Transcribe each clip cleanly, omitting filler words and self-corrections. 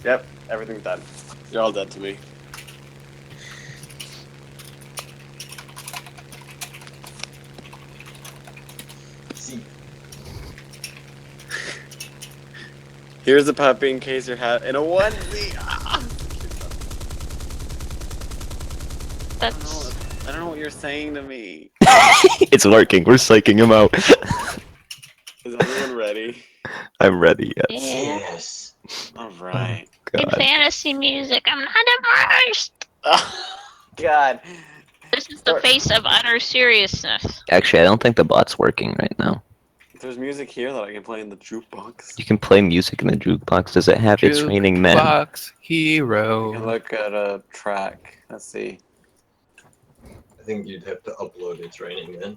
Yep, everything's done. You're all dead to me. See. Here's a puppy in case you're in a onesie. Ah! That's... I don't know what you're saying to me. It's working. We're psyching him out. Is everyone ready? I'm ready. Yes. Yeah. Yes. All right. In God. fantasy music, I'm not immersed! Oh, God. This is the face of utter seriousness. Actually, I don't think the bot's working right now. There's music here that I can play in the jukebox. You can play music in the jukebox. Does it have It's Raining Men? Jukebox You can hero. look at a track. Let's see. I think you'd have to upload It's Raining Men.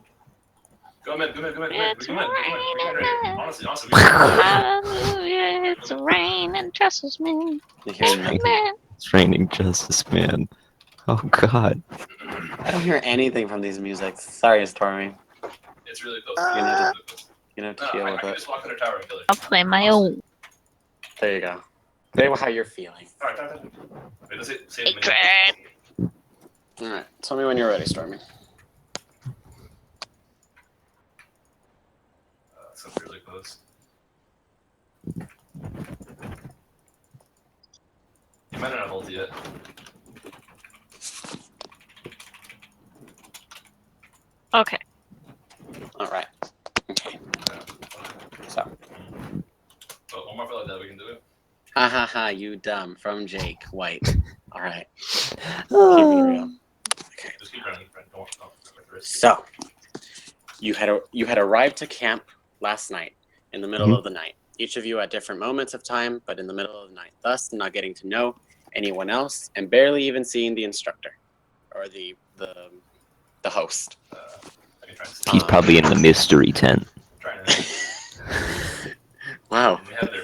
Go, man. It's raining. Honestly. Hallelujah, it's raining justice, man. You hear nothing. Man. It's Raining Justice, man. Oh God. I don't hear anything from these musics. Sorry, Stormy. It's really close. You know, to No, deal I with can it. just walk in the tower and kill it. I'll play my own. There you go. Say how you're feeling. Alright. Wait, let's say it. Hatred. Alright, tell me when you're ready, Stormy. That's really close. You might not have ulti yet. Okay. Alright. Okay. So. But one more fight like that, we can do it. Ha ha ha, you dumb. From Jake White. Alright. Keeping it real. Okay. Just keep running, friend. Don't risk. So, you had arrived to camp last night, in the middle of the night. Each of you at different moments of time, but in the middle of the night, thus not getting to know anyone else, and barely even seeing the instructor, or the host. I can try and He's probably in the mystery tent. try and Wow. we have their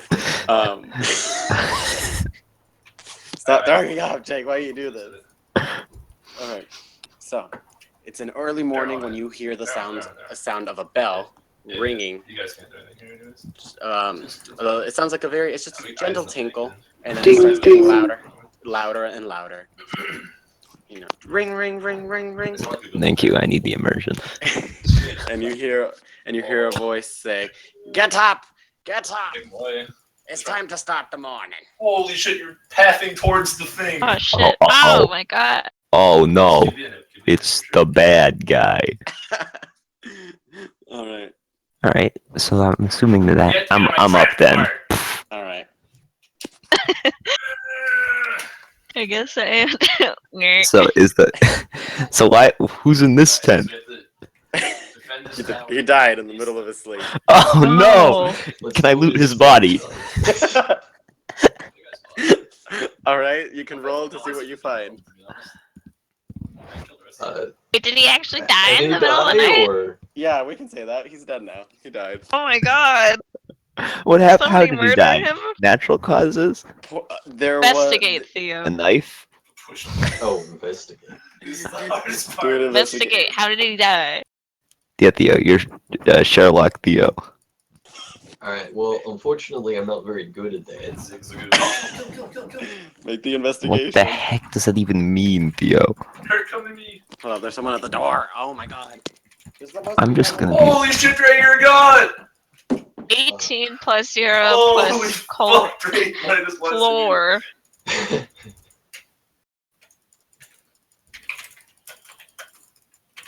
Stop throwing up, Jake. Why you do this? Alright. So, it's an early morning when you hear the sound of a bell ringing. You guys can't do anything here, anyways. It sounds like it's just a gentle tinkle, and then it starts getting louder and louder. You know, ring, ring, ring, ring, ring. Thank you. I need the immersion. And you hear a voice say, "Get up, get up! Big boy. It's time to start the morning." Holy shit, you're pathing towards the thing. Oh shit. Oh. Oh my god. Oh no. Keep in it, keep in it, It's for sure. the bad guy. All right, All right. So I'm assuming that Get I'm on my up track, then. Mark. all right. I guess I am. So so why? Who's in this tent? Defend this tower. He died in the middle of his sleep. Oh no! Let's Can I do loot this. his body? All right, you can roll to see what you find. Wait, did he actually die Did in he the middle of the die, night? or Yeah, we can say that. He's dead now. He died. Oh my god. What happened? How Somebody did he murder die? him? Natural causes? There Investigate, was. Theo. A knife? Push. oh, investigate. This is the hardest Do part. an Investigate. How did he die? Yeah, Theo. You're Sherlock Theo. All right. Well, unfortunately, I'm not very good at that. Make the What investigation. the heck does that even mean, Theo? They're coming to me. Hold on, there's someone at the door. Oh my god. I'm just gonna be. Holy shit, Dre, you're gone! 18 plus 0 Holy plus cold fuck, Dre, minus one floor.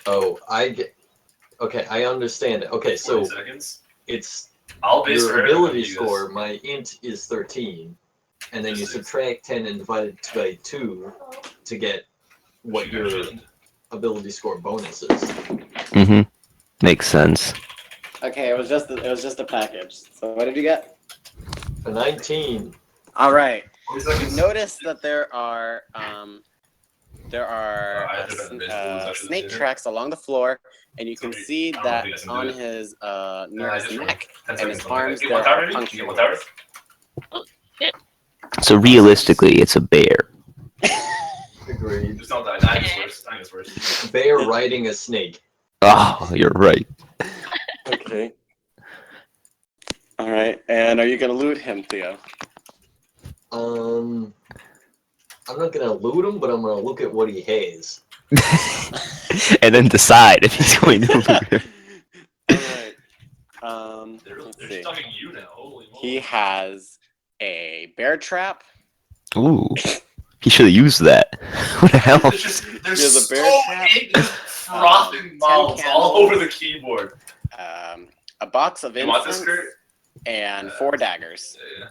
Oh, I get. Okay, I understand it. Okay, so 20 seconds. it's I'll base your for ability you guys. score. My int is 13, and then you subtract 10 and divide it by 2 to get what your ability score bonus is. Mm-hmm. Makes sense. Okay, it was just a package. So what did you get? A 19. All right. 20 You seconds. notice that there are snake tracks along the floor, and you can see that on his near his neck 10 and his seconds. arms You there want tower, are maybe? puncture You want tower? wounds. So realistically, it's a bear. Agreed. Just don't die. Dying is worse. Dying is worse. Bear riding a snake. Oh, you're right. Okay. All right. And are you gonna loot him, Theo? I'm not gonna loot him, but I'm gonna look at what he has. And then decide if he's going to loot it. Alright. They're Let's see. stalking you now. Holy moly. He has a bear trap. Ooh. He should have used that. What the hell? There's He has a so bear trap. many frothing 10 mouths all candles. over the keyboard. A box of You want this, incense, Kurt? and 4 daggers. Yeah.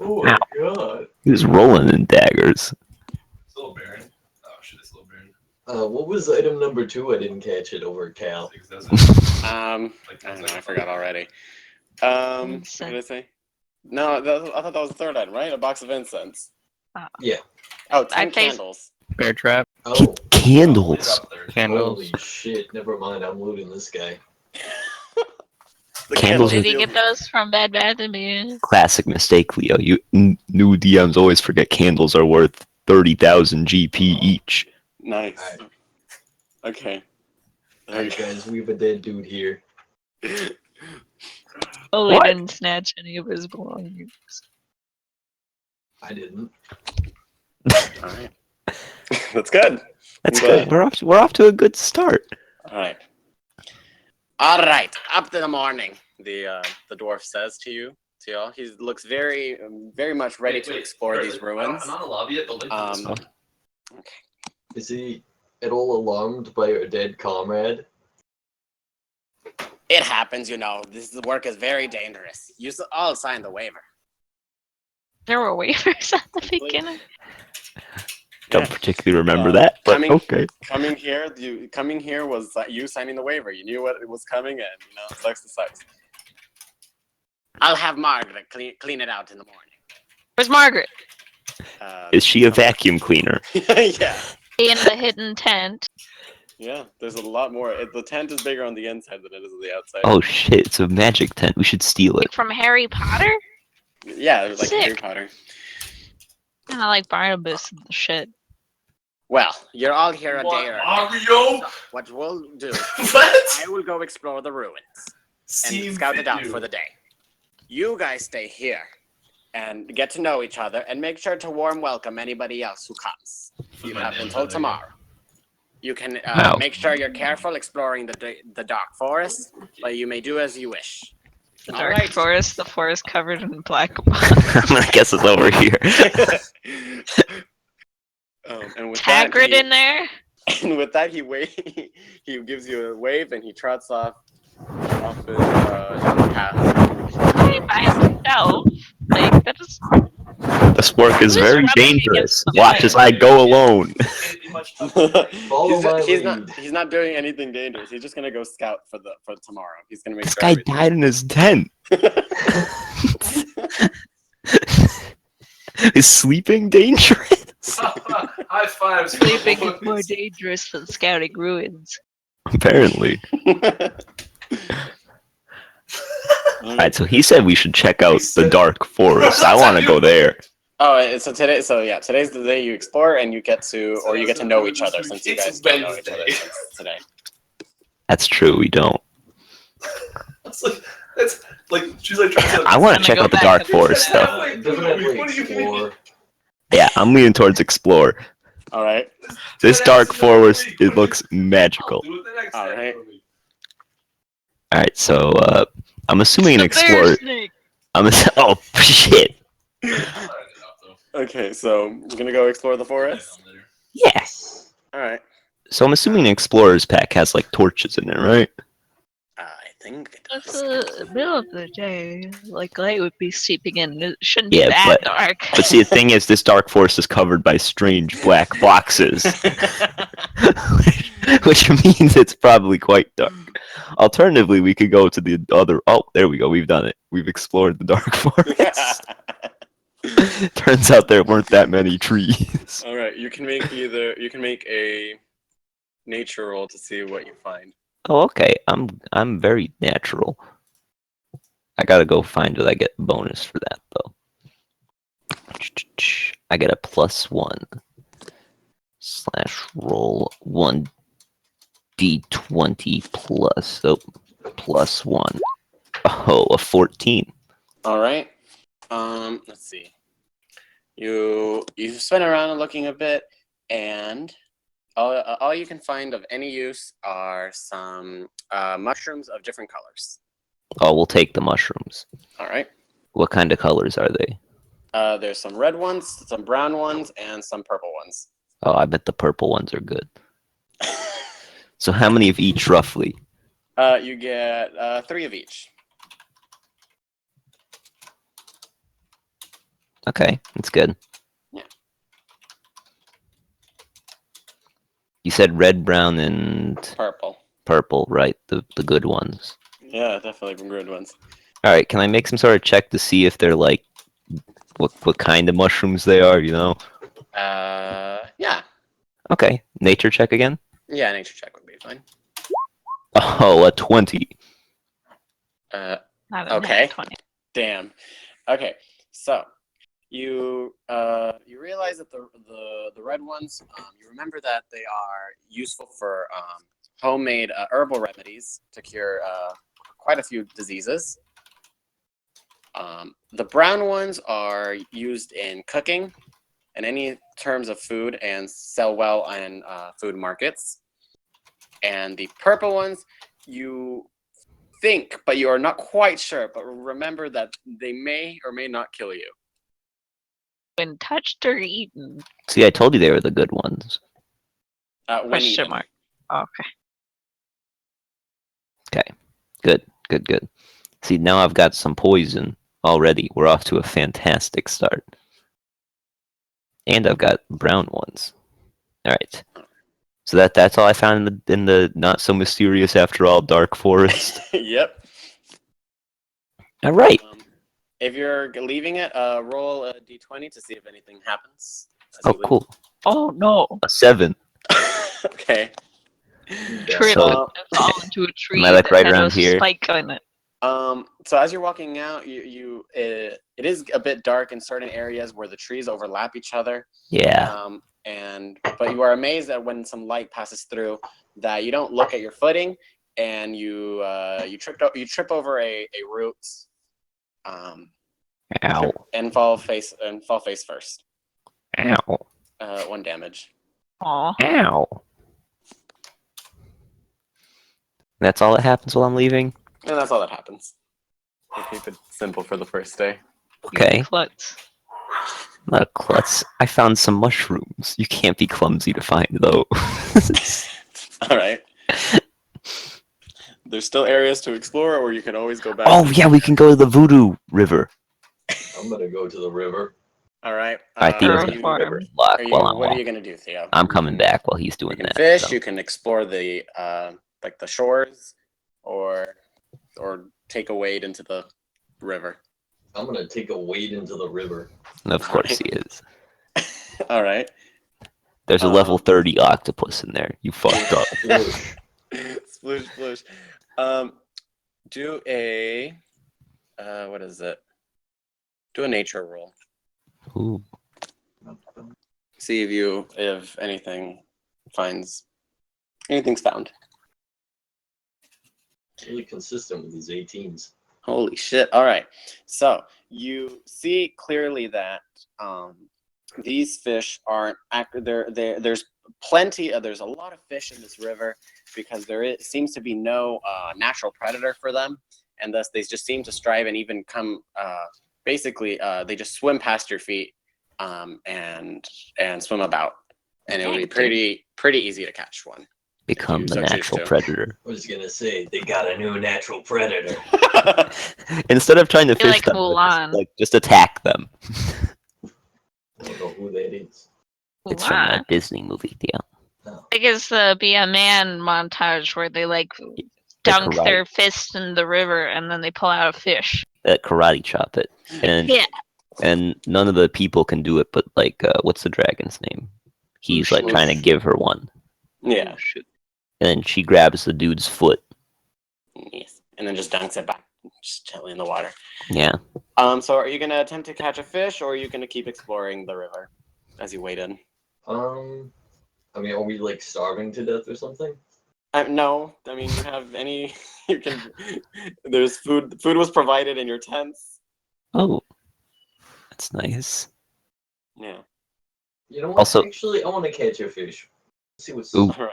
Oh my god. He was rolling in daggers. It's a little barren. Oh shit, it's a little barren. What was item number 2? I didn't catch it over Cal. Like, that's I don't know, I forgot already. What did I say? No, I thought that was the third item, right? A box of incense. Yeah. Oh, 10 I faced- candles. Bear trap, Oh, Candles. candles. holy shit. Never mind, I'm looting this guy. The Candles Did are- you get those from Bad Bath and Beyond? Classic mistake, Leo. You new DMs always forget candles are worth 30,000 GP each. Nice. Alright. Okay. Alright, guys, we have a dead dude here. Oh, What? they didn't snatch any of his belongings. I didn't. Alright. That's good. That's But- good. We're off to a good start. Alright. Alright, up to the morning, the dwarf says to you, to y'all. He looks very, very much ready to explore these ruins. I'm not in the lobby yet, but link to this Um, one. Is he at all alarmed by our dead comrade? It happens, you know. This work is very dangerous. You all signed the waiver. There were waivers at the beginning. Don't Yeah. particularly remember that, but coming- okay. Coming here was you signing the waiver. You knew what was coming, and sucks to sucks. I'll have Margaret clean it out in the morning. Where's Margaret? Is she a vacuum cleaner? Yeah, In the hidden tent. yeah. There's a lot more. The tent is bigger on the inside than it is on the outside. Oh shit, it's a magic tent. We should steal it. Like from Harry Potter? Yeah, like Sick. Harry Potter. Kind of like Barnabas and the shit. Well, you're all here a What, day early. Mario? What we'll do, What? I will go explore the ruins and Seem scout it out fit for the day. You guys stay here and get to know each other, and make sure to warm welcome anybody else who comes. You have until tomorrow. You can Wow. make sure you're careful exploring the dark forest, but you may do as you wish. The All dark right. forest, the forest covered in black. I guess it's over here. And with Taggart that, in there? and with that, he gives you a wave, and he trots off his path. Hey, by himself. Like, that is. This work is Who's very running dangerous. against the Watch fire? as I go alone. Can't be much tougher. Follow my he's lead. not doing anything dangerous. He's just gonna go scout for tomorrow. He's gonna make This sure guy everything- died in his tent. Is sleeping dangerous? High fives. Sleeping is more dangerous than scouting ruins. Apparently. Alright, so he said we should check out the dark forest. I want to go there. Oh, today's the day you explore, and you get to know each other, since you guys don't know each other Wednesday. since today. That's true, we don't. It's like she's like trying to. I want to gonna check go out the back dark to- forest, though. Definitely What do you mean? explore. Yeah, I'm leaning towards explore. All right. This dark forest, it looks magical. All right. Alright, so, I'm assuming an The bear explorer... snake! Oh, shit! Okay, so you're gonna go explore the forest. Yes! All right. So I'm assuming an explorer's pack has, like, torches in it, right? I think it It's does. the middle of the day. Like, light would be seeping in. It shouldn't Yeah, be that but- dark. But see, the thing is, this dark forest is covered by strange black boxes. Which means it's probably quite dark. Alternatively, we could go to the other... Oh, there we go. We've done it. We've explored the dark forest. Turns out there weren't that many trees. All right. You can make a nature roll to see what you find. Oh, okay. I'm very natural. I gotta go find what I get bonus for that, though. I get a +1 / roll 1d20 plus +1. Oh, a 14. All right. Let's see. You spin around and looking a bit, and all you can find of any use are some mushrooms of different colors. Oh, we'll take the mushrooms. All right. What kind of colors are they? There's some red ones, some brown ones, and some purple ones. Oh, I bet the purple ones are good. So how many of each, roughly? You get 3 of each. Okay, that's good. Yeah. You said red, brown, and Purple. purple, right? The good ones. Yeah, definitely from good ones. All right, can I make some sort of check to see if they're like what kind of mushrooms they are? You know? Yeah. Okay, nature check again. Yeah, nature check would be fine. Oh, a 20. Not a Okay. nat 20. Damn. Okay, so you realize that the red ones, you remember that they are useful for homemade herbal remedies to cure quite a few diseases. The brown ones are used in cooking and any terms of food and sell well in food markets. And the purple ones, you think, but you are not quite sure. But remember that they may or may not kill you. When touched or eaten? See, I told you they were the good ones. When Question eaten. mark. Okay. Good. See, now I've got some poison already. We're off to a fantastic start. And I've got brown ones. All right. So that's all I found in the not so mysterious after all dark forest. Yep. All right. If you're leaving it, roll a d20 to see if anything happens. as Oh, you leave. cool. Oh no. A 7. Okay. Trip So- and fall into a tree Am I, like, that right had around a here? spike on it. So as you're walking out, it is a bit dark in certain areas where the trees overlap each other. Yeah. But you are amazed that when some light passes through, that you don't look at your footing, and you trip over a root, Ow. and fall face first. Ow. 1 damage. Aw. Ow. That's all that happens while I'm leaving? And that's all that happens. We'll keep it simple for the first day. Okay. Klutz. Not a klutz. I found some mushrooms. You can't be clumsy to find those. All right. There's still areas to explore, or you can always go back. Oh, yeah, we can go to the Voodoo River. I'm gonna go to the river. All right. All right, Theo's Earth gonna farm. do river lock while I'm What are you walking. gonna do, Theo? I'm coming back while he's You doing can that. fish. so. You can explore the like the shores, or take a wade into the river. I'm gonna take a wade into the river. And of course he is. All right. There's a level 30 octopus in there. You fucked up. Whoosh. Sploosh, sploosh. Do a what is it? Do a nature roll. Ooh. See if anything's found. Really consistent with these 18s. Holy shit. All right. So you see clearly that these fish aren't there's there's a lot of fish in this river because seems to be no natural predator for them, and thus they just seem to strive and even come basically they just swim past your feet and swim about, and it would be pretty easy to catch one. Become the so choose natural to. predator. I was gonna say they got a new natural predator. Instead of trying to You're fish like them, Mulan. just attack them. I don't know who that is. It's from Wow. a Disney movie, yeah. No. I guess the Be a Man montage where they like dunk karate. their fist in the river and then they pull out a fish. Karate chop it. And Yeah. and none of the people can do it, but like what's the dragon's name? He's like Whoosh. trying to give her one. Yeah. And then she grabs the dude's foot. Yes. And then just dunks it back, just gently in the water. Yeah. So are you gonna attempt to catch a fish, or are you gonna keep exploring the river as you wade in? I mean, are we like starving to death or something? No, I mean you have any. You can. There's food. Food was provided in your tents. Oh. That's nice. Yeah. You know what? Also- Actually, I want to catch a fish. See what's. Ooh. All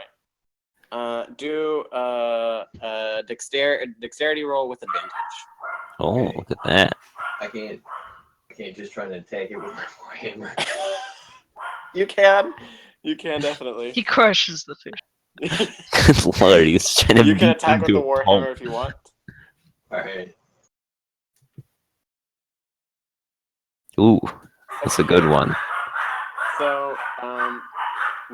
right. Do a dexterity roll with advantage. Oh, Okay. look at that. I can't just try to attack it with my warhammer. You can. You can definitely. He crushes the fish. Good lord, he's trying to You can beat attack him with to the a warhammer pulp. if you want. Alright. Ooh, that's a good one. So,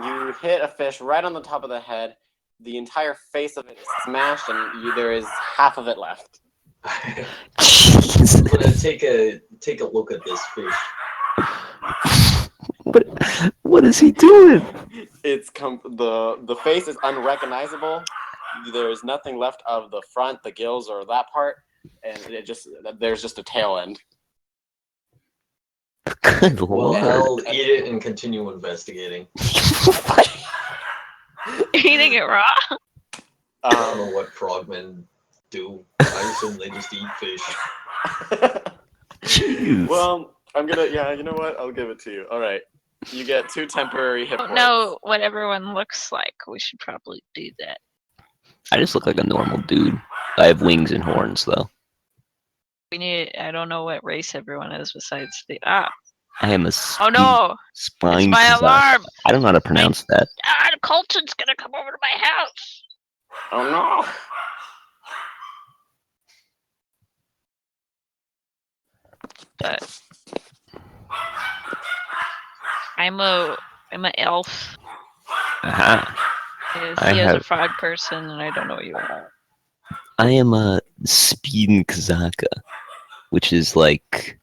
you hit a fish right on the top of the head. The entire face of it is smashed, and there is half of it left. I'm Jeez. gonna take a look at this fish. What is he doing? It's the face is unrecognizable. There is nothing left of the front, the gills, or that part, and there's just a tail end. Good Well, lord. I'll eat it and continue investigating. Eating it raw? I don't know what frogmen do. I assume they just eat fish. Jeez. Well, I'm gonna. Yeah, you know what? I'll give it to you. All right, you get 2 temporary hit Don't points. know what everyone looks like. We should probably do that. I just look like a normal dude. I have wings and horns, though. We need. I don't know what race everyone is besides the. Ah! I am a Oh no! spine. It's my Kazakh. alarm! I don't know how to pronounce that. Ah! Colton's gonna come over to my house! Oh no! But I'm a elf. Aha. Yes, I he is a have- frog person, and I don't know what you are. I am a Spin Kazaka, which is like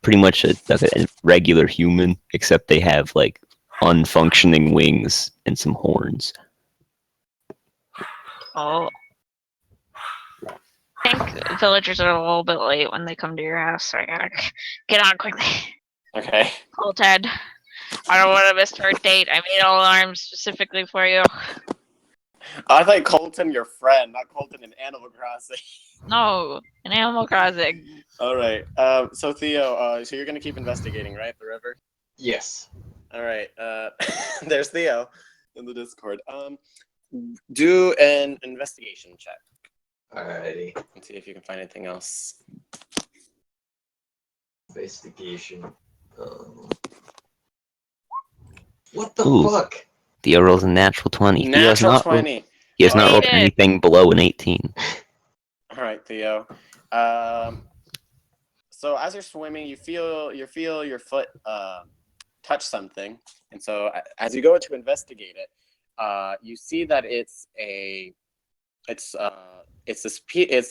pretty much like a regular human, except they have like unfunctioning wings and some horns. Oh. I think villagers are a little bit late when they come to your house, so I gotta get on quickly. Okay. Colton, I don't want to miss our date. I made alarms specifically for you. I thought Colton, your friend, not Colton in Animal Crossing. No, in Animal Crossing. All right. So Theo, so you're gonna keep investigating, right? The river. Yes. All right. There's Theo in the Discord. Do an investigation check Alrighty. and see if you can find anything else. Investigation. What the Ooh. fuck? Theo rolls a natural 20. Theo has Natural not 20. He has not Made rolled it. anything below an 18. All right, Theo. So as you're swimming, you feel your foot touch something, and so as you go to investigate it, you see that it's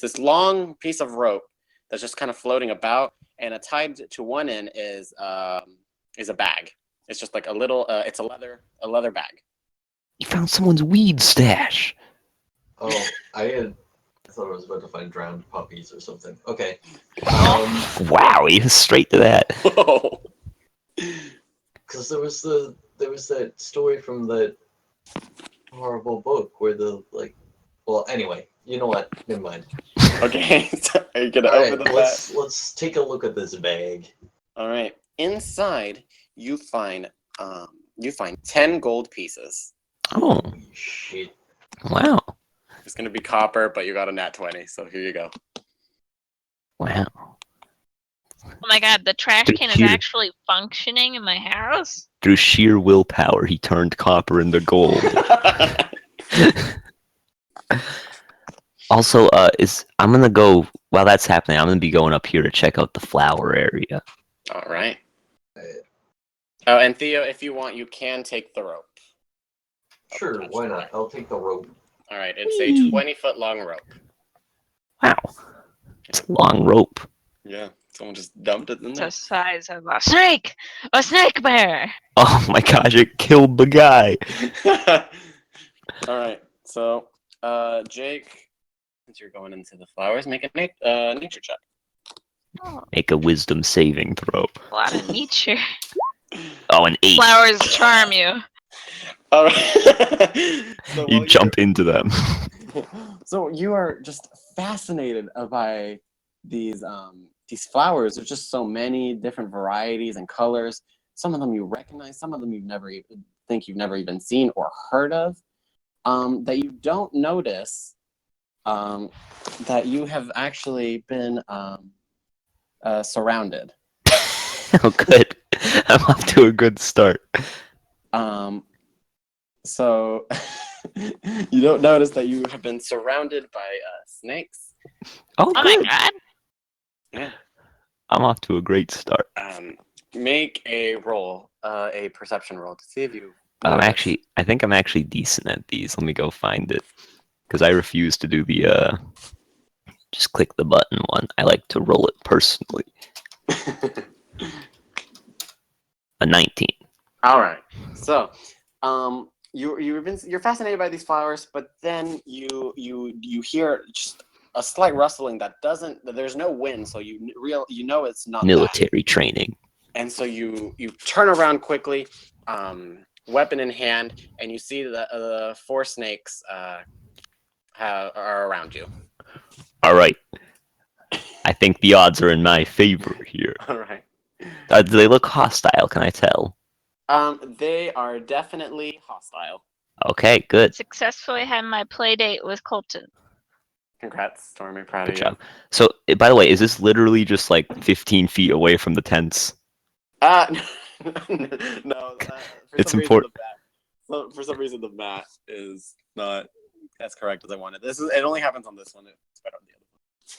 this long piece of rope that's just kind of floating about, and tied to one end is a bag. It's just like a little. It's a leather bag. You found someone's weed stash. Oh, I thought I was about to find drowned puppies or something. Okay. Wow, he was straight to that. Whoa. Because there was that story from that horrible book where well, anyway, you know what? Never mind. Okay. So are you gonna All right, open the bag? let's take a look at this bag. All right. Inside, you find 10 gold pieces. Oh, Holy shit. wow. It's gonna be copper, but you got a nat 20, so here you go. Wow. Oh my god, the trash can is Here. actually functioning in my house? Through sheer willpower, he turned copper into gold. Also, I'm gonna go while that's happening. I'm gonna be going up here to check out the flower area. All right. Oh, and Theo, if you want, you can take the rope. Sure, why not? I'll take the rope. All right. It's a 20-foot long rope. Wow, it's a long rope. Yeah. Someone just dumped it in It's there. the size of a snake! A snake bear! Oh my gosh, it killed the guy. All right. So, Jake, since you're going into the flowers, make a nature check. Oh, Make a wisdom saving throw. a lot of nature. Oh, an 8. Flowers charm you. All right. So You jump into them. So you are just fascinated by these these flowers. There's just so many different varieties and colors. Some of them you recognize, some of them you've never even seen or heard of. That you don't notice that you have actually been surrounded. Oh, good. I'm off to a good start. So you don't notice that you have been surrounded by snakes. Oh, Oh my good. god. Yeah. I'm off to a great start. Make a roll, a perception roll to see if you. I think I'm actually decent at these. Let me go find it. Because I refuse to do the, just click the button one. I like to roll it personally. A 19. All right. So, you're fascinated by these flowers, but then you hear just a slight rustling that there's no wind, so you know it's not that. Military training. And so you turn around quickly, weapon in hand, and you see the 4 snakes are around you. All right. I think the odds are in my favor here. All right. Do they look hostile? Can I tell? They are definitely hostile. Okay, good. Successfully had my play date with Colton. Congrats, Stormy. Proud Good of job. So, by the way, is this literally just like 15 feet away from the tents? you. No. It's important. For some reason, the map is not as correct as I wanted. It only happens on this one. It's better on the other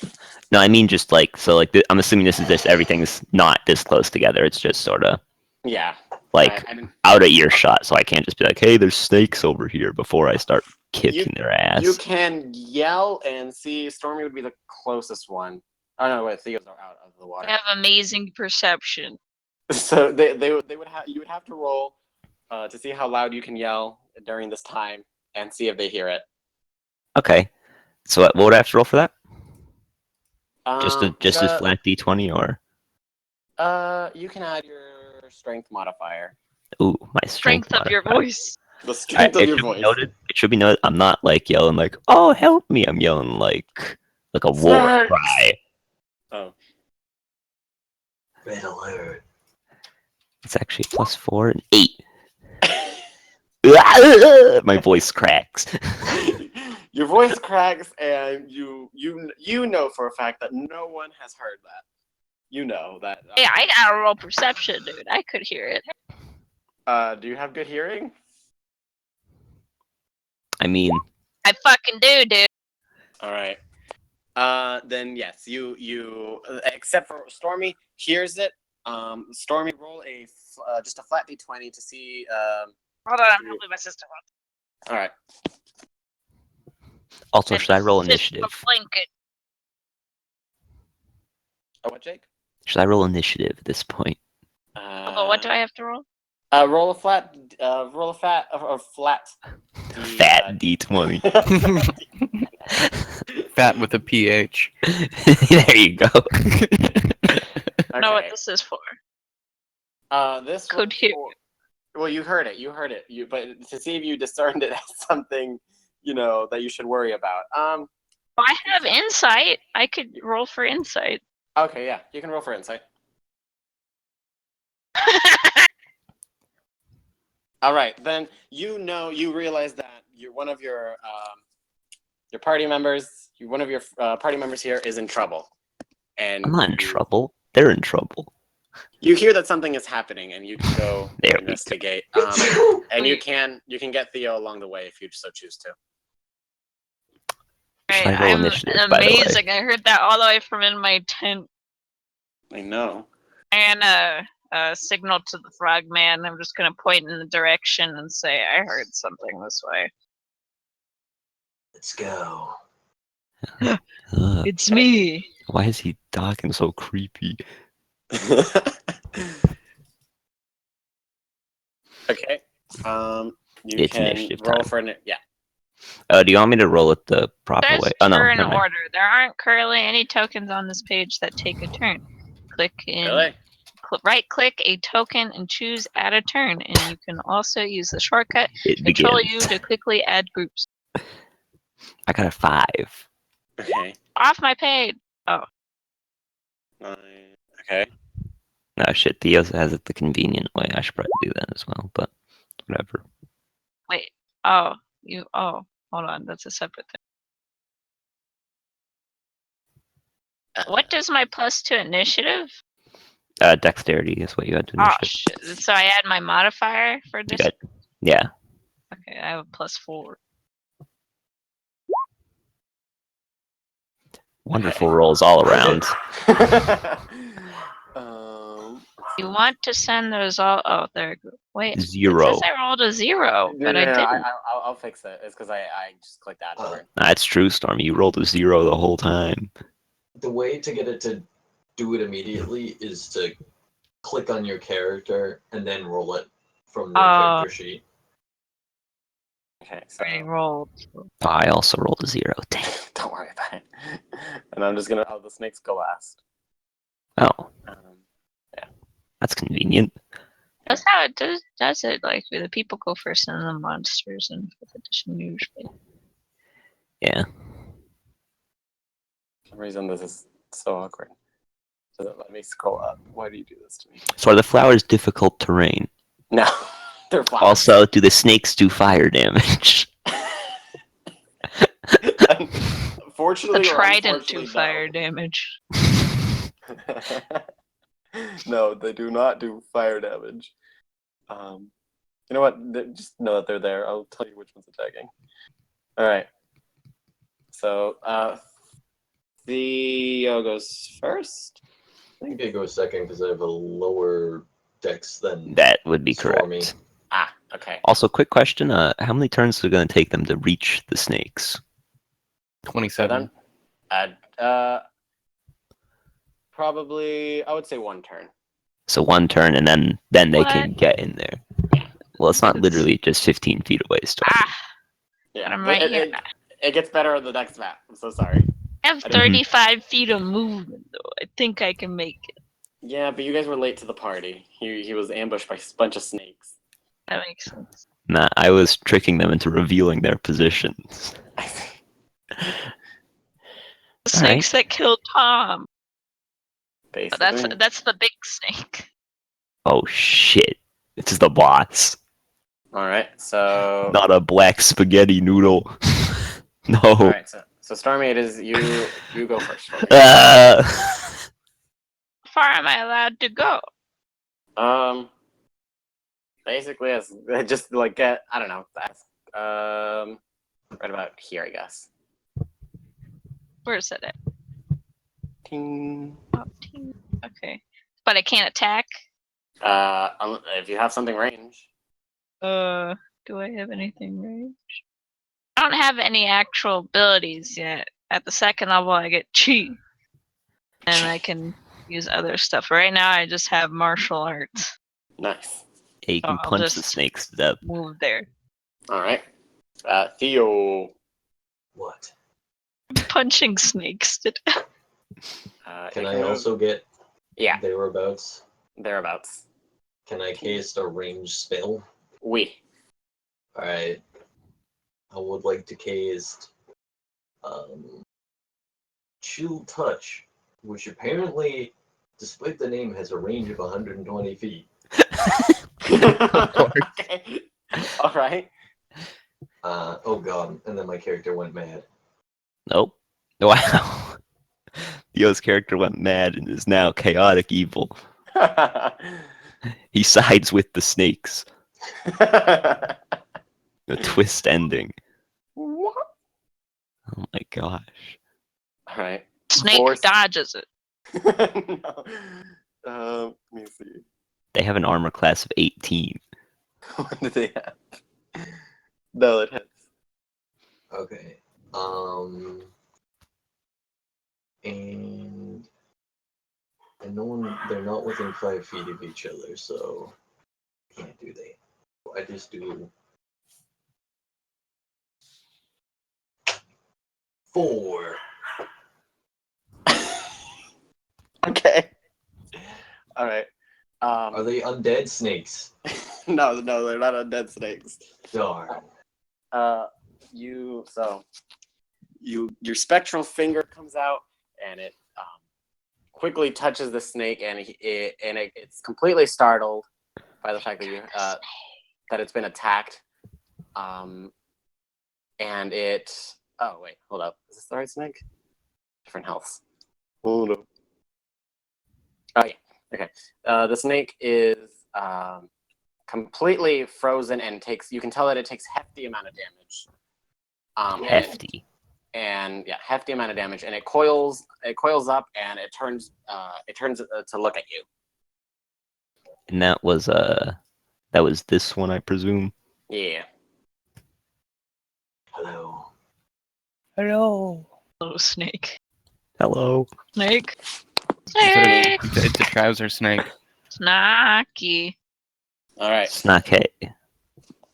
one. No, I mean just like so. Like I'm assuming this is just everything's not this close together. It's just sort of Yeah. like out of earshot, so I can't just be like, "Hey, there's snakes over here" before I start kicking their ass. You can yell and see. Stormy would be the closest one. Oh no, wait, Theo's out of the water. I have amazing perception. So they would have you would have to roll to see how loud you can yell during this time and see if they hear it. Okay. So what would I have to roll for that? Just a The- flat d20 or? you can add your strength modifier. Ooh, my strength Strength of your modifier. voice. The strength of It your should be voice. noted. It should be noted. I'm not like yelling like, "Oh, help me!" I'm yelling like a war Snakes! cry. Oh. Red alert. It's actually +4 and 8. My voice cracks. Your voice cracks, and you know for a fact that no one has heard that. You know that. Hey, I gotta roll perception, dude. I could hear it. Do you have good hearing? I mean, I fucking do, dude. All right. Then yes, you except for Stormy hears it. Stormy, roll just a flat d20 to see. Hold on, I'm helping my sister. All right. also, should I roll Sit initiative? on a blanket. Oh, what, Jake? Should I roll initiative at this point? Although, what do I have to roll? Roll a flat. Roll a flat. Flat. Fat D20. Fat with a PH. There you go. I know what this is for. This Could was hear. Well, you heard it. But to see if you discerned it as something, that you should worry about. Well, I have insight. I could roll for insight. Okay, yeah, you can roll for insight. All right, then you realize that one of your party members, one of your party members here is in trouble, and I'm not in trouble. They're in trouble. you hear that something is happening, and you can go There we go. investigate. And you can get Theo along the way if you so choose to. Should I Right, roll I'm initiative, by the way? amazing. I heard that all the way from in my tent. I know. And signal to the frogman. I'm just gonna point in the direction and say I heard something this way. Let's go. Ugh, It's me. why is he talking so creepy? Okay. You It's can initiative roll time. for an yeah. Do you want me to roll it the proper There's way? Oh no, turn never mind. order. There aren't currently any tokens on this page that take a turn. Click in. Really? Right-click a token and choose Add a Turn, and you can also use the shortcut It Control begins. U to quickly add groups. I got a 5. Okay. Off my page. Oh, Okay. Oh shit, Theo has it the convenient way. I should probably do that as well, but whatever. Wait. Oh, Oh, hold on. That's a separate thing. What does my +2 initiative? Dexterity is what you had to Oh initiative. shit! So I add my modifier for You this. got, yeah. Okay, I have a +4. Wonderful rolls all around. um, You want to send those all? Oh, there. You go. Wait. It 0. says I rolled a 0, no, but no, I no, didn't. I'll fix it. It's because I just clicked add for it. That's true, Stormy. You rolled a 0 the whole time. The way to get it to do it immediately is to click on your character and then roll it from your character sheet. Okay, so Already rolled. Oh, I also rolled a 0. Dang. don't worry about it. And I'm just gonna. Oh, the snakes go last. Oh, Um, that's convenient. That's how it does it. Like the people go first and the monsters in 5th edition usually. Yeah. for some reason, this is so awkward. Does it let me scroll up? Why do you do this to me? So are the flowers difficult terrain? No, they're flowers. Also, do the snakes do fire damage? Fortunately, The or trident do unfortunately, fire damage. No, they do not do fire damage. You know what? Just know that they're there. I'll tell you which one's attacking. All right. So, Theo goes first. I think I go second because I have a lower dex than That would be Stormy. correct. Ah, okay. Also, quick question: how many turns is it going to take them to reach the snakes? 27. Add, probably, I would say one turn. So 1 turn, and then they What? can get in there. Well, it's not literally just 15 feet away. Stormy. Yeah, I'm right here. It gets better on the next map. I'm so sorry. I have 35 feet of movement, though. I think I can make it. Yeah, but you guys were late to the party. He was ambushed by a bunch of snakes. That makes sense. Nah, I was tricking them into revealing their positions. The snakes that killed Tom. But Basically. that's the big snake. Oh shit! It's the boss, All right, so. not a black spaghetti noodle. No. All right, so Stormy, it is you. You go first. For me. How far am I allowed to go? Basically, as just like get. I don't know. Right about here, I guess. Where is it at? Ting. Oh, ting. Okay. But I can't attack? If you have something range. Do I have anything range? I don't have any actual abilities yet. At the second level, I get chi. And I can use other stuff. Right now, I just have martial arts. Nice. Yeah, you can I'll punch the just snakes to death. move there. All right. Theo. What? Punching snakes to death. Can you I move- also get Yeah, thereabouts? thereabouts. Can I cast a ranged spell? We. Alright. I would like to cast Chill Touch, which apparently, despite the name, has a range of 120 feet. Of course. Okay. All right. Oh god, and then my character went mad. Nope. Wow. Theo's character went mad and is now chaotic evil. He sides with the snakes. A twist ending. What? Oh my gosh. All right. Snake Force- dodges it. No. Let me see. They have an armor class of 18. What do they have? No, it hits. Okay. And no one, they're not within 5 feet of each other, so can't do that. I just do 4. Okay. All right. Are they undead snakes? No, they're not undead snakes. Darn. Your spectral finger comes out and it quickly touches the snake, and it's completely startled by the fact that that it's been attacked. And it. Oh wait, hold up. Is this the right snake? Different health. Hold up. Oh yeah. Okay. The snake is completely frozen and takes. You can tell that it takes hefty amount of damage. Hefty. And yeah, hefty amount of damage, and it coils up, and it turns to look at you. And that was this one, I presume. Yeah. Hello. Hello. Little snake. Hello. Snake. It's Snake. a trouser snake. Snacky. All right, Snack.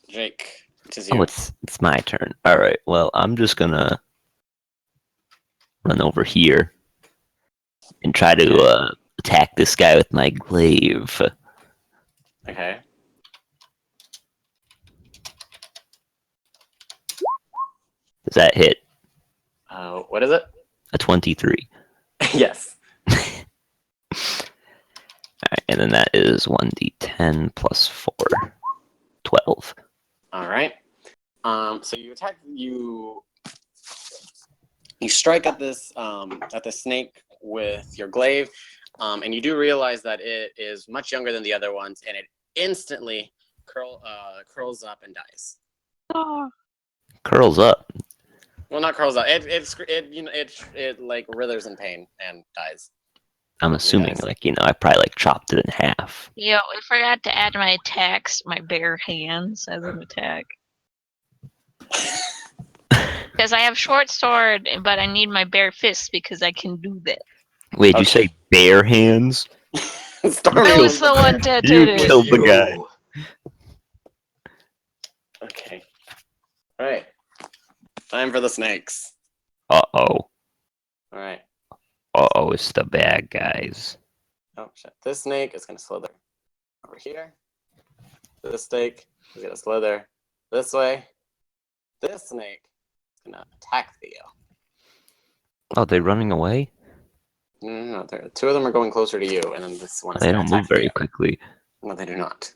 Jake, it is Oh, you. it's my turn. All right. Well, I'm just gonna run over here and try to attack this guy with my glaive. Okay. Does that hit? What is it? A 23. Yes. Alright, and then that is 1d10 plus 4. 12. All right. So you attack. You strike at this snake with your glaive, and you do realize that it is much younger than the other ones, and it instantly curls up and dies. Oh. Curls up. Well, not curls up. It like withers in pain and dies. I'm assuming, Guys. I probably chopped it in half. Yo, I forgot to add my attacks, my bare hands as an attack. Because I have short sword, but I need my bare fists because I can do that. Wait, did you Okay. say bare hands? Stormy I was was the one that You did it. killed the guy. Okay. All right. Time for the snakes. Uh-oh. All right. Uh-oh, it's the bad guys. Oh shit! This snake is gonna slither over here. This snake is gonna slither this way. This snake is gonna attack Theo. Oh, they're running away? No, two of them are going closer to you, and then this one is They gonna don't move attack very Theo. quickly. No, they do not.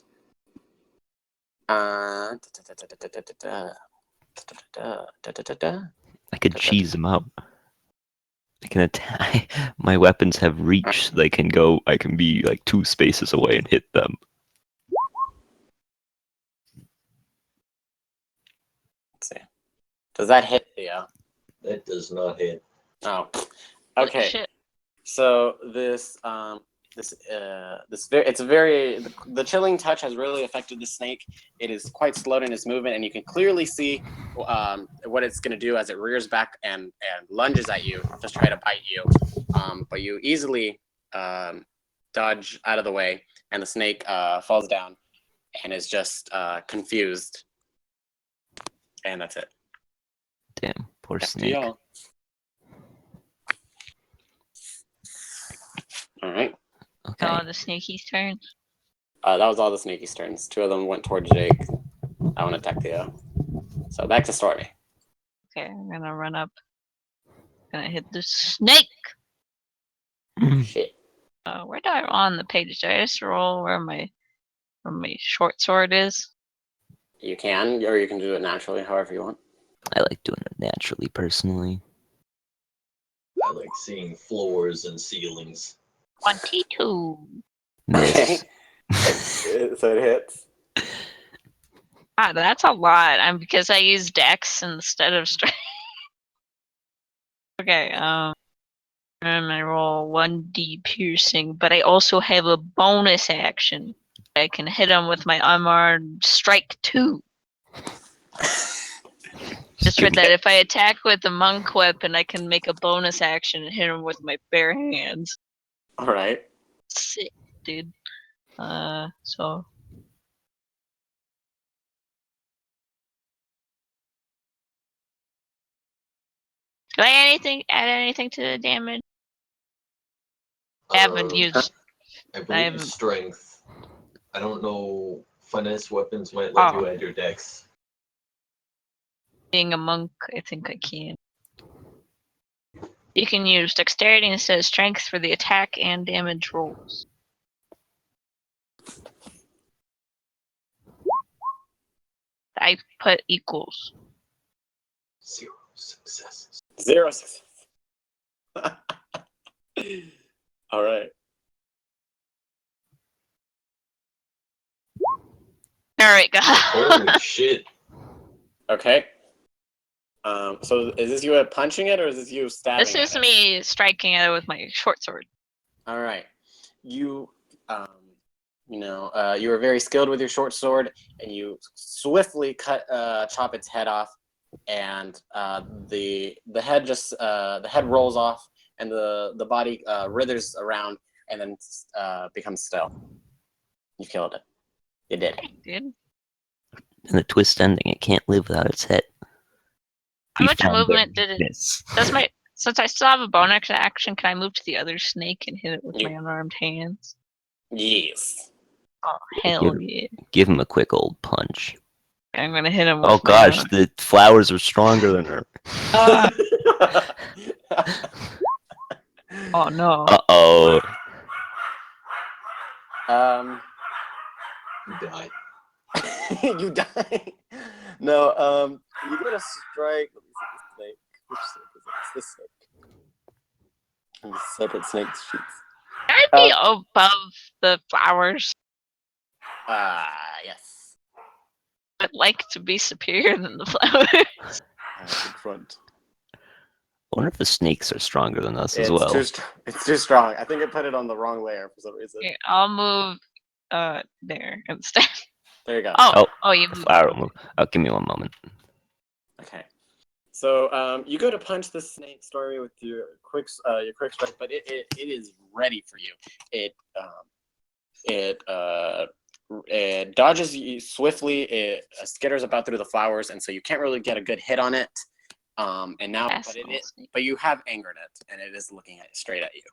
I could cheese them up. I can attack. My weapons have reach. They can go. I can be 2 spaces away and hit them. Let's see. Does that hit Theo? That does not hit. Oh. Holy Okay. shit. So the chilling touch has really affected the snake. It is quite slowed in its movement, and you can clearly see what it's going to do as it rears back and lunges at you to try to bite you. But you easily dodge out of the way, and the snake falls down and is just confused. And that's it. Damn, poor Back to snake. y'all. All right. Okay. Oh, the snaky's turn. That was all the snaky's turns. 2 of them went toward Jake. I want to attack Theo. So back to Stormy. Okay, I'm gonna run up. Gonna hit the snake! Shit. Where do I on the page? Do I just roll where my short sword is? You can, or you can do it naturally, however you want. I like doing it naturally, personally. I like seeing floors and ceilings. 22. Miss. So it hits. Ah, that's a lot. Because I used Dex instead of strength. Okay, and I roll 1d piercing, but I also have a bonus action. I can hit him with my unarmed strike 2. Just read that if I attack with the monk weapon, I can make a bonus action and hit him with my bare hands. All right. Sick, dude. So. Do I add anything to the damage? I haven't used. I I believe haven't- strength. I don't know. Finesse weapons might let Oh. you add your dex. Being a monk, I think I can. You can use dexterity instead of strength for the attack and damage rolls. I put equals. 0 successes. 0 success. All right. Alright, go. Holy shit. Okay. So is this you punching it or is this you stabbing This at is it? me striking at it with my short sword. All right. You, you were very skilled with your short sword, and you swiftly chop its head off, and the head rolls off, and the body withers around, and then becomes still. You killed it. You did it. Dude. And the twist ending, it can't live without its head. How We much found their movement did it? weakness. Since I still have a bonus action, can I move to the other snake and hit it with You- my unarmed hands? Yes. Oh hell yeah! Give him a quick old punch. I'm gonna hit him with Oh my gosh, the flowers are stronger than her. Ah! Oh no! Uh-oh. You die. You die. No, you get a strike. Let me see the snake. Which snake is it? It's this snake. And the separate snake sheets. Can I be above the flowers? Yes. I'd like to be superior than the flowers. In front. I wonder if the snakes are stronger than us as It's well. it's too strong. I think I put it on the wrong layer for some reason. Okay, I'll move there instead. There you go. Oh, you The moved. flower will move. Oh, give me one moment. Okay. So you go to punch the snake story with your quick strike, but it is ready for you. It dodges you swiftly. It skitters about through the flowers, and so you can't really get a good hit on it. And now, but you have angered it, and it is looking straight at you.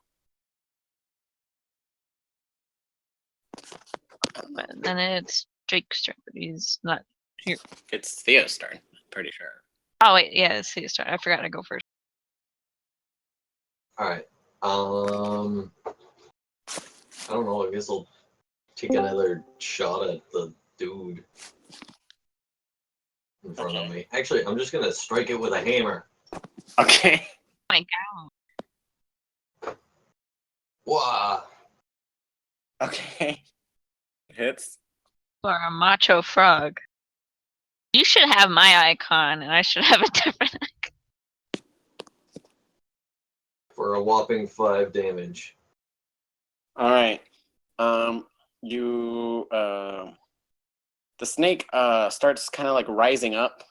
And then it's Jake's turn, but he's not here. It's Theo's turn. I'm pretty sure. Oh wait, yeah, it's his turn. I forgot to go first. Alright. I don't know, I guess I'll take another shot at the dude in front of me. Actually, I'm just gonna strike it with a hammer. Okay. Oh my god. Wow. Okay. Hits. You are a macho frog. You should have my icon, and I should have a different icon. For a whopping 5 damage. All right. The snake starts kind of like rising up,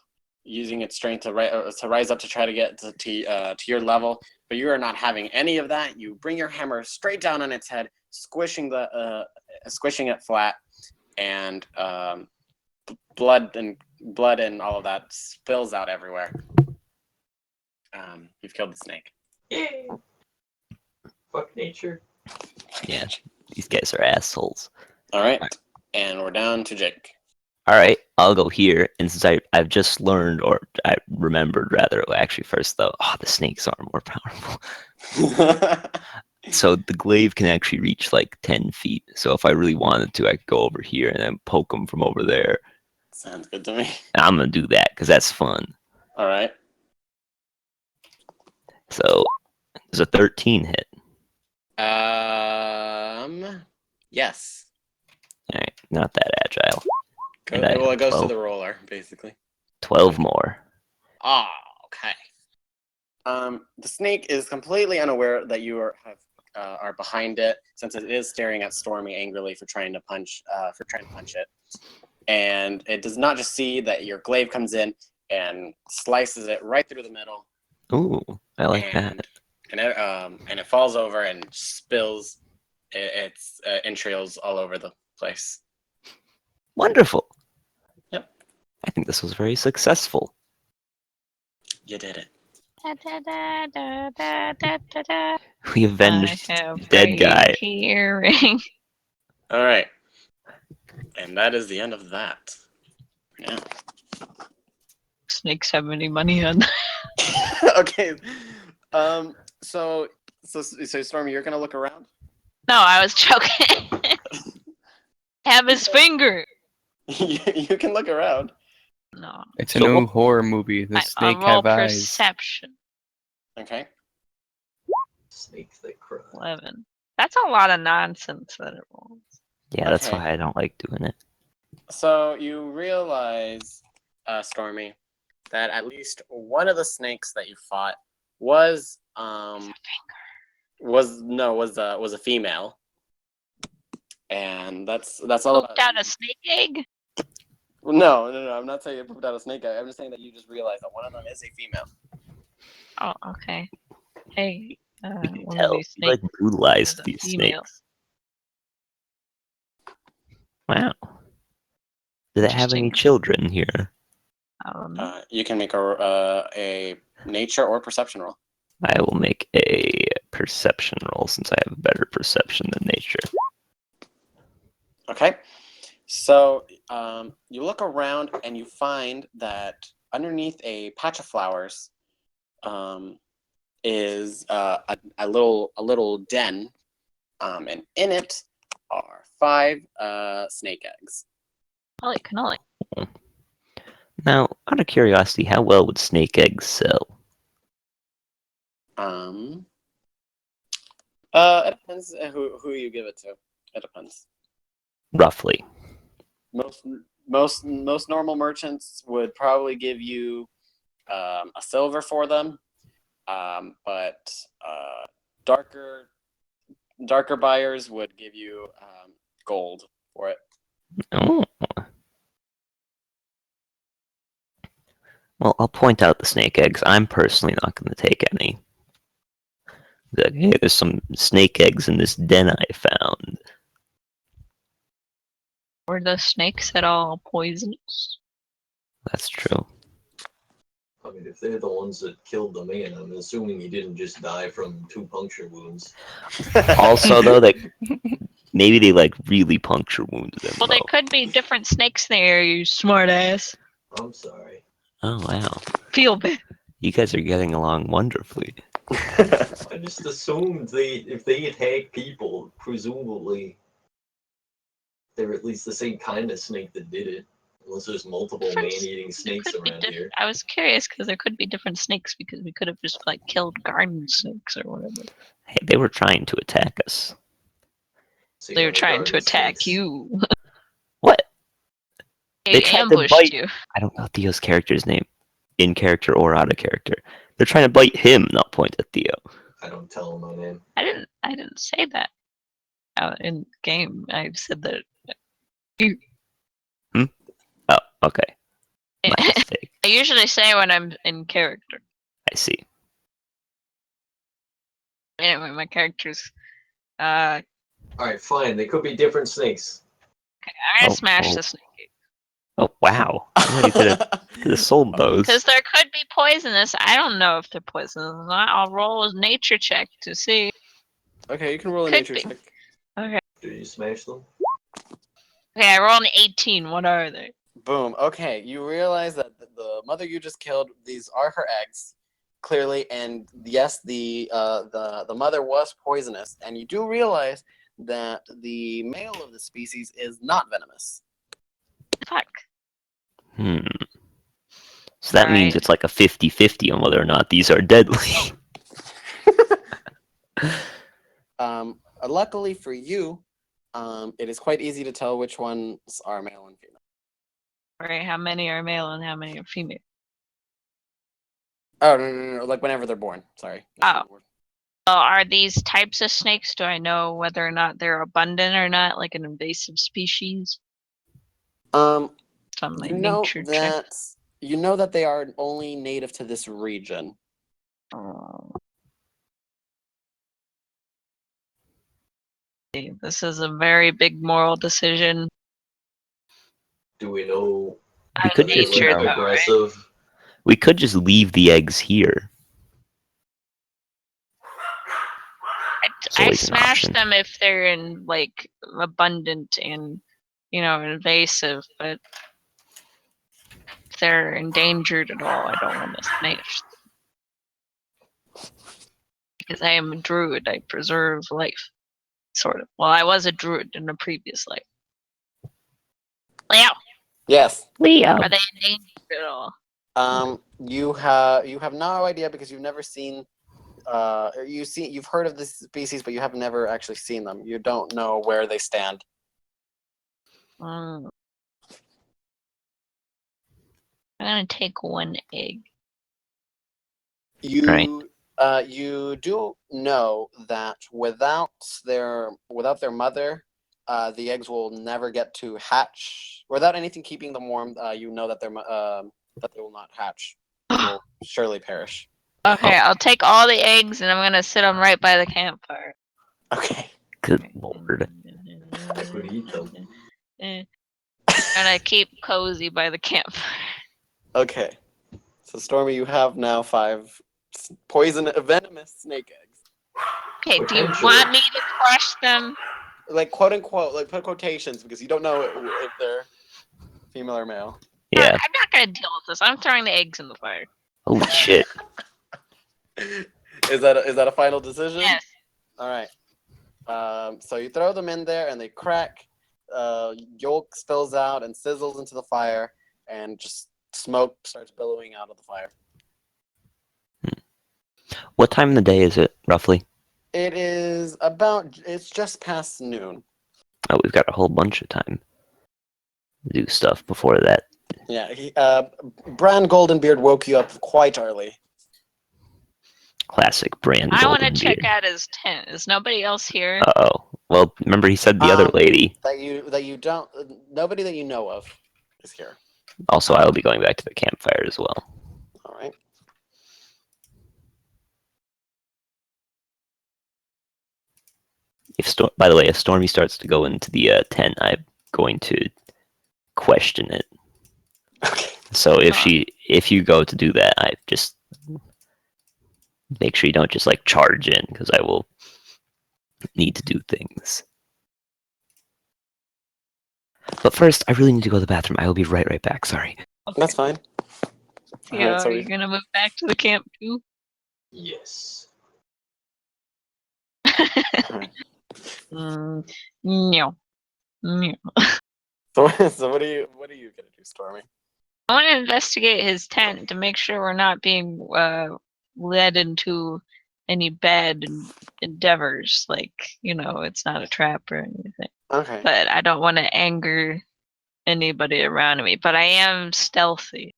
using its strength to rise up to try to get to your level. But you are not having any of that. You bring your hammer straight down on its head, squishing it flat, and blood and all of that spills out everywhere. You've killed the snake. Yay! Fuck nature. Yeah, these guys are assholes. All right, and we're down to Jake. All right, I'll go here. And since I've just learned, or I remembered rather, actually first though, the snakes are more powerful. So the glaive can actually reach like 10 feet. So if I really wanted to, I could go over here and then poke them from over there. Sounds good to me. And I'm gonna do that because that's fun. All right. So there's a 13 hit. Yes. All right, not that agile. It goes to 12. the roller, basically. 12 more. Ah, okay. The snake is completely unaware that you are behind it, since it is staring at Stormy angrily for trying to punch it, and it does not just see that your glaive comes in and slices it right through the middle. Ooh, I like that. And it falls over and spills its entrails all over the place. Wonderful. Yep. I think this was very successful. You did it. Da, da, da, da, da, da, da, da. We avenged I have the dead guy. great hearing. All right. And that is the end of that. Yeah. Snakes have any money on that? Okay. So Stormy, you're gonna look around. No, I was joking. Have his finger. You can look around. No. It's a So new what- horror movie. The I'll snake roll have eyes. perception. Okay. Snakes that cry. 11. That's a lot of nonsense that it rolls. Yeah, that's Okay. why I don't like doing it. So you realize, Stormy, that at least one of the snakes that you fought was was a female, and that's all Pooped about. out a snake egg? No. I'm not saying you pooped out a snake eye. I'm just saying that you just realized that one of them is a female. Oh, okay. Hey, We can one of tell. these We like snakes brutalized is a these female. snakes. Wow. Do they have any Interesting. children here? I don't know. You can make a nature or perception roll. I will make a perception roll since I have a better perception than nature. Okay. So you look around and you find that underneath a patch of flowers is a little den, and in it are 5 snake eggs. Holy cannoli. Now, out of curiosity, how well would snake eggs sell? It depends who you give it to. It depends. Roughly. Most normal merchants would probably give you a silver for them, but darker buyers would give you gold for it. Oh. Well, I'll point out the snake eggs. I'm personally not going to take any. Like, hey, there's some snake eggs in this den I found. Were the snakes at all poisonous? That's true. I mean, if they're the ones that killed the man, I'm assuming he didn't just die from 2 puncture wounds. Also, though, that maybe they like really puncture wounded him. Well, there though. could be different snakes there, you smart ass. I'm sorry. Oh wow, Feel bad. you guys are getting along wonderfully. I just assumed if they attack people, presumably they're at least the same kind of snake that did it. Unless there's multiple Different man-eating There snakes could be around diff- here. I was curious because there could be different snakes because we could have just like killed garden snakes or whatever. Hey, they were trying to attack us. See, They were my trying to garden attack snakes. you. What? They They tried to ambushed bite- you. I don't know Theo's character's name, in character or out of character. They're trying to bite him, not point at Theo. I don't tell them my name. I didn't say that out in game. I said that. Oh, okay. My mistake. I usually say when I'm in character. I see. Anyway, my character's. Alright, fine. They could be different snakes. I'm gonna Oh, smash oh. the snake Oh wow! Somebody could have sold those. because there could be poisonous. I don't know if they're poisonous or not. I'll roll a nature check to see. Okay, you can roll a Could nature be. check. Okay. Do you smash them? Okay, I rolled an 18. What are they? Boom. Okay, you realize that the mother you just killed, these are her eggs, clearly, and yes, the mother was poisonous, and you do realize that the male of the species is not venomous. Fuck. So that means Alright. it's like a 50-50 on whether or not these are deadly. Luckily for you, it is quite easy to tell which ones are male and female. Alright, how many are male and how many are female? Oh no! Like whenever they're born. Sorry. Oh. Well, are these types of snakes? Do I know whether or not they're abundant or not, like an invasive species? Um, From my you know nature check. that you know that they are only native to this region. Oh. This is a very big moral decision. Do we know We Out could of if they're just, nature, like though, right? aggressive? we could just leave the eggs here. It's I always an smash option. them if they're in like abundant and invasive, but if they're endangered at all, I don't want to smash them. Because I am a druid, I preserve life. Sort of. Well, I was a druid in a previous life. Leo, Yes. Leo. are they endangered at all? You have no idea because you've never seen. You've heard of this species, but you have never actually seen them. You don't know where they stand. I'm gonna take one egg. You you do know that without their mother, the eggs will never get to hatch. Without anything keeping them warm, you know that that they will not hatch. They will surely perish. Okay, I'll take all the eggs and I'm gonna sit them right by the campfire. Okay. Good lord. I could eat them. And I keep cozy by the campfire. Okay. So Stormy, you have now 5 venomous snake eggs. Okay, do you Potentially. want me to crush them? Like quote unquote, like put quotations because you don't know if they're female or male. Yeah. I'm not gonna deal with this. I'm throwing the eggs in the fire. Holy shit. Is that a final decision? Yes. All right. So you throw them in there and they crack. Yolk spills out and sizzles into the fire, and just smoke starts billowing out of the fire. What time in the day is it, roughly? It's just past noon. Oh, we've got a whole bunch of time to do stuff before that. Yeah, Bran Goldenbeard woke you up quite early. Classic brand I want to golden check beard. out his tent. Is nobody else here? Uh-oh. Well, remember he said the other lady. That you don't, nobody that you know of is here. Also, I will be going back to the campfire as well. All right. By the way, if Stormy starts to go into the tent, I'm going to question it. Okay. So if you go to do that, I just make sure you don't just like charge in, because I will need to do things. But first, I really need to go to the bathroom. I will be right back. Sorry. That's fine. Yeah, Alright, so are you gonna move back to the camp too? Yes. alright. No. No. So what are you gonna do, Stormy? I want to investigate his tent to make sure we're not being led into any bad endeavors. Like, it's not a trap or anything. Okay. But I don't want to anger anybody around me. But I am stealthy.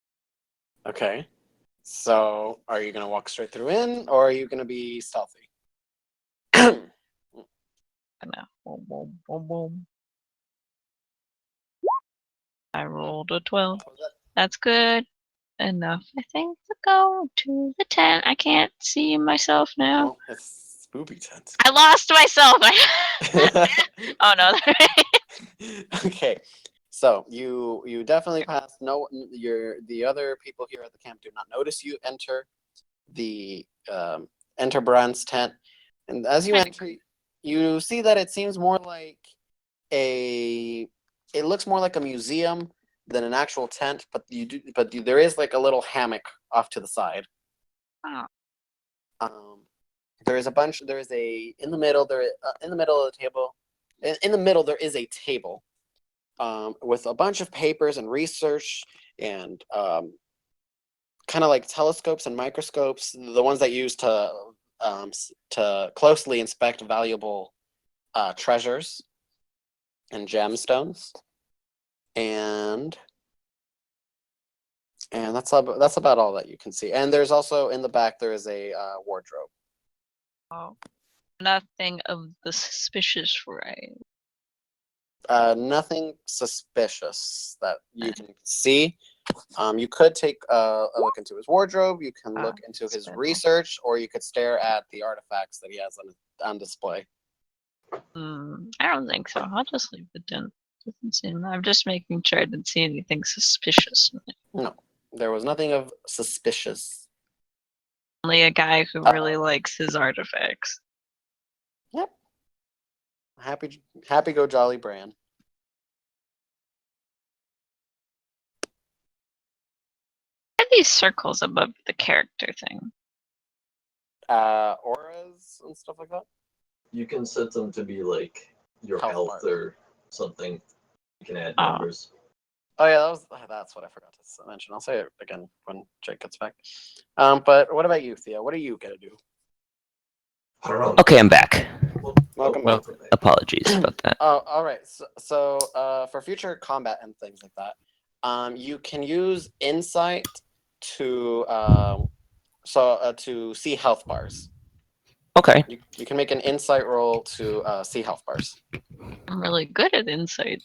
Okay. So are you gonna walk straight through in, or are you gonna be stealthy? Boom, boom, boom, boom. I rolled a 12. That's good enough, I think, to go to the tent. I can't see myself now. Well, it's spooky tent. I lost myself. Oh no. Okay. So you definitely pass. No, the other people here at the camp do not notice you enter enter Bran's tent, and as you enter, you see that it seems more like it looks more like a museum than an actual tent, but there is like a little hammock off to the side. Oh. There is in the middle of the table. In the middle there is a table with a bunch of papers and research and kind of like telescopes and microscopes, the ones that use to closely inspect valuable treasures and gemstones, and that's about all that you can see. And there's also in the back there is a wardrobe. Oh. Nothing of the suspicious variety. Nothing suspicious that you can see. You could take a look into his wardrobe. You can look into his research, or you could stare at the artifacts that he has on display. I don't think so. I'll just leave it then. I'm just making sure I didn't see anything suspicious. No, there was nothing of suspicious. Only a guy who really likes his artifacts. Yep. Happy go jolly Bran. What are these circles above the character thing? auras and stuff like that? You can set them to be like your Health health bars. or something. You can add Oh. numbers. Oh yeah, that's what I forgot to mention. I'll say it again when Jake gets back. But what about you, Theo? What are you gonna do? I don't know. Okay, I'm back. Welcome Well, back. apologies about that. Oh, all right. So, for future combat and things like that, you can use insight to to see health bars. Okay. You can make an insight roll to see health bars. I'm really good at insight.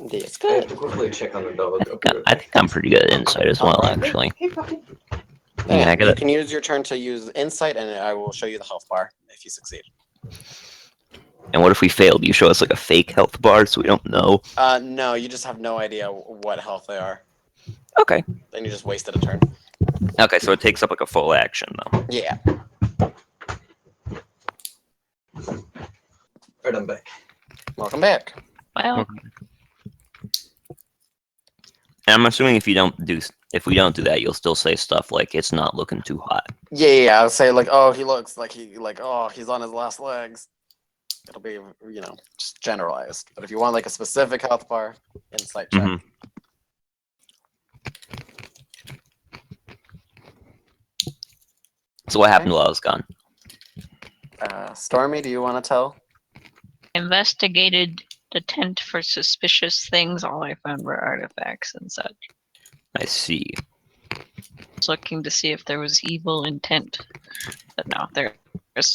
It's I have good. to quickly check on the dog. I think I'm pretty good at insight as well, Alright. actually. Hey, puppy. Yeah, I You gotta. can use your turn to use insight, and I will show you the health bar if you succeed. And what if we fail? Do you show us like a fake health bar so we don't know? No, you just have no idea what health they are. Okay. Then you just wasted a turn. Okay, so it takes up like a full action though. Yeah. Alright, I'm back. Welcome back. Well, And I'm assuming if we don't do that, you'll still say stuff like it's not looking too hot. Yeah. I'll say like, oh, he looks like he's on his last legs. It'll be just generalized. But if you want like a specific health bar, insight check. Mhm. So what happened while I was gone? Stormy, do you want to tell? investigated the tent for suspicious things. All I found were artifacts and such. I see. Was looking to see if there was evil intent, but no,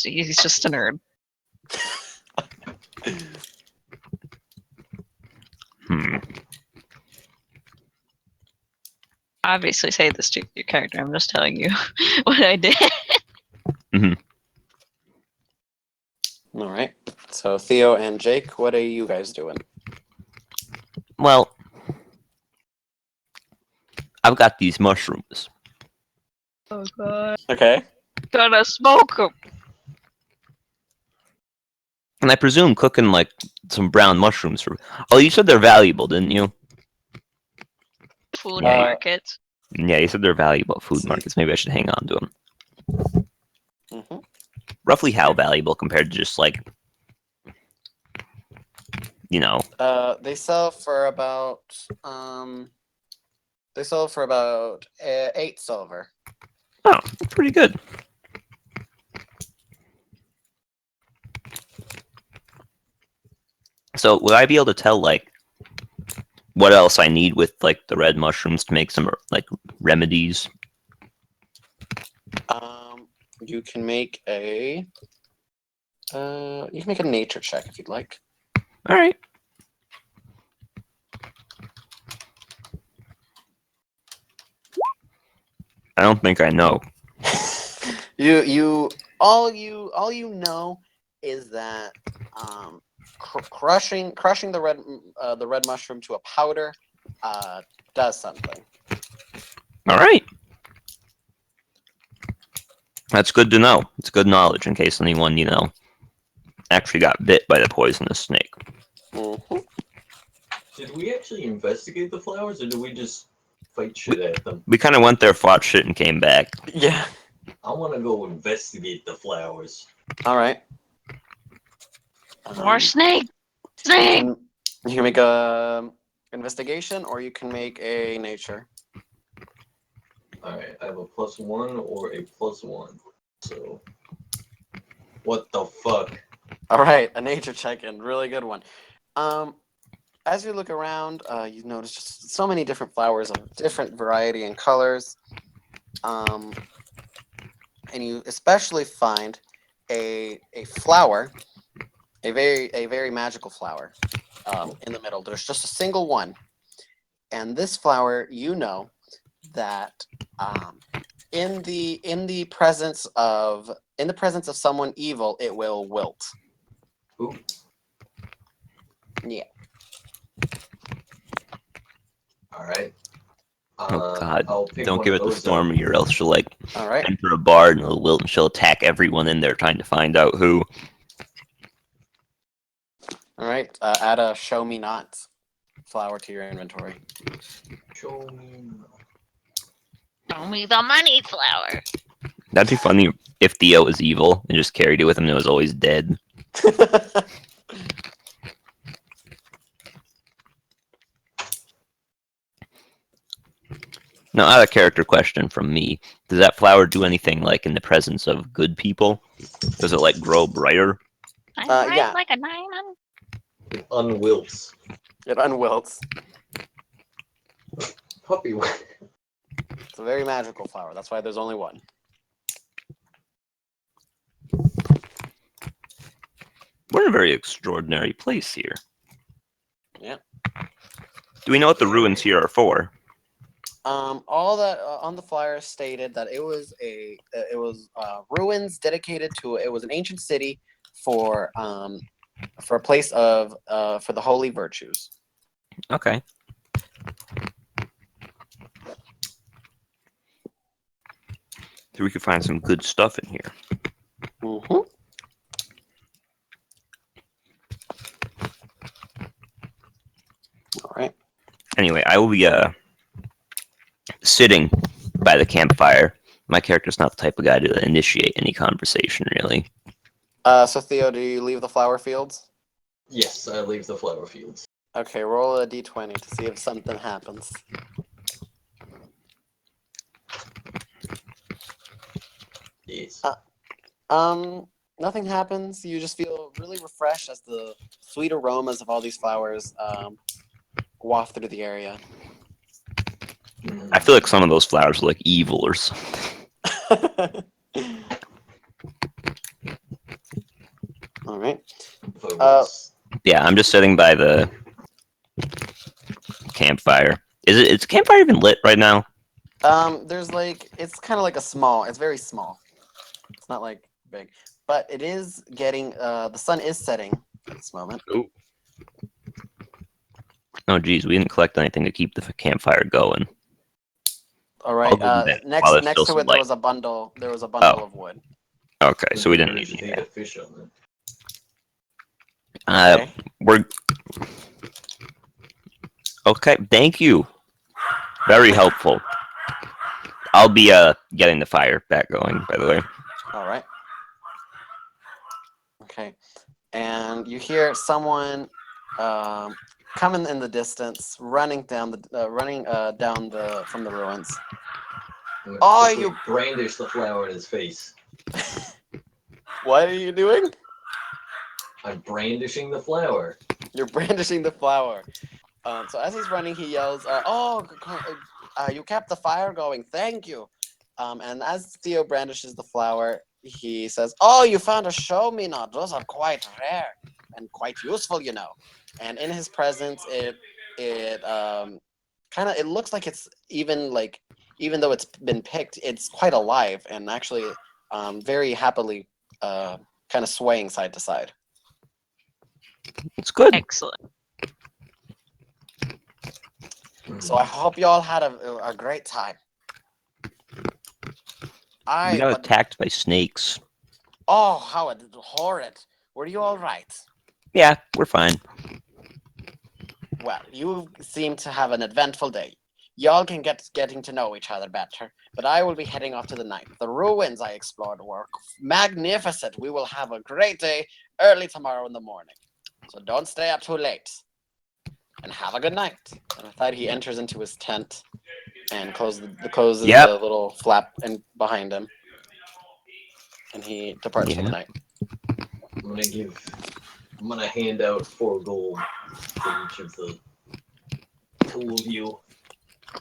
he's just a nerd. Obviously, say this to your character. I'm just telling you what I did. All right. So Theo and Jake, what are you guys doing? Well, I've got these mushrooms. Oh god. Okay. Gotta smoke them. And I presume cooking like some brown mushrooms for. Oh, you said they're valuable, didn't you? Food Yeah. markets. Yeah, you said they're valuable at food See. markets. Maybe I should hang on to them. Mm-hmm. Roughly how valuable compared to just like, They sell for about 8 silver. Oh, pretty good. So would I be able to tell like what else I need with like the red mushrooms to make some like remedies? You can make a nature check if you'd like. All right. I don't think I know. All you know is that crushing the red mushroom to a powder does something. All right. That's good to know. It's good knowledge in case anyone, actually got bit by the poisonous snake. Mm-hmm. Did we actually investigate the flowers, or did we just fight shit at them? We kind of went there, fought shit, and came back. Yeah. I want to go investigate the flowers. All right. More snake. You Snake. can make a investigation, or you can make a nature. Alright, I have a +1 or a +1. So, what the fuck? All right, a nature check and really good one. As you look around, you notice just so many different flowers of different variety and colors. And you especially find a flower, a very magical flower, in the middle. There's just a single one, and this flower, that in the presence of someone evil, it will wilt. Ooh. Yeah. Alright. Oh God! I'll pick Don't one give of it to those up. Stormy, or else she'll like All right. enter a bar and it'll wilt, and she'll attack everyone in there trying to find out who. All right. Add a show me not flower to your inventory. Show me. Show me the money flower. That'd be funny if Theo was evil and just carried it with him and it was always dead. Now, out of character question from me: does that flower do anything like in the presence of good people? Does it like grow brighter? I'm bright yeah. like a diamond. It unwilts. It unwilts. Puppy. It's a very magical flower. That's why there's only one. We're in a very extraordinary place here. Yeah. Do we know what the ruins here are for? All that on the flyer stated that it was ruins dedicated to it was an ancient city for a place of for the holy virtues. Okay. So we could find some good stuff in here. Mm-hmm. All right. Anyway, I will be sitting by the campfire. My character's not the type of guy to initiate any conversation, really. So Theo, do you leave the flower fields? Yes, I leave the flower fields. Okay, roll a d20 to see if something happens. Yes. Nothing happens. You just feel really refreshed as the sweet aromas of all these flowers waft through the area. I feel like some of those flowers are like evil or something. All right. Yeah, I'm just sitting by the campfire. Is the campfire even lit right now? There's like it's kind of like it's very small. It's not like big, but it is getting. The sun is setting at this moment. Oh, geez, we didn't collect anything to keep the campfire going. All right. I'll do that while Next there's next still to some it, there light. was a bundle. There was a bundle of wood. Okay, so we didn't You need should any. take a fish on it. Okay. We're okay. Thank you. Very helpful. I'll be getting the fire back going. By the way. All right. Okay. And you hear someone coming in the distance, running down from the ruins. I'm gonna Oh, quickly you- brandish the flower in his face. What are you doing? I'm brandishing the flower. You're brandishing the flower. So as he's running, he yells, you kept the fire going. Thank you. And as Theo brandishes the flower, he says, oh, you found a show-me-not. Those are quite rare and quite useful, you know. And in his presence, it looks like it's even though it's been picked, it's quite alive and actually very happily kind of swaying side to side. It's good. Excellent. So I hope you all had a great time. We got attacked by snakes. Oh, how horrid. Were you all right? Yeah, we're fine. Well, you seem to have an eventful day. Y'all can getting to know each other better, but I will be heading off to the night. The ruins I explored were magnificent. We will have a great day early tomorrow in the morning. So don't stay up too late. And have a good night. And with that, he enters into his tent and closes the little flap behind him. And he departs for the night. I'm gonna hand out 4 gold for each of the 2 of you.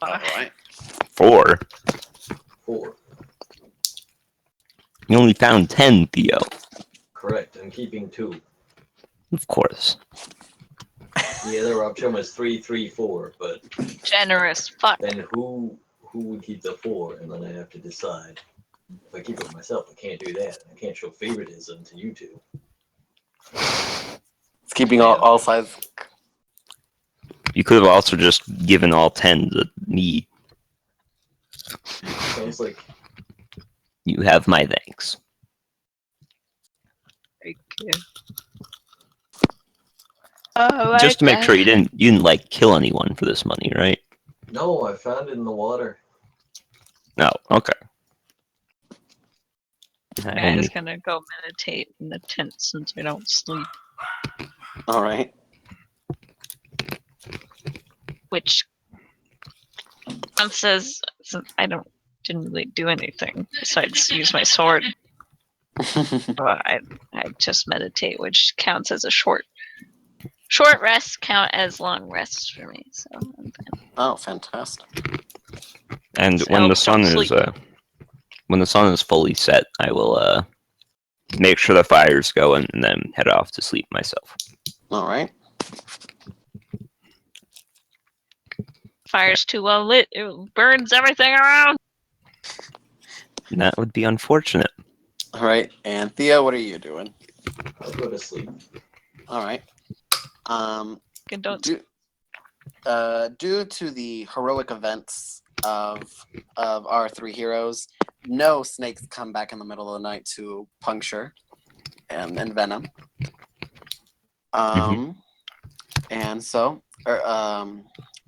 All right. 4. 4. You only found 10, Theo. Correct. I'm keeping 2. Of course. The other option was 3, 3, 4, but Generous fuck. then who would keep the 4, and then I have to decide. If I keep it myself, I can't do that. I can't show favoritism to you 2. It's keeping all sides. You could have also just given all 10 to me. Sounds like You have my thanks. Thank you. Oh, Just to make sure you didn't like kill anyone for this money, right? no. I found it in the water. No. Okay. I'm And just gonna go meditate in the tent since I don't sleep. All right. Which Count says since I didn't really do anything besides use my sword. Well, I just meditate, which counts as a short rests count as long rests for me. So I'm fine. Oh, fantastic. and So when the elves don't sun is sleep. when the sun is fully set, I will make sure the fire's going and then head off to sleep myself. All right. Fire's too well lit; it burns everything around. And that would be unfortunate. All right. And Thea, what are you doing? I'll go to sleep. All right. And don't Due to the heroic events of our three heroes, no snakes come back in the middle of the night to puncture and venom. And so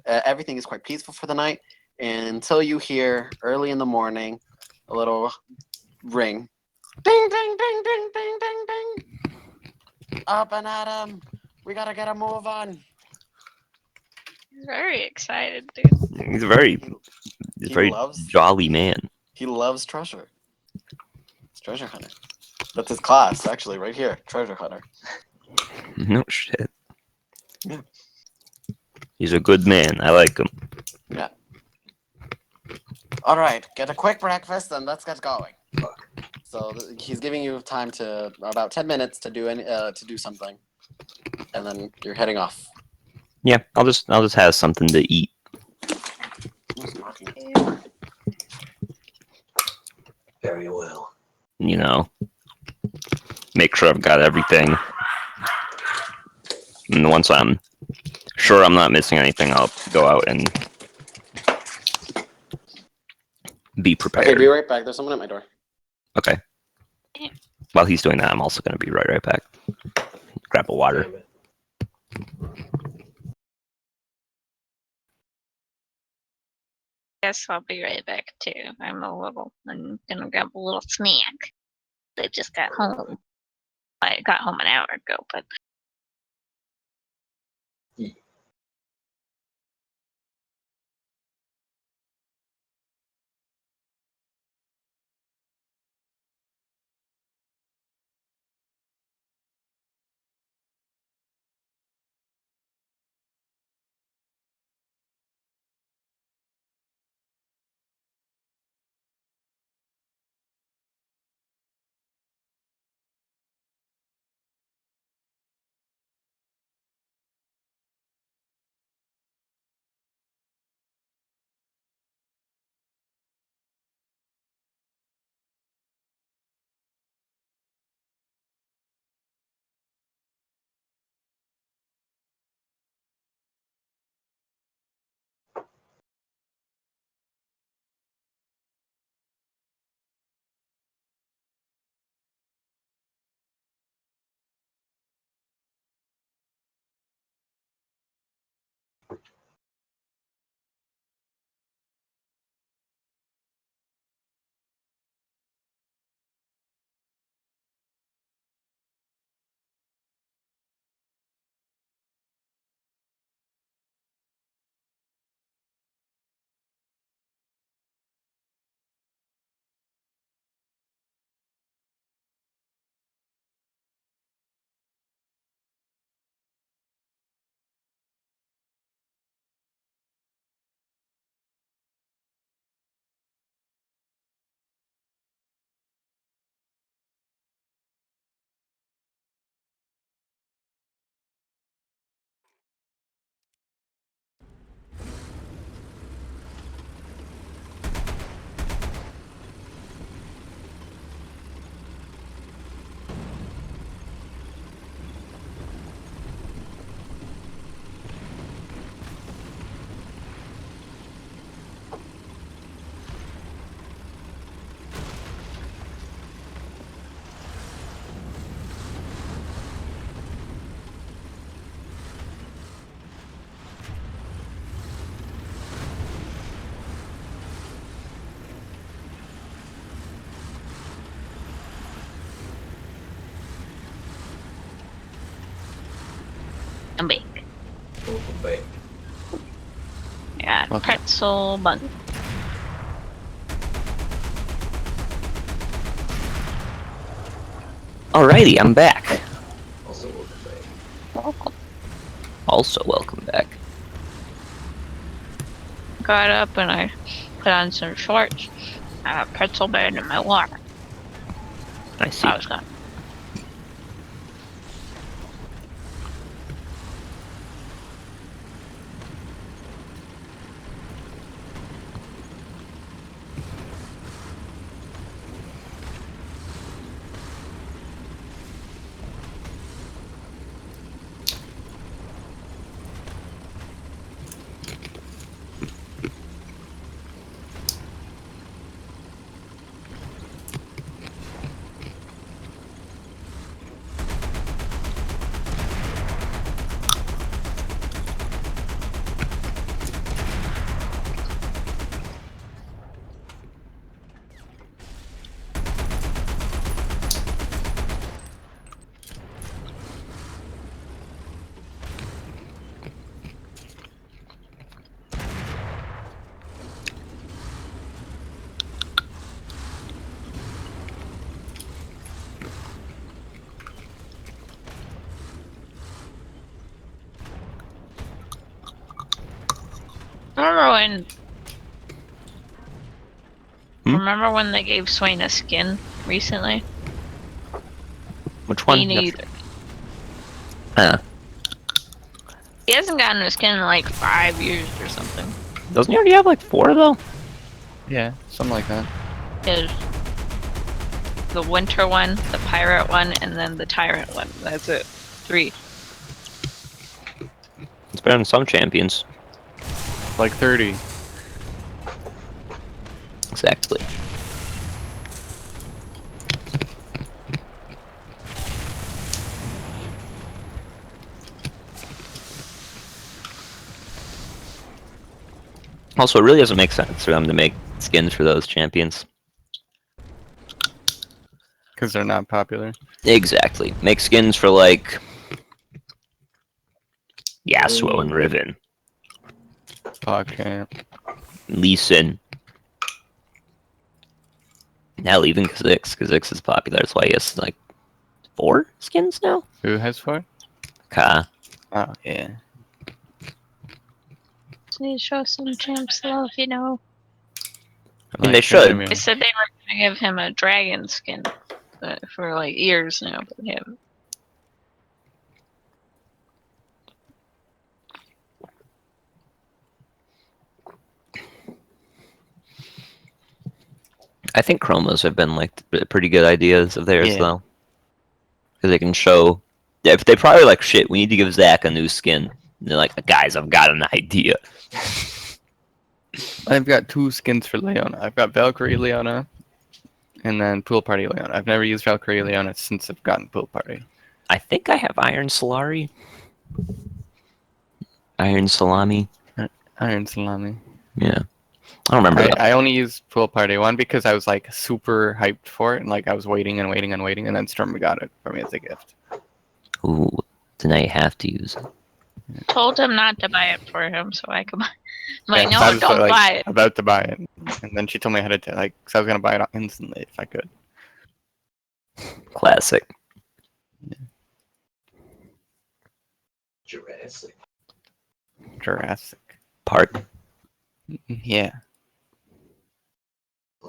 everything is quite peaceful for the night until you hear early in the morning a little ring. Ding, ding, ding, ding, ding, ding, ding. Up and at 'em. We gotta get a move on. very excited, dude. He's a very He very loves jolly man. he loves treasure. He's treasure hunter. That's his class, actually, right here. Treasure hunter. No shit. Yeah. He's a good man. I like him. Yeah. All right, get a quick breakfast and let's get going. So he's giving you time to about 10 minutes to do something, and then you're heading off. Yeah, I'll just have something to eat. Very well. You know, make sure I've got everything. And once I'm sure I'm not missing anything, I'll go out and be prepared. Okay, be right back. There's someone at my door. Okay. While he's doing that, I'm also going to be right back. Grab a water. Damn it. Guess I'll be right back too. I'm gonna grab a little snack. I just got home. I got home an hour ago, but I'm back. Welcome back. Yeah, Okay. pretzel bun. Alrighty, I'm back. Also, welcome back. Welcome. Also, welcome back. Got up and I put on some shorts. I had a pretzel bun in my water. I see. I was gone. Remember when? Hmm? Remember when they gave Swain a skin recently? Which one? Me neither. Huh. He hasn't gotten a skin in like 5 years or something. Doesn't he already have like 4 though? Yeah, something like that. Is the winter one, the pirate one, and then the tyrant one. That's it. 3. It's better than some champions. Like 30. Exactly. Also, it really doesn't make sense for them to make skins for those champions. Because they're not popular. Exactly. Make skins for like Yasuo and Riven, PogChamp. Lee Sin. Hell, even Kha'Zix. Kha'Zix is popular. That's why he has like 4 skins now. Who has 4? Ka. Oh, yeah. Please show some champs love, you know. I mean, they should. They said they were gonna give him a dragon skin for like years now, but they haven't. I think chromos have been like pretty good ideas of theirs Yeah. though, because they can show. If they probably like shit, we need to give Zach a new skin. And they're like, guys, I've got an idea. I've got 2 skins for Leona. I've got Valkyrie Leona, and then Pool Party Leona. I've never used Valkyrie Leona since I've gotten Pool Party. I think I have Iron Solari. Iron Salami. Iron Salami. Yeah. I don't remember. I only used Pool Party 1 because I was like super hyped for it, and like I was waiting and waiting and waiting, and then Stormy got it for me as a gift. Ooh, then I have to use it. Told him not to buy it for him, so I could buy. I'm like, Yeah, no, I was, don't like, buy it. About to buy it, and then she told me how to like, cause I was gonna buy it instantly if I could. Classic. Jurassic. Jurassic. Part. Yeah.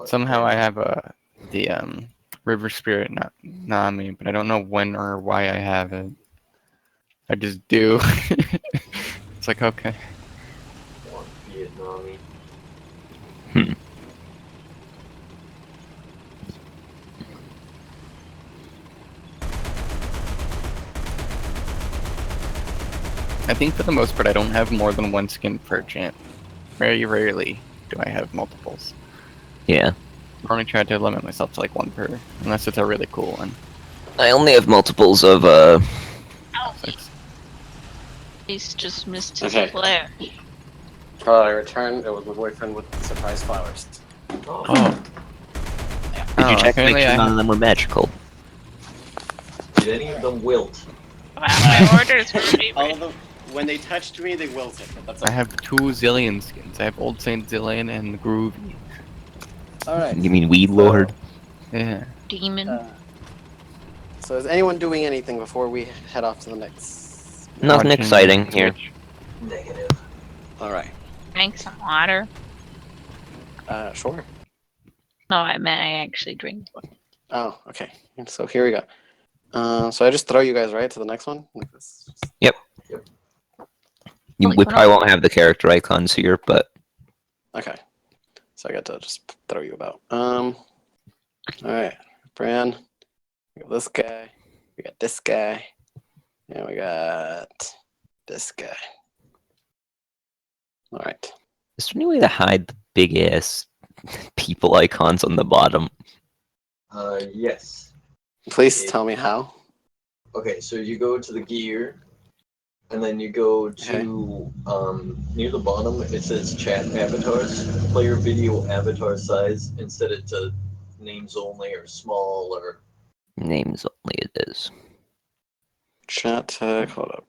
Somehow I have the River Spirit Nami, but I don't know when or why I have it. I just do. It's like, okay. One Vietnamese. I think for the most part I don't have more than 1 skin per champ. Very rarely do I have multiples. Yeah. I only try to limit myself to like 1 per, unless it's a really cool one. I only have multiples of He's just missed his Okay. flare. I returned. It was my boyfriend with surprise flowers. Oh. Did you check to make apparently sure I none of them were magical? Did any of them wilt? My orders were All favorite. of them, when they touched me, they wilted. But that's I okay. have 2 Zillion skins. I have Old Saint Zillion and Groovy. All right. You mean Weed So, Lord? Yeah. Demon. So is anyone doing anything before we head off to the next? Nothing Watching exciting here. Twitch. Negative. All right. Drank some water. Sure. No, I meant I actually drink water. Oh, okay. So here we go. So I just throw you guys right to the next one. Like this. Holy We crap. probably won't have the character icons here, but Okay. So I got to just throw you about. All right, Bran. We got this guy. We got this guy. And we got this guy. All right. is there any way to hide the big ass people icons on the bottom? Yes. Please tell me how. Okay, so you go to the gear, and then you go to near the bottom. It says chat avatars, player video avatar size, and set it to names only or small or. Names only it is. Chat tag. Hold up.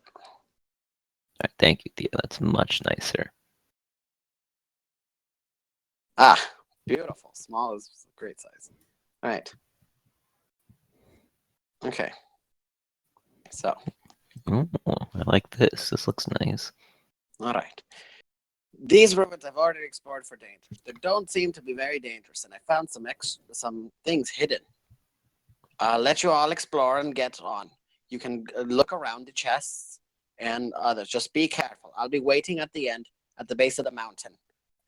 Alright, thank you, Theo. That's much nicer. Ah, beautiful. Small is a great size. All right. Okay. So, Oh, I like this. This looks nice. all right. These ruins I've already explored for danger. They don't seem to be very dangerous, and I found some things hidden. I'll let you all explore and get on. You can look around the chests and others. Just be careful. I'll be waiting at the end, at the base of the mountain.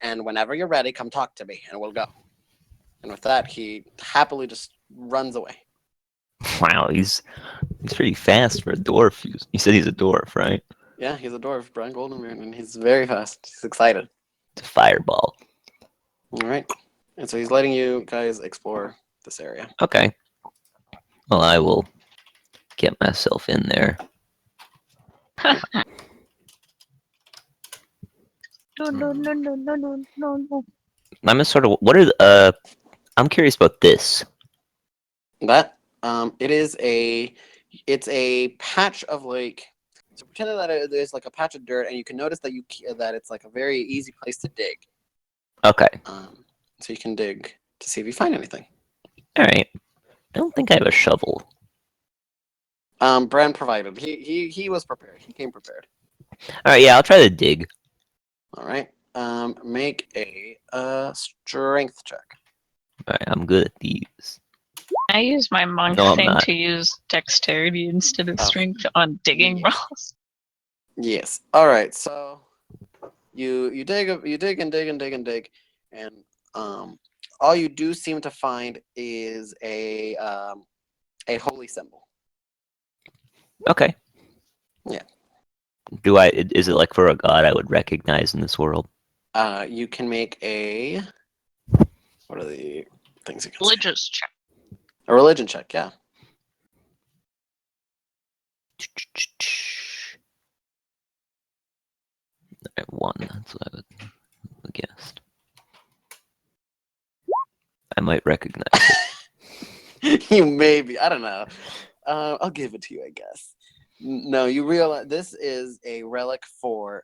And whenever you're ready, come talk to me, and we'll go. And with that, he happily just runs away. Wow, he's pretty fast for a dwarf. You said he's a dwarf, right? Yeah, he's a dwarf, Brian Goldenbeard, and he's very fast. He's excited. It's a fireball. All right. And so he's letting you guys explore this area. Okay. Well, I will get myself in there. No. I'm a sort of what are I'm curious about this. That it's a patch of like, so pretend that there's like a patch of dirt, and you can notice that that it's like a very easy place to dig. Okay. So you can dig to see if you find anything. All right. I don't think I have a shovel. Bran provided. He was prepared. He came prepared. All right. Yeah, I'll try to dig. All right. Make a strength check. All right. I'm good at these. I use my monk No, I'm thing not. to use dexterity instead of Oh. strength on digging Yes. rolls. Yes. All right. So you dig and dig and dig and dig, and all you do seem to find is a holy symbol. Okay. Yeah. Is it like for a god I would recognize in this world? You can make a, what are the things you can say? Religious check. A religion check. Yeah. Alright, 1. That's what I would have guessed. I might recognize it. You maybe. I don't know. I'll give it to you, I guess. No, you realize this is a relic for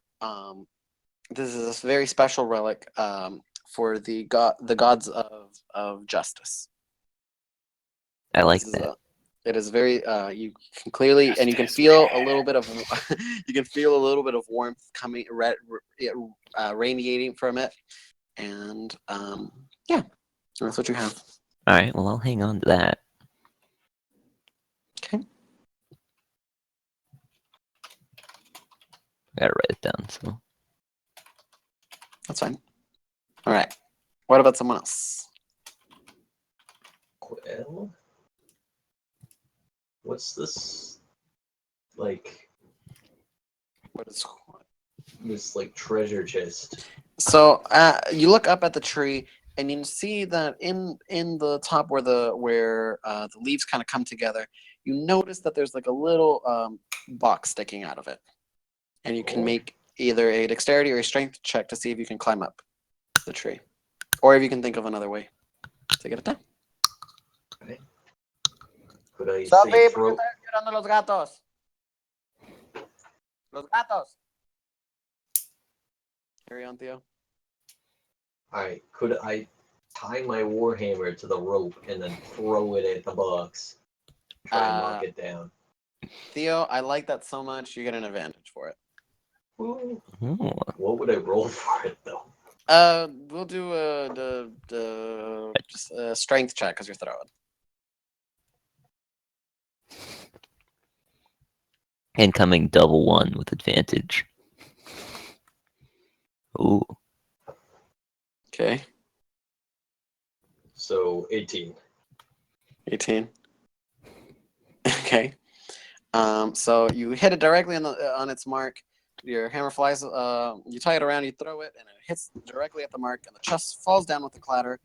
this is a very special relic for the gods of justice. I like This is that. it is very you can clearly, and you can feel a little bit of you can feel a little bit of warmth coming radiating from it, and yeah, that's what you have. Alright, well, I'll hang on to that. Okay. I gotta write it down, so. That's fine. All right. What about someone else? Well, what's this? Like What is this like treasure chest? so? You look up at the tree, and you see that in the top where the leaves kind of come together, you notice that there's like a little box sticking out of it, and you can make either a dexterity or a strength check to see if you can climb up the tree, or if you can think of another way to get it down. Could I Stop say me, throw? porque estás ayudando a los gatos. Los gatos. Carry on, Theo. Alright, could I tie my warhammer to the rope and then throw it at the box? Try and knock it down. Theo, I like that so much. You get an advantage for it. Ooh, Ooh. what would I roll for it though? We'll do just a strength check because you're throwing. Incoming double one with advantage. Ooh. Okay. So 18. 18. Okay. So you hit it directly on its mark. Your hammer flies. You tie it around. You throw it, and it hits directly at the mark, and the chest falls down with a clatter.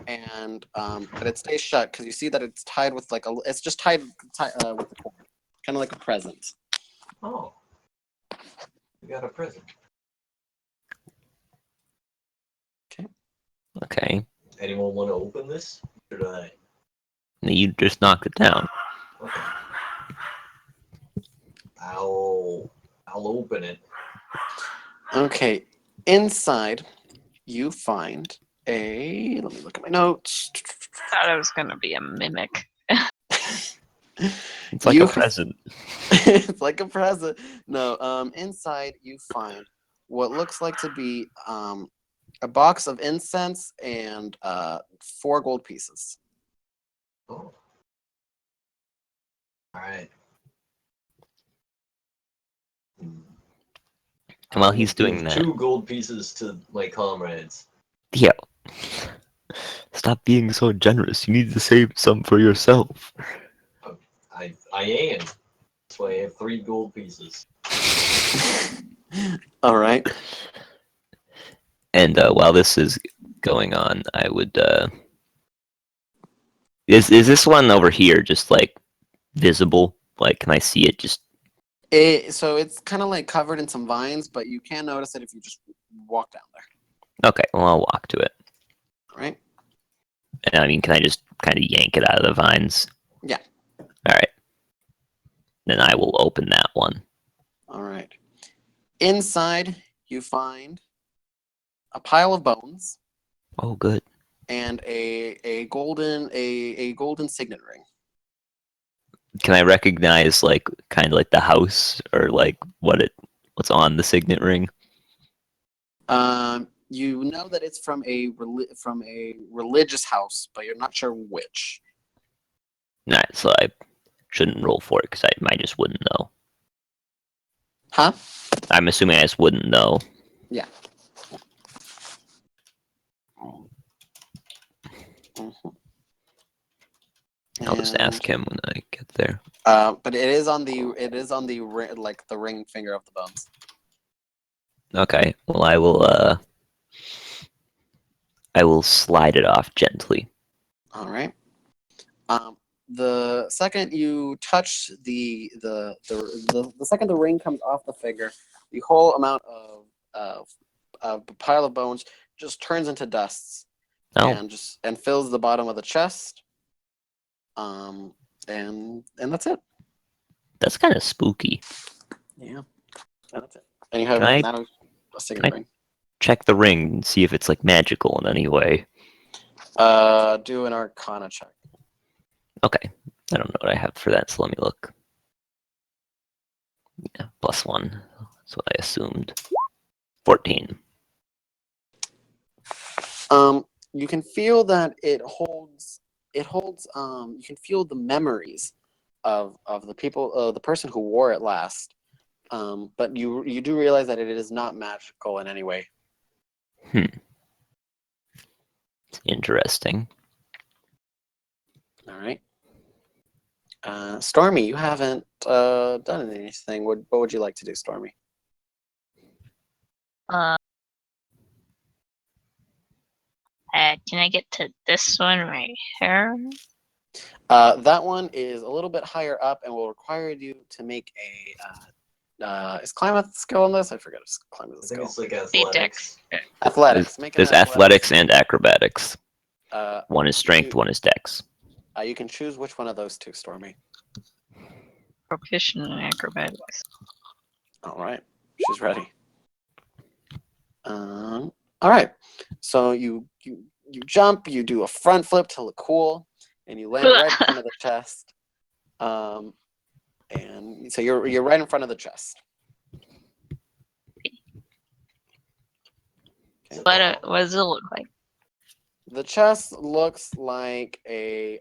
And but it stays shut because you see that it's tied with like a. It's just tied with the cord, kind of like a present. Oh. You got a present. Okay. Anyone want to open this? Should I? You just knocked it down. Okay. I'll open it. Okay. Inside, you find a. Let me look at my notes. Thought it was gonna be a mimic. It's like You- a present. It's like a present. No. Inside, you find what looks like to be a box of incense and 4 gold pieces. Oh. Alright. And while he's doing Give that, 2 gold pieces to my comrades. Theo, stop being so generous. You need to save some for yourself. I am. That's why I have 3 gold pieces. All right. And while this is going on, I would. Is this one over here just like visible? Like, can I see it? Just So it's kind of like covered in some vines, but you can notice it if you just walk down there. okay. Well, I'll walk to it. All right. And I mean, can I just kind of yank it out of the vines? Yeah. All right. Then I will open that one. All right. Inside, you find a pile of bones Oh, good. and a golden signet ring. Can I recognize like kind of like the house or like what's on the signet ring? You know that it's from a religious house, but you're not sure which. All right, so I shouldn't roll for it because I just wouldn't know. Huh? I'm assuming I just wouldn't know. Yeah. Mhm. I'll just ask him when I get there. But it is on the like the ring finger of the bones. Okay. Well, I will slide it off gently. All right. The second you touch the second the ring comes off the figure, the whole amount of a pile of bones just turns into dusts Oh, and fills the bottom of the chest. And that's it. that's kind of spooky. Yeah, that's it. And you have Can I- now a signet can I- ring. Check the ring and see if it's like magical in any way. Do an Arcana check. Okay. I don't know what I have for that, so let me look. Yeah, +1. That's what I assumed. 14. You can feel that it holds. You can feel the memories of the people, the person who wore it last. But you do realize that it is not magical in any way. It's interesting. All right. Stormy, you haven't done anything. What would you like to do, Stormy? Can I get to this one right here? That one is a little bit higher up and will require you to make a. Is climb a skill on this? I forget if climb is a I think skill. it's like Beat athletics. Athletics. Make an There's athletics and acrobatics. One is strength, one is dex. You can choose which one of those two, Stormy. Proficient in acrobatics. All right, she's ready. All right, so you jump, you do a front flip to look cool, and you land right in front of the chest. And so you're right in front of the chest. Okay. What does it look like? The chest looks like it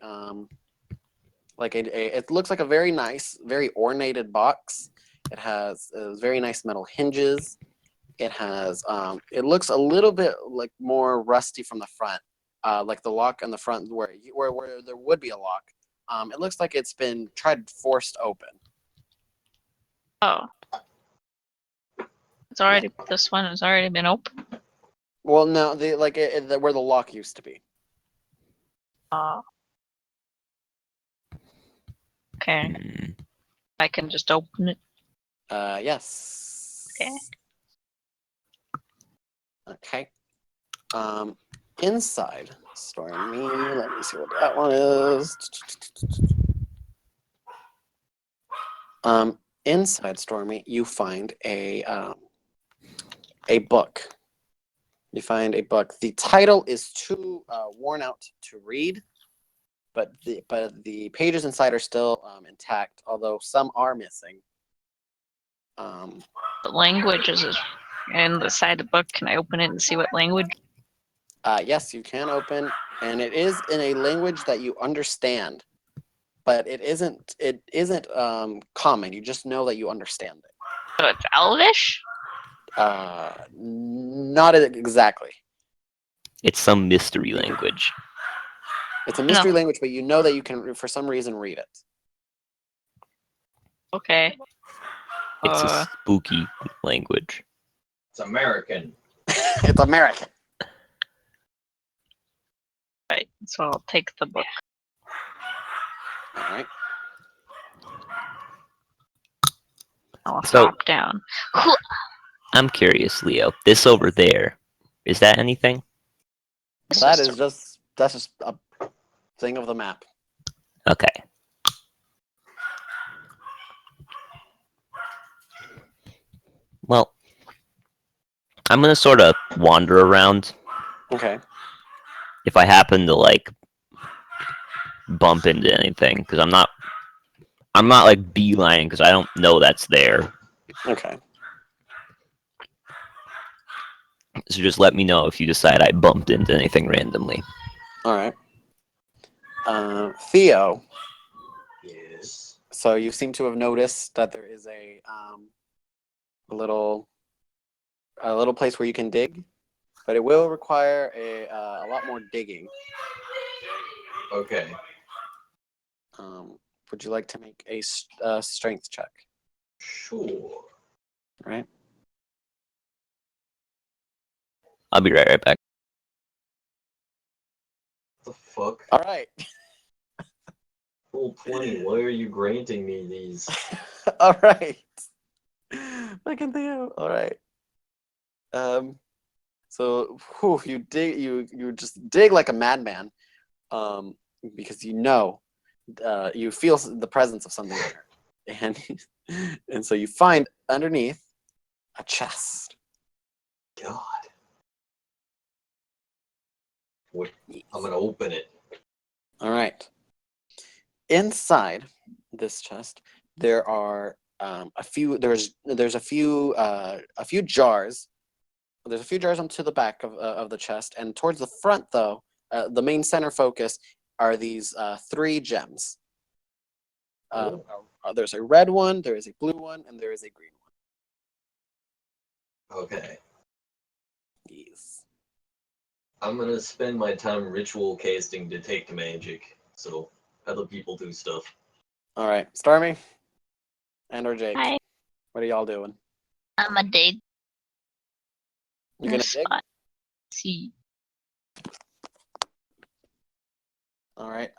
looks like a very nice, very ornated box. It has very nice metal hinges. It has it looks a little bit like more rusty from the front, like the lock on the front where there would be a lock. It looks like it's been forced open. Oh, this one has already been open. Well, no, where the lock used to be. Okay, Hmm. I can just open it. Yes. Okay. Okay. Inside, Stormy. Let me see what that one is. Inside Stormy, you find a book. You find a book. The title is too worn out to read, but the pages inside are still intact, although some are missing. The language is in the side of the book. Can I open it and see what language? Yes, you can open, and it is in a language that you understand, but it isn't common. You just know that you understand it. So it's Elvish? Not exactly. It's some mystery language. It's a mystery language, but you know that you can, for some reason, read it. Okay. It's a spooky language. It's American. It's American. Right. So I'll take the book. All right. I'll So- hop down. I'm curious, Leo. This over there, is that anything? That's just a thing of the map. Okay. Well, I'm gonna sort of wander around. Okay. If I happen to like bump into anything, because I'm not like beelining because I don't know that's there. Okay. So just let me know if you decide I bumped into anything randomly. All right. Theo. Yes. So you seem to have noticed that there is a little place where you can dig, but it will require a lot more digging. Okay. Would you like to make a strength check? Sure. Right. I'll be right back. What the fuck? All right. Full 20. Why are you granting me these? All right. I can think of. All right. So you dig. You just dig like a madman. Because you feel the presence of something there, and so you find underneath a chest. God. What? I'm gonna open it. All right. Inside this chest, there are a few. There's a few jars. There's a few jars onto the back of the chest, and towards the front, though, the main center focus are these 3 gems. There's a red one, there is a blue one, and there is a green one. Okay. Yes. I'm gonna spend my time ritual casting detect magic. So other people do stuff. All right, Stormy and/or Jake. Hi. What are y'all doing? I'm a dig. You gonna dig? Spot. See. All right.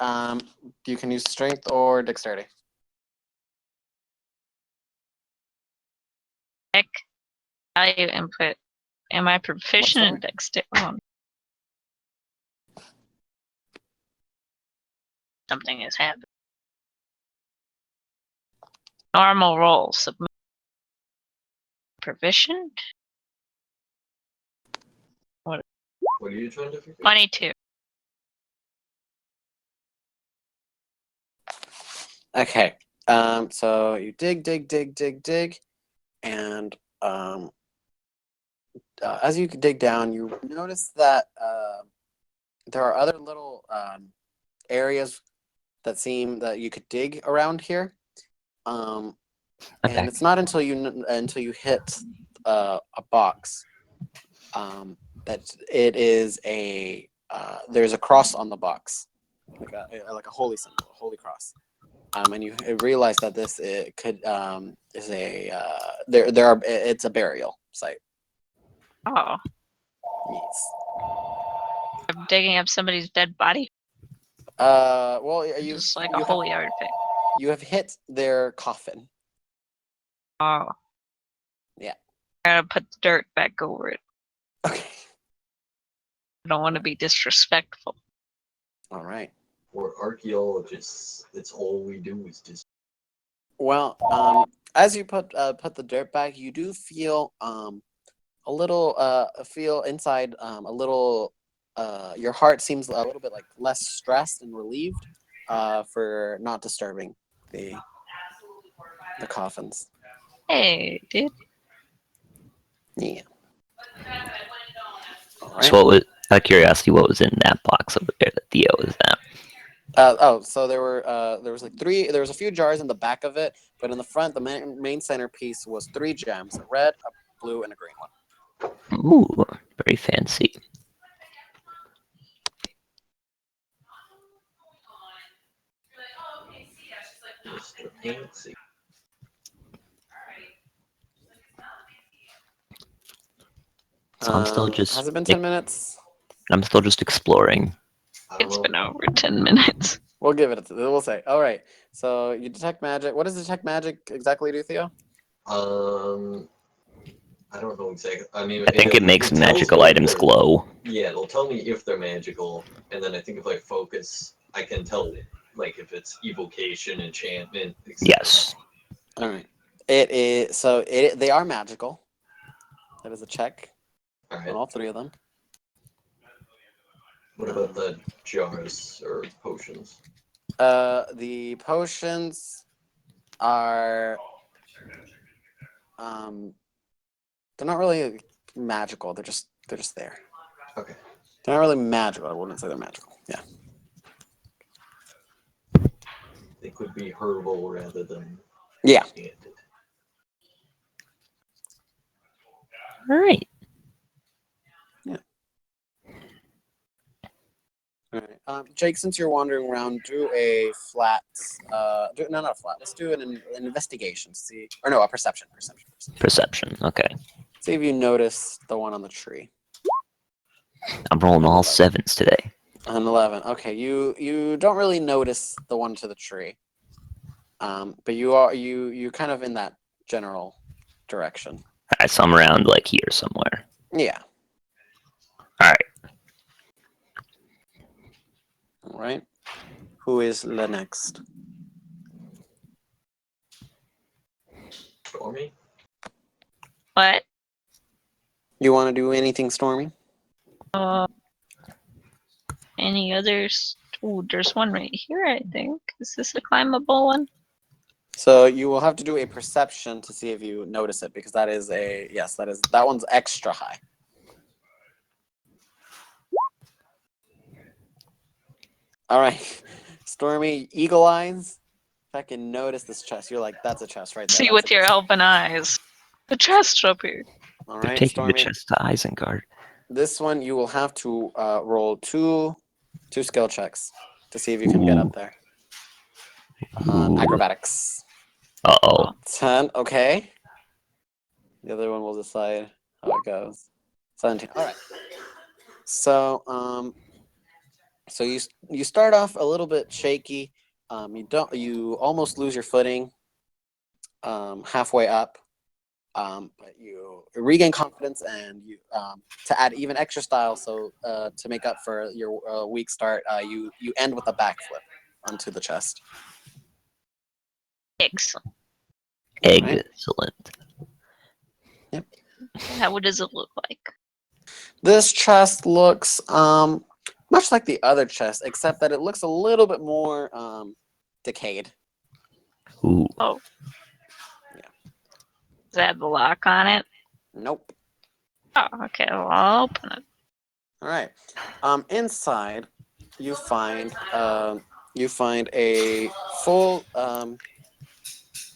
You can use strength or dexterity. Heck. Value input. Am I proficient in that? dexterity? Something has happened. Normal roll. Submit. Proficient? What are you trying to figure? 22. Okay. So you dig, and as you dig down, you notice that there are other little areas that seem that you could dig around here. And Okay. it's not until you hit a box that it is there's a cross on the box, like a holy symbol, a holy cross. And you realize that this is a it's a burial site. Oh, Yes. I'm digging up somebody's dead body. Well, you Just like you a have, holy artifact. you have hit their coffin. Oh. Yeah. I gotta put the dirt back over it. Okay. I don't want to be disrespectful. All right. We're archaeologists. That's all we do is just. Well, as you put the dirt back, you do feel a little feel inside a little your heart seems a little bit like less stressed and relieved for not disturbing the coffins. Hey, dude. Yeah. All right. So what was, out of curiosity, what was in that box over there that Theo was at? So there was like three. There was a few jars in the back of it, but in the front, the main centerpiece was 3 gems: a red, a blue, and a green one. Ooh, very fancy. Mr. Fancy. So I'm still Has it been 10 minutes? I'm still just exploring. I don't It's know. been over 10 minutes. We'll give it. We'll say. All right. So you detect magic. What does detect magic exactly do, Theo? I don't know exactly. I mean, I think it makes tells magical me if items they're- glow. Yeah, it'll tell me if they're magical, and then I think if I focus, I can tell, like, if it's evocation, enchantment, etc. Yes. All right. It is. So they are magical. That is a check All on right. all 3 of them. What about the jars or potions? The potions are they're not really magical. They're just there. Okay. They're not really magical. I wouldn't say they're magical. Yeah. They could be herbal rather than Yeah. enchanted. All right. All right. Jake, since you're wandering around, do a flat. Not a flat. Let's do an investigation. See, or no, a perception. Perception. Okay. See if you notice the one on the tree. I'm rolling all 7s today. An 11. Okay, you don't really notice the one to the tree. But you kind of in that general direction. All right, so I'm around like here somewhere. Yeah. All right. All right. Who is the next? Stormy? What? You want to do anything, Stormy? Any others? Ooh, there's one right here, I think. Is this a climbable one? So you will have to do a perception to see if you notice it, because that one's extra high. All right, Stormy, eagle eyes. If I can notice this chest, you're like, that's a chest right there. See That's with a your chest. open eyes. The chest up here. All They're right, taking the Stormy. chest to Isengard. This one you will have to roll two skill checks to see if you can get up there. Acrobatics. Uh-oh. 10. Okay. The other one will decide how it goes. 17. All right. So so you start off a little bit shaky. You almost lose your footing halfway up. But you regain confidence, and you to add even extra style. So to make up for your weak start, you end with a backflip onto the chest. Excellent. Right. Excellent. Yeah. What does it look like? This chest looks much like the other chest, except that it looks a little bit more decayed. Ooh. Oh. Yeah. Does it have the lock on it? Nope. Oh, okay. Well, I'll open it. All right. Inside, you find a full kind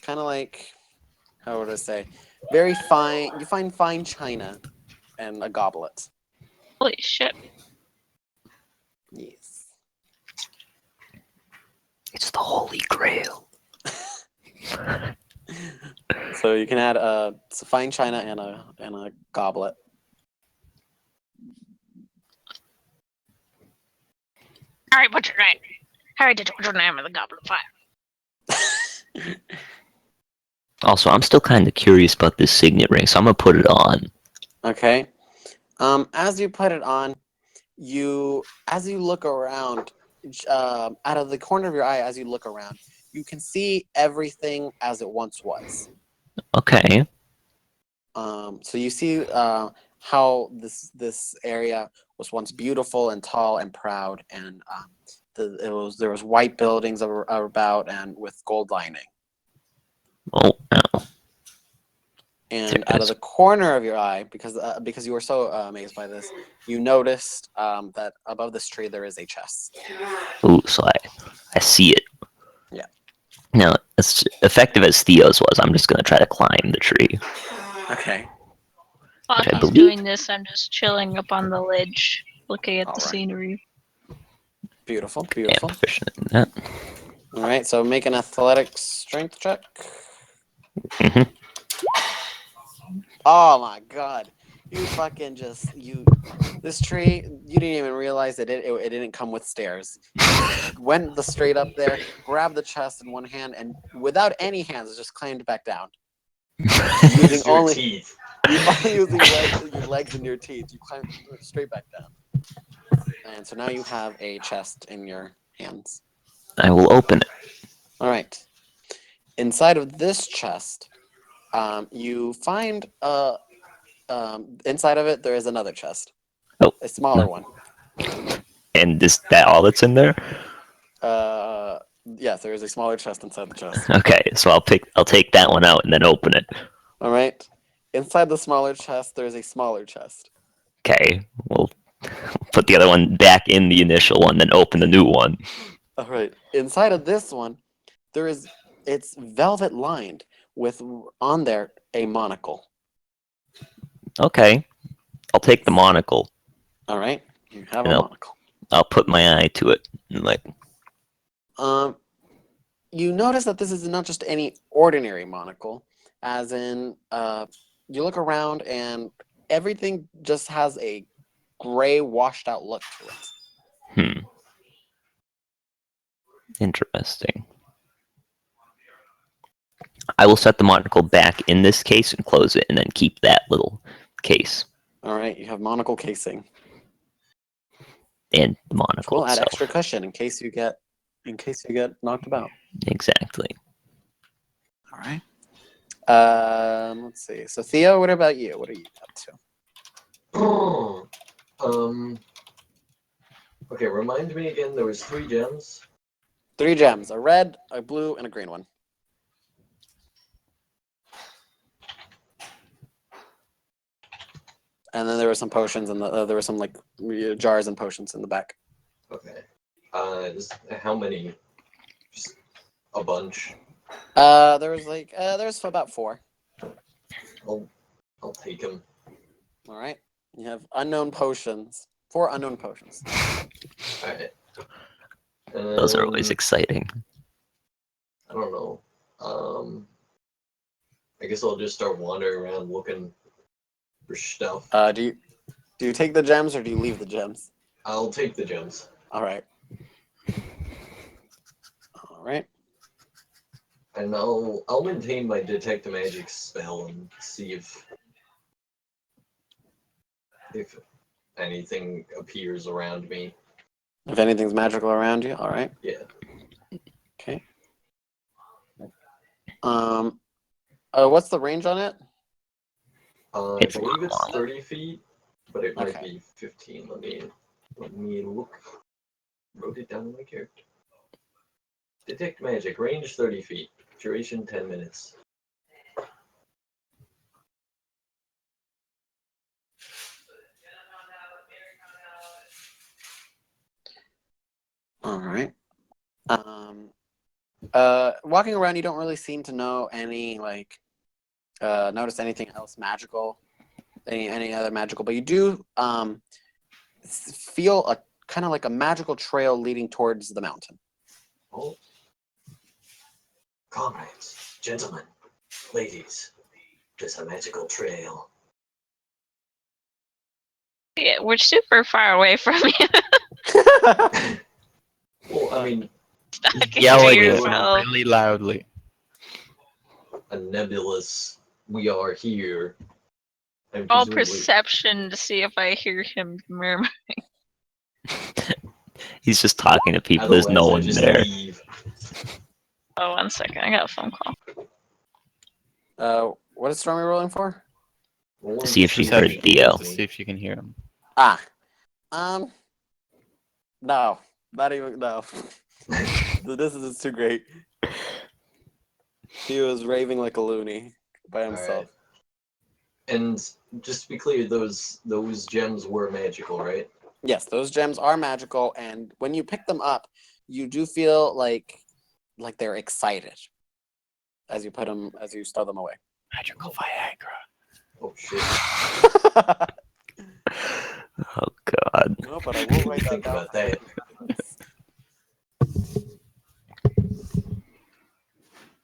of like, how would I say, very fine. You find fine china and a goblet. Holy shit. Yes. It's the Holy Grail. So you can add some fine china and a goblet. All right, what's your name? Harry, what's your name of the Goblet of Fire? Also, I'm still kind of curious about this signet ring, so I'm gonna put it on. Okay. As you put it on, as you look around, out of the corner of your eye, as you look around, you can see everything as it once was. Okay. So you see how this area was once beautiful and tall and proud, and there was white buildings about and with gold lining. Oh, no. And out of the corner of your eye, because you were so amazed by this, you noticed that above this tree there is a chest. Ooh, so I see it. Yeah. Now, as effective as Theo's was, I'm just gonna try to climb the tree. Okay. While Which I he's believe- doing this, I'm just chilling up on the ledge, looking at the Alright. scenery. Beautiful, Yeah, beautiful. proficient in that. All right, so make an athletics strength check. Mhm. Oh my god. You fucking this tree, you didn't even realize that it didn't come with stairs. Went the straight up there, grabbed the chest in one hand, and without any hands, just climbed back down. Using Use your only teeth. using your legs and your teeth, you climb straight back down. And so now you have a chest in your hands. I will open it. All right. Inside of this chest, you find inside of it there is another chest. Oh. A smaller one. And that all that's in there? Yes, there is a smaller chest inside the chest. Okay, so I'll take that one out and then open it. All right. Inside the smaller chest, there is a smaller chest. Okay, we'll put the other one back in the initial one, then open the new one. All right. Inside of this one, it's velvet lined with on there a monocle. Okay, I'll take the monocle. All right. You have a No. monocle. I'll put my eye to it. And You notice that this is not just any ordinary monocle, as in, you look around and everything just has a gray, washed out look to it. Interesting. I will set the monocle back in this case and close it, and then keep that little case All right, you have monocle casing. and the monocle We'll add itself. extra cushion in case you get knocked about. Exactly. All right. Let's see. So Theo, what about you? What are you up to? Okay, remind me again, there was 3 gems. 3 gems: a red, a blue, and a green one. And then there were some potions, and there were some like jars and potions in the back. Okay. How many? Just a bunch. There's about 4. I'll take them. All right. You have unknown potions. 4 unknown potions. Alright. Those are always exciting. I don't know. I guess I'll just start wandering around looking for stuff. Do you take the gems or do you leave the gems? I'll take the gems. All right. All right. And I'll maintain my detect magic spell and see if anything appears around me. If anything's magical around you, all right. Yeah. Okay. What's the range on it? I It's a believe lot it's longer. 30 feet, but it might Okay. be 15. Let me look. Wrote it down in my character. Detect magic, range 30 feet, duration 10 minutes. All right. Walking around, you don't really seem to know any notice anything else magical, any other magical, but you do feel a kind of like a magical trail leading towards the mountain. Oh. Comrades, gentlemen, ladies, there's a magical trail. Yeah, we're super far away from you. Well, I mean, Talking to Yelling it yourself. really loudly. a nebulous, we are here. And All presumably, perception to see if I hear him murmur. He's just talking to people. There's no otherwise I one just there. leave. Oh, 1 second. I got a phone call. What is Stormy rolling for? Rolling See if to she see heard if Theo. See if you can hear him. Ah, no, not even no. The distance is too great. He was raving like a loony by himself. Alright. And just to be clear, those gems were magical, right? Yes, those gems are magical, and when you pick them up, you do feel like they're excited as you stow them away. Magical Viagra. Oh shit. Oh God. No, but I will write that Think down. about that.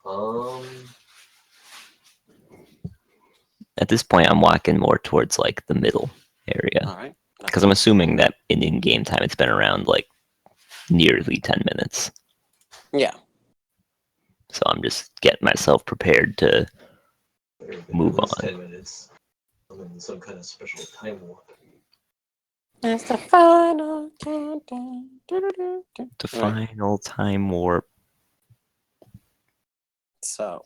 Um, At this point, I'm walking more towards like the middle area All right. because I'm assuming that in game time it's been around like nearly 10 minutes. Yeah. So I'm just getting myself prepared to move at least on. 10 minutes. I'm in some kind of special time warp. It's the final countdown. The Right. final time warp. So,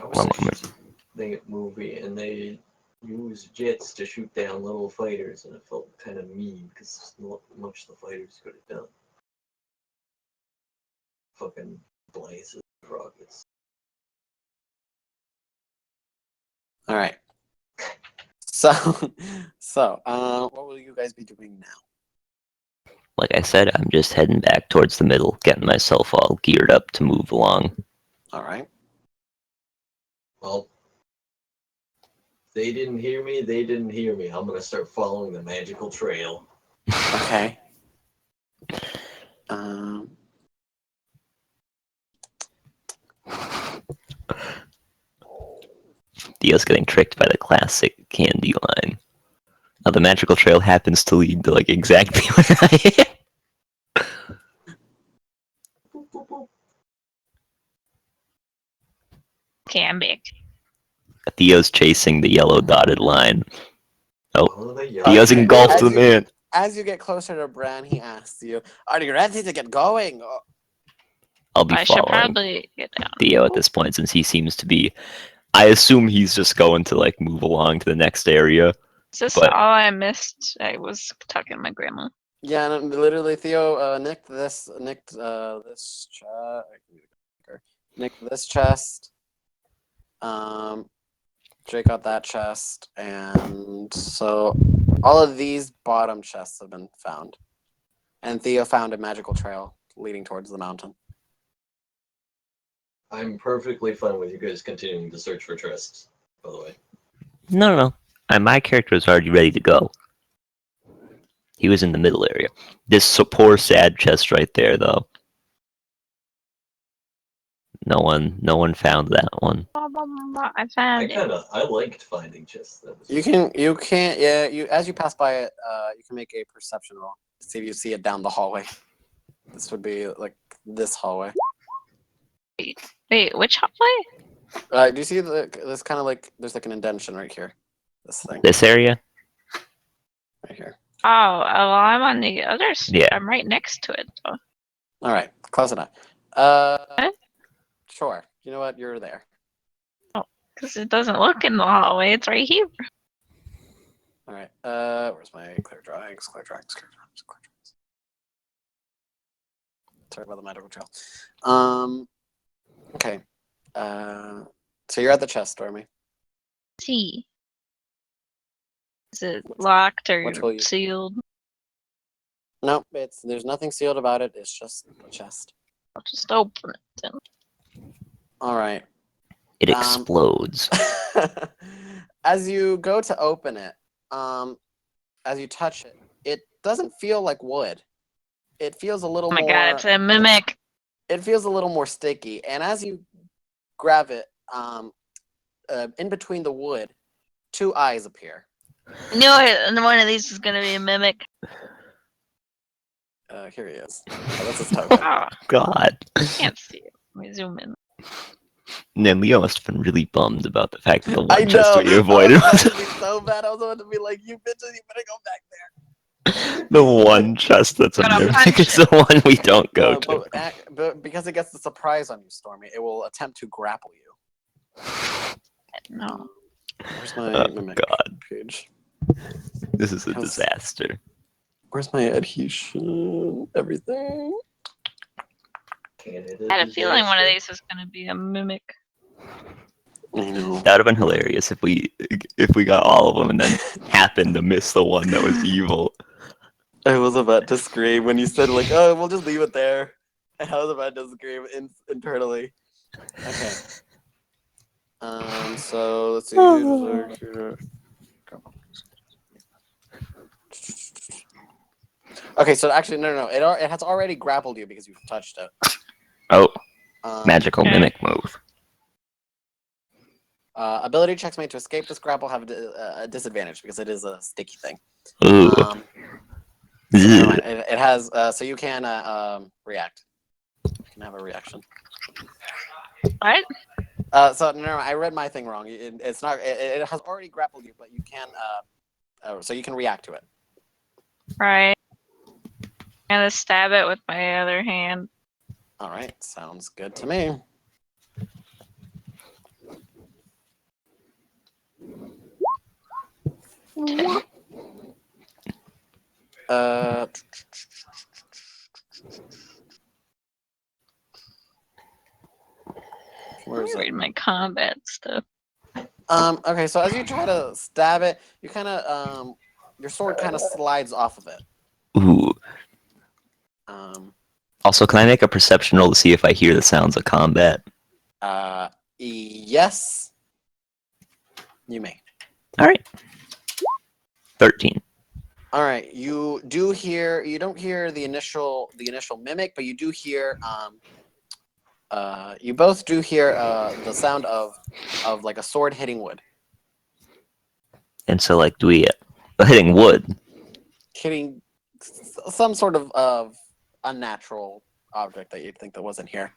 I One was moment. the movie, and they use jets to shoot down little fighters, and it felt kind of mean because not much the fighters could have done. Fucking blazes of rockets. all right. So, what will you guys be doing now? Like I said, I'm just heading back towards the middle, getting myself all geared up to move along. All right. Well, they didn't hear me. They didn't hear me. I'm gonna start following the magical trail. Okay. Theo's getting tricked by the classic candy line. Now the magical trail happens to lead to like exactly where I am. Boop, boop, boop. Okay, I'm back. Theo's chasing the yellow dotted line. Follow the yellow Theo's Okay. engulfed As the you- man. As you get closer to Bran, he asks you, "Are you ready to get going?" Oh, I'll be I should following probably get down. Theo at this point since he seems to be. I assume he's just going to like move along to the next area. Is this But- all I missed? I was talking to my grandma. yeah, and literally, Theo nicked this chest. Drake got that chest, and so all of these bottom chests have been found. And Theo found a magical trail leading towards the mountain. I'm perfectly fine with you guys continuing to search for chests, by the way. No. My character was already ready to go. He was in the middle area. This poor sad chest right there, though. No one found that one. I found it. I liked finding chests. That was As you pass by it, you can make a perception roll to see if you see it down the hallway. This would be like this hallway. Wait, which hallway? Do you see this kind of like there's like an indentation right here? This thing This area? right here. Oh, well, I'm on the other side. Yeah. I'm right next to it, though. All right, close enough. What? Sure. You know what? You're there. Oh. Because it doesn't look in the hallway. It's right here. All right. Where's my clear drawings? Clear drawings. Clear drawings. Clear drawings. Sorry about the magical trail. Okay. So you're at the chest, Stormy. See. Is it locked or Which will you? sealed? No, there's nothing sealed about it. It's just the chest. I'll just open it then. All right. It explodes. As you go to open it, as you touch it, it doesn't feel like wood. It feels a little Oh my more. god, it's a mimic. It feels a little more sticky, and as you grab it, in between the wood, two eyes appear. I knew it, and one of these is gonna be a mimic. Here he is. Oh, that's his token. Oh, God. can't see it. Let me zoom in. And then Leo must have been really bummed about the fact that the I one chest know. we avoided I was was about to be so bad. I was about to be like, "You bitches, you better go back there." the one chest that's a Gotta mimic punch is the one we don't go to. But because it gets the surprise on you, Stormy, it will attempt to grapple you. No. Where's my Oh, mimic God. page? This is a How's- disaster. Where's my adhesion? Everything. I had a feeling one of these was gonna be a mimic. I know. That would have been hilarious if we got all of them and then happened to miss the one that was evil. I was about to scream when you said like, "Oh, we'll just leave it there." And I was about to scream internally. Okay. So let's see. Okay, so actually, no. It has already grappled you because you've touched it. Oh, Um, magical Okay. mimic move. Ability checks made to escape this grapple have a disadvantage because it is a sticky thing. Ooh. So never mind. It has so you can react. You can have a reaction. What? So never mind. I read my thing wrong. It's not. It has already grappled you, but you can. So you can react to it. Right. I'm gonna stab it with my other hand. All right. Sounds good to me. Uh. Where is Let me it? read my combat stuff. Okay, so as you try to stab it, you kind of your sword kind of slides off of it. Ooh. Also, can I make a perception roll to see if I hear the sounds of combat? Yes, you may. All right. 13. All right, you do hear. You don't hear the initial mimic, but you do hear. You both do hear the sound of like a sword hitting wood. And so, like, do we hitting wood? Hitting some sort of unnatural object that you'd think that wasn't here.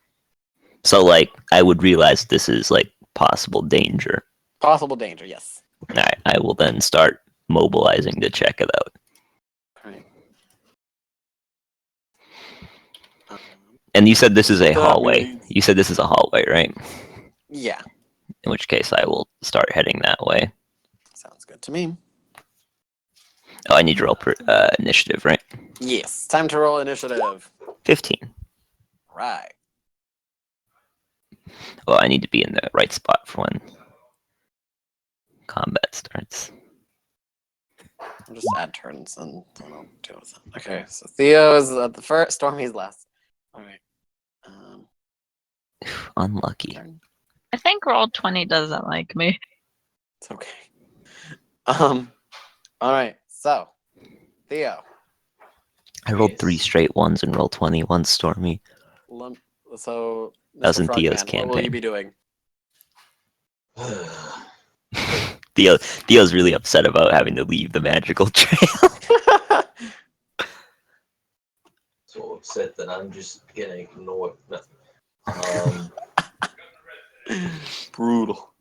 So, like, I would realize this is like possible danger. Possible danger, yes. All right, I will then start mobilizing to check it out. All right. And you said this is a That hallway. means- You said this is a hallway, right? Yeah, In which case, I will start heading that way. sounds good to me. Oh, I need to roll initiative, right? Yes, time to roll initiative. 15. Right. Well, I need to be in the right spot for when combat starts. I'll just add turns and then I'll deal with it. Okay, so Theo is at the first, Stormy's last. All right. Unlucky. Turn. I think Roll20 doesn't like me. It's okay. All right. So, Theo. I rolled 3 straight ones and rolled 20 once, Stormy. So, That was Mr. in Theo's Frogman, what will you campaign. be doing? Theo's really upset about having to leave the magical trail. So upset that I'm just gonna ignore it. Brutal.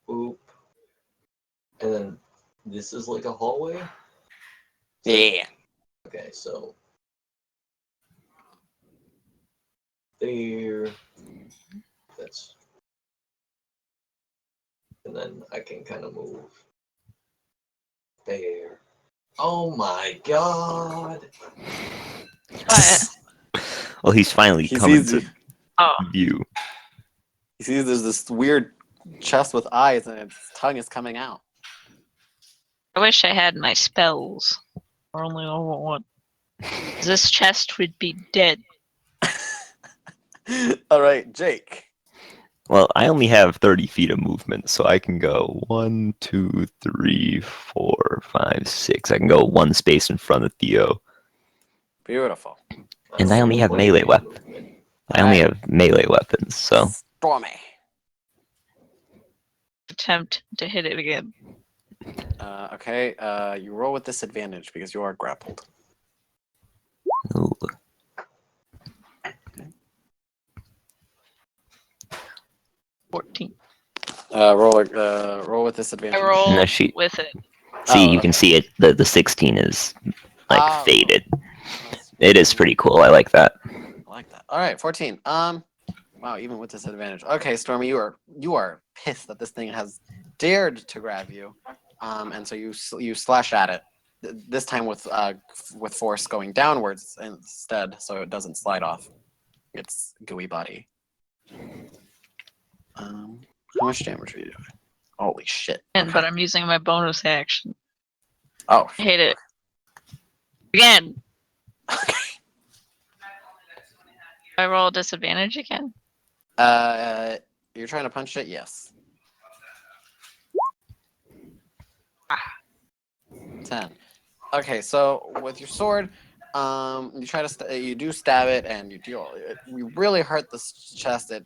Boop. And then this is like a hallway? Yeah. Okay, so there. That's. And then I can kind of move. There. Oh my god! What? Well, he's finally He coming sees to you. Oh, view. He sees there's this weird chest with eyes and its tongue is coming out. I wish I had my spells. Or only over one. This chest would be dead. All right, Jake. Well, I only have 30 feet of movement, so I can go 1, 2, 3, 4, 5, 6. I can go one space in front of Theo. Beautiful. And I only have melee weapons. I only have melee weapons, so Stormy. Attempt to hit it again. Okay, you roll with disadvantage because you are grappled. ooh. 14. Roll with I disadvantage. roll No, she- with it. See, Oh, you can okay. see it. The 16 is like Oh. faded. That's- It is pretty cool. I like that. I like that. All right, 14. Wow, even with disadvantage. Okay, Stormy, you are pissed that this thing has dared to grab you, and so you slash at it. This time with force going downwards instead, so it doesn't slide off its gooey body. How much damage are you doing? Holy shit! And, Okay. but I'm using my bonus action. Oh, I hate it. Again. okay. I roll disadvantage again. You're trying to punch it? Yes. 10. Okay, so with your sword, you try to you do stab it, and you really hurt the chest. It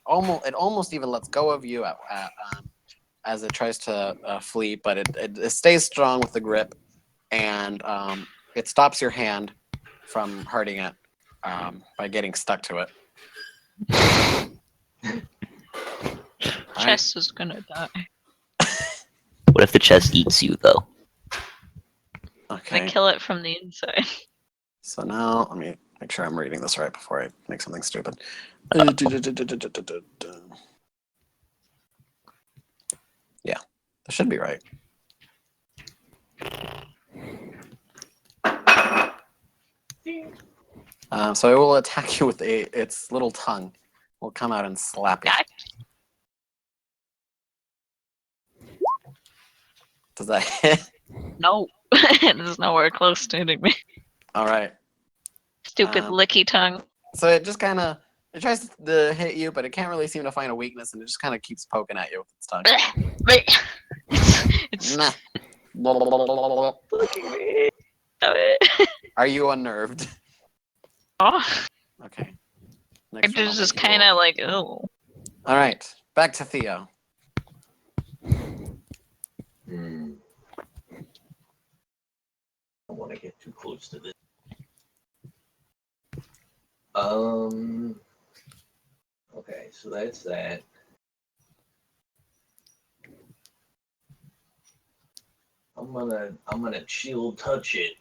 almost even lets go of you as it tries to flee, but it stays strong with the grip, and it stops your hand from hurting it by getting stuck to it. Chest is gonna die. What if the chest eats you, though? I Okay. kill it from the inside. So now let me make sure I'm reading this right before I make something stupid. Yeah, that should be right. So it will attack you with its little tongue. Will come out and slap you. Does that hit? No. It's nowhere close to hitting me. All right. Stupid licky tongue. So it just kind of it tries to hit you, but it can't really seem to find a weakness, and it just kind of keeps poking at you with its tongue. It's Nah. looking me. Stop it. Are you unnerved? Oh, Okay. I Next one, I'll just make you kind roll. of like, oh. All right, back to Theo. Hmm. I don't want to get too close to this. Okay, so that's that. I'm gonna chill touch it.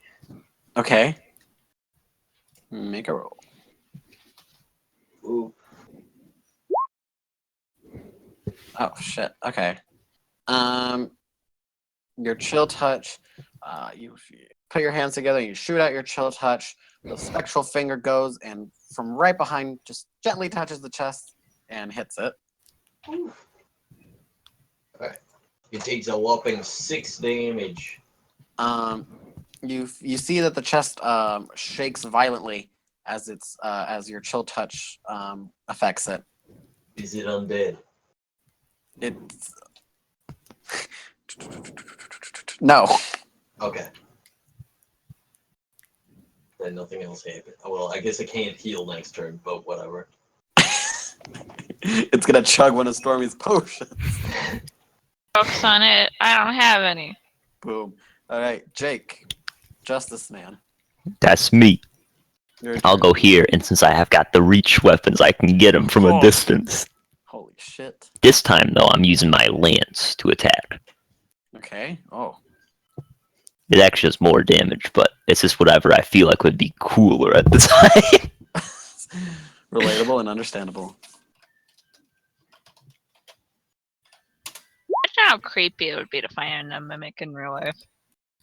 Okay. Make a roll. Ooh. Oh shit. Okay. Your chill touch. You put your hands together. You shoot out your chill touch. The spectral finger goes and from right behind, just gently touches the chest and hits it. Alright. It takes a whopping 6 damage. You see that the chest shakes violently as as your chill touch affects it. Is it undead? It's no. Okay. Then nothing else happened. Oh, well, I guess I can't heal next turn, but whatever. It's gonna chug one of Stormy's potions. Focus on it. I don't have any. Boom. All right, Jake, Justice Man. That's me. Your I'll turn. go here, and since I have got the reach weapons, I can get them from a Oh. distance. Holy shit. This time, though, I'm using my lance to attack. Okay. Oh. It actually does more damage, but it's just whatever I feel like would be cooler at the time. Relatable and understandable. how creepy it would be to find a mimic in real life.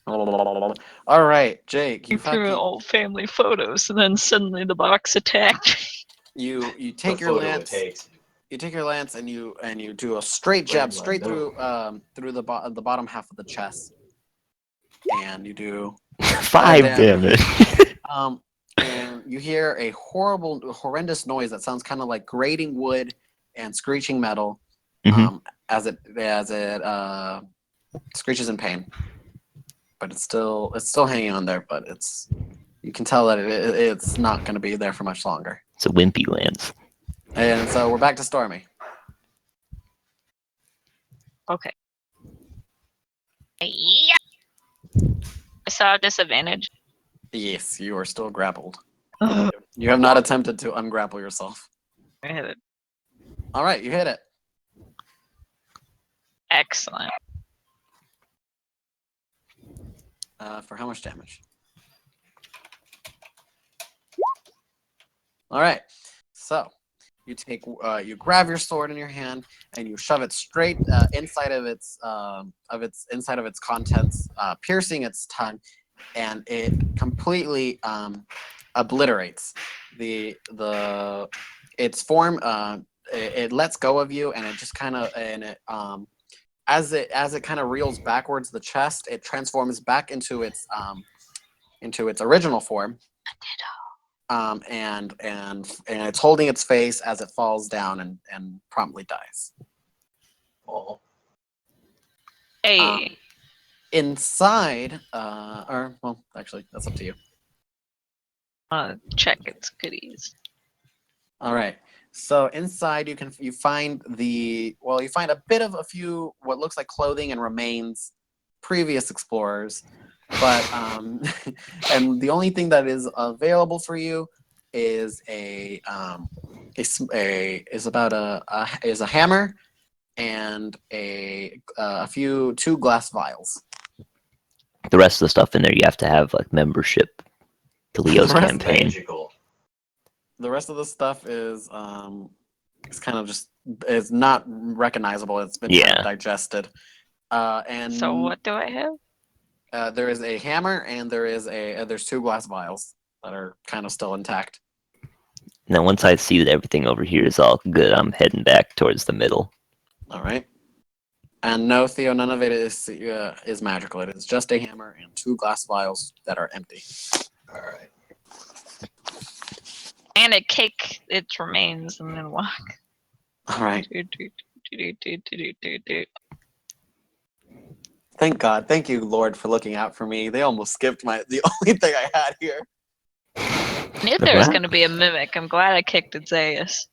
All right, Jake, you Through fucking old family photos, and then suddenly the box attacked. you The take your photo lance. takes. You take your lance and you do a straight jab Wait, straight no. through the bottom half of the chest, and you do 5 damage. and you hear a horrendous noise that sounds kind of like grating wood and screeching metal, Mhm. as it screeches in pain. But it's still hanging on there. But you can tell that it's not going to be there for much longer. It's a wimpy lance. And so we're back to Stormy. Okay. Yeah. I saw a disadvantage. Yes, you are still grappled. I You have not attempted to ungrapple yourself. hit it. All right, you hit it. Excellent. For how much damage? All right. So you grab your sword in your hand and you shove it straight inside of its contents, piercing its tongue, and it completely obliterates its form. It lets go of you, and it just kind of as it kind of reels backwards the chest, it transforms back into its original form. And it's holding its face as it falls down and promptly dies. Oh, Hey. Inside, actually, that's up to you. Check its goodies. All right. So inside, you find a bit of a few what looks like clothing and remains previous explorers, but and the only thing that is available for you is a hammer and two glass vials. The rest of the stuff in there, you have to have like membership to Leo's Right. campaign. magical. The rest of the stuff is it's kind of just is not recognizable. It's been kind Yeah. of digested. And So what do I have? there is a hammer and there's two glass vials that are kind of still intact. Now, once I see that everything over here is all good, I'm heading back towards the middle. All right. And no, Theo, none of it is magical. It is just a hammer and two glass vials that are empty. All right. And a kick its remains and then walk. All right. Thank God. Thank you, Lord, for looking out for me. They almost skipped the only thing I had here. I knew there was going to be a mimic. I'm glad I kicked its ass.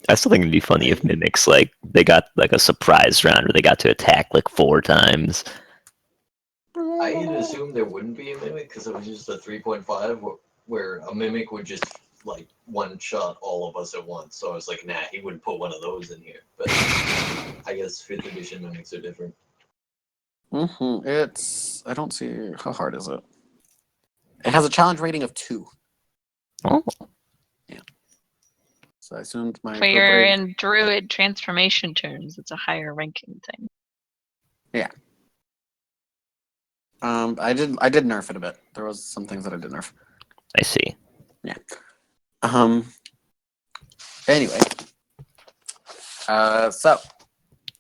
I still think it'd be funny if mimics they got like a surprise round where they got to attack like 4 times. I had assumed there wouldn't be a mimic because it was just a 3.5 where a mimic would just like one shot all of us at once. So I was like, nah, he wouldn't put one of those in here. But I guess 5th edition mimics are different. I don't see, how hard is it? It has a challenge rating of 2. Oh, So I assumed my For your in druid transformation turns, it's a higher ranking thing. I did nerf it a bit. There was some things that I did nerf. I see. Anyway. So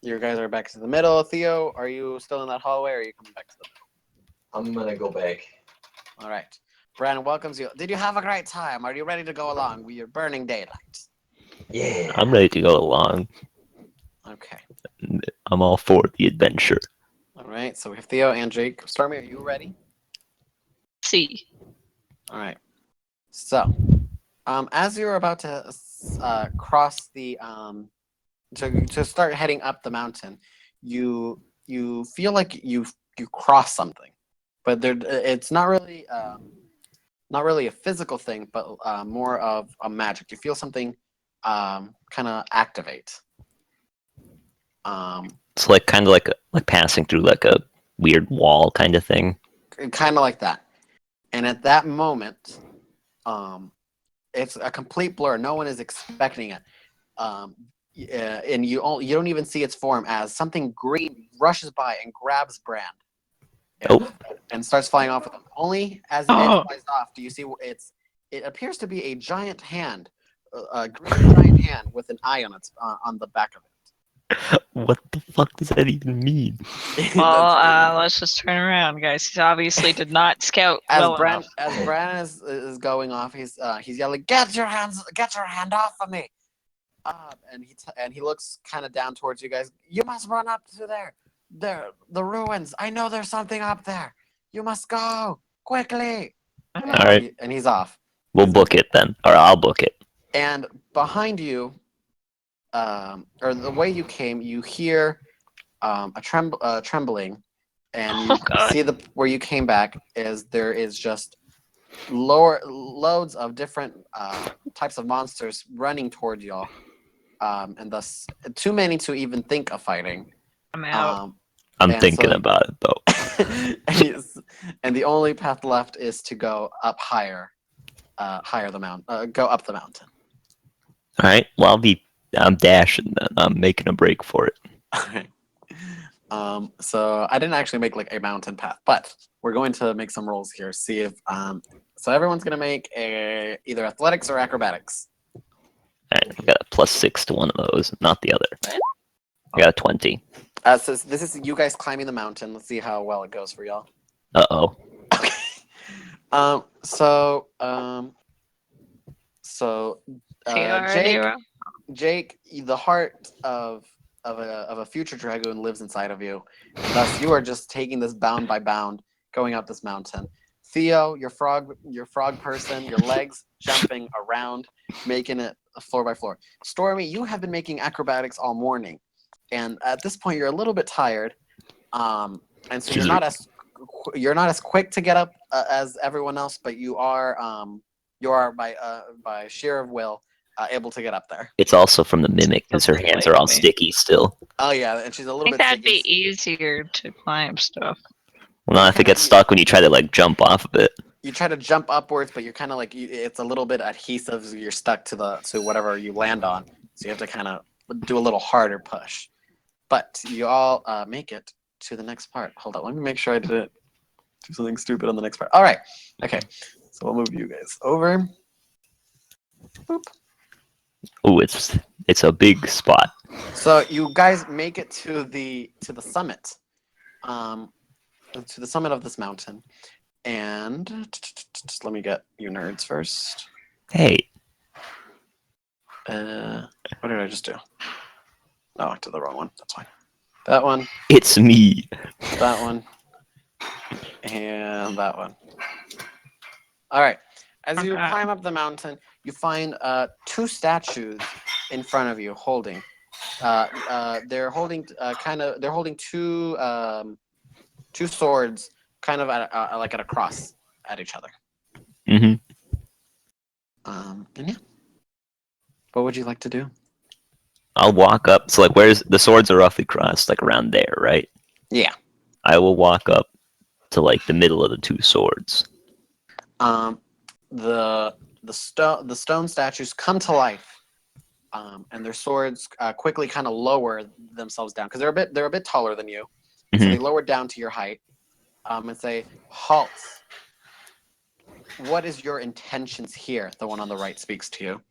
you guys are back to the middle. Theo, are you still in that hallway or are you coming back to the middle? I'm gonna go back. All right. Brandon welcomes you. Did you have a great time? Are you ready to go along with your burning daylight? Yeah. I'm ready to go along. Okay. I'm all for the adventure. All right. So we have Theo and Jake. Stormy, are you ready? See. All right. So, as you're about to cross the to start heading up the mountain, you feel like you cross something, but it's not really a physical thing, but more of a magic. You feel something kind of activate. It's like kind of like passing through like a weird wall kind of thing. Kind of like that. And at that moment, it's a complete blur. No one is expecting it. and you don't even see its form as something green rushes by and grabs Brand and, Oh. and starts flying off with him. Only as it flies off do you see it appears to be a giant hand, a green giant hand with an eye on its on the back of it. What the fuck does that even mean? Well, let's just turn around, guys. He obviously did not scout well enough. As Brandon is going off, he's yelling, get your hand off of me!" And he looks kind of down towards you guys. "You must run up to the ruins. I know there's something up there. You must go quickly." All right, And he's off. we'll book it then, or I'll book it. And behind you, or the way you came, you hear a trembling, and you see where you came back is there is just loads of different types of monsters running toward y'all, and thus too many to even think of fighting. I'm out. I'm thinking about it though. and the only path left is to go up higher the mountain. Go up the mountain. All right. Well, I'm dashing then. I'm making a break for it. Okay. So I didn't actually make like a mountain path, but we're going to make some rolls here. See if so everyone's gonna make either athletics or acrobatics. All right, I got a +6 to one of those, not the other. I got a 20. So this is you guys climbing the mountain. Let's see how well it goes for y'all. Uh-oh. Okay. Jake, the heart of a future dragoon lives inside of you. Thus, you are just taking this bound by bound, going up this mountain. Theo, your frog person, your legs jumping around, making it floor by floor. Stormy, you have been making acrobatics all morning, and at this point, you're a little bit tired, and so you're not as quick to get up as everyone else, but you are by sheer of will able to get up there. It's also from the mimic because her hands are all sticky still. Oh yeah, and she's a I little think bit. that'd be easier to climb stuff. Well, not if it gets stuck when you try to like jump off of it. You try to jump upwards, but you're kind of like it's a little bit adhesive. So you're stuck to whatever you land on, so you have to kind of do a little harder push. But you all make it to the next part. Hold on, let me make sure I didn't do something stupid on the next part. All right, okay. So we'll move you guys over. Boop. Oh, it's a big spot. So you guys make it to the summit, to the summit of this mountain, and let me get you nerds first. Hey. What did I just do? Oh, I did the wrong one. That's fine. That one. It's me. That one. And that one. All right. As you climb up the mountain, you find two statues in front of you holding. They're holding two swords, kind of at a cross at each other. Mm-hmm. And yeah. What would you like to do? I'll walk up. So like, where's the swords are roughly crossed, like around there, right? Yeah. I will walk up to like the middle of the two swords. The stone statues come to life, and their swords quickly kind of lower themselves down because they're a bit taller than you, so they lower down to your height, and say, "Halt! What is your intentions here?" The one on the right speaks to you,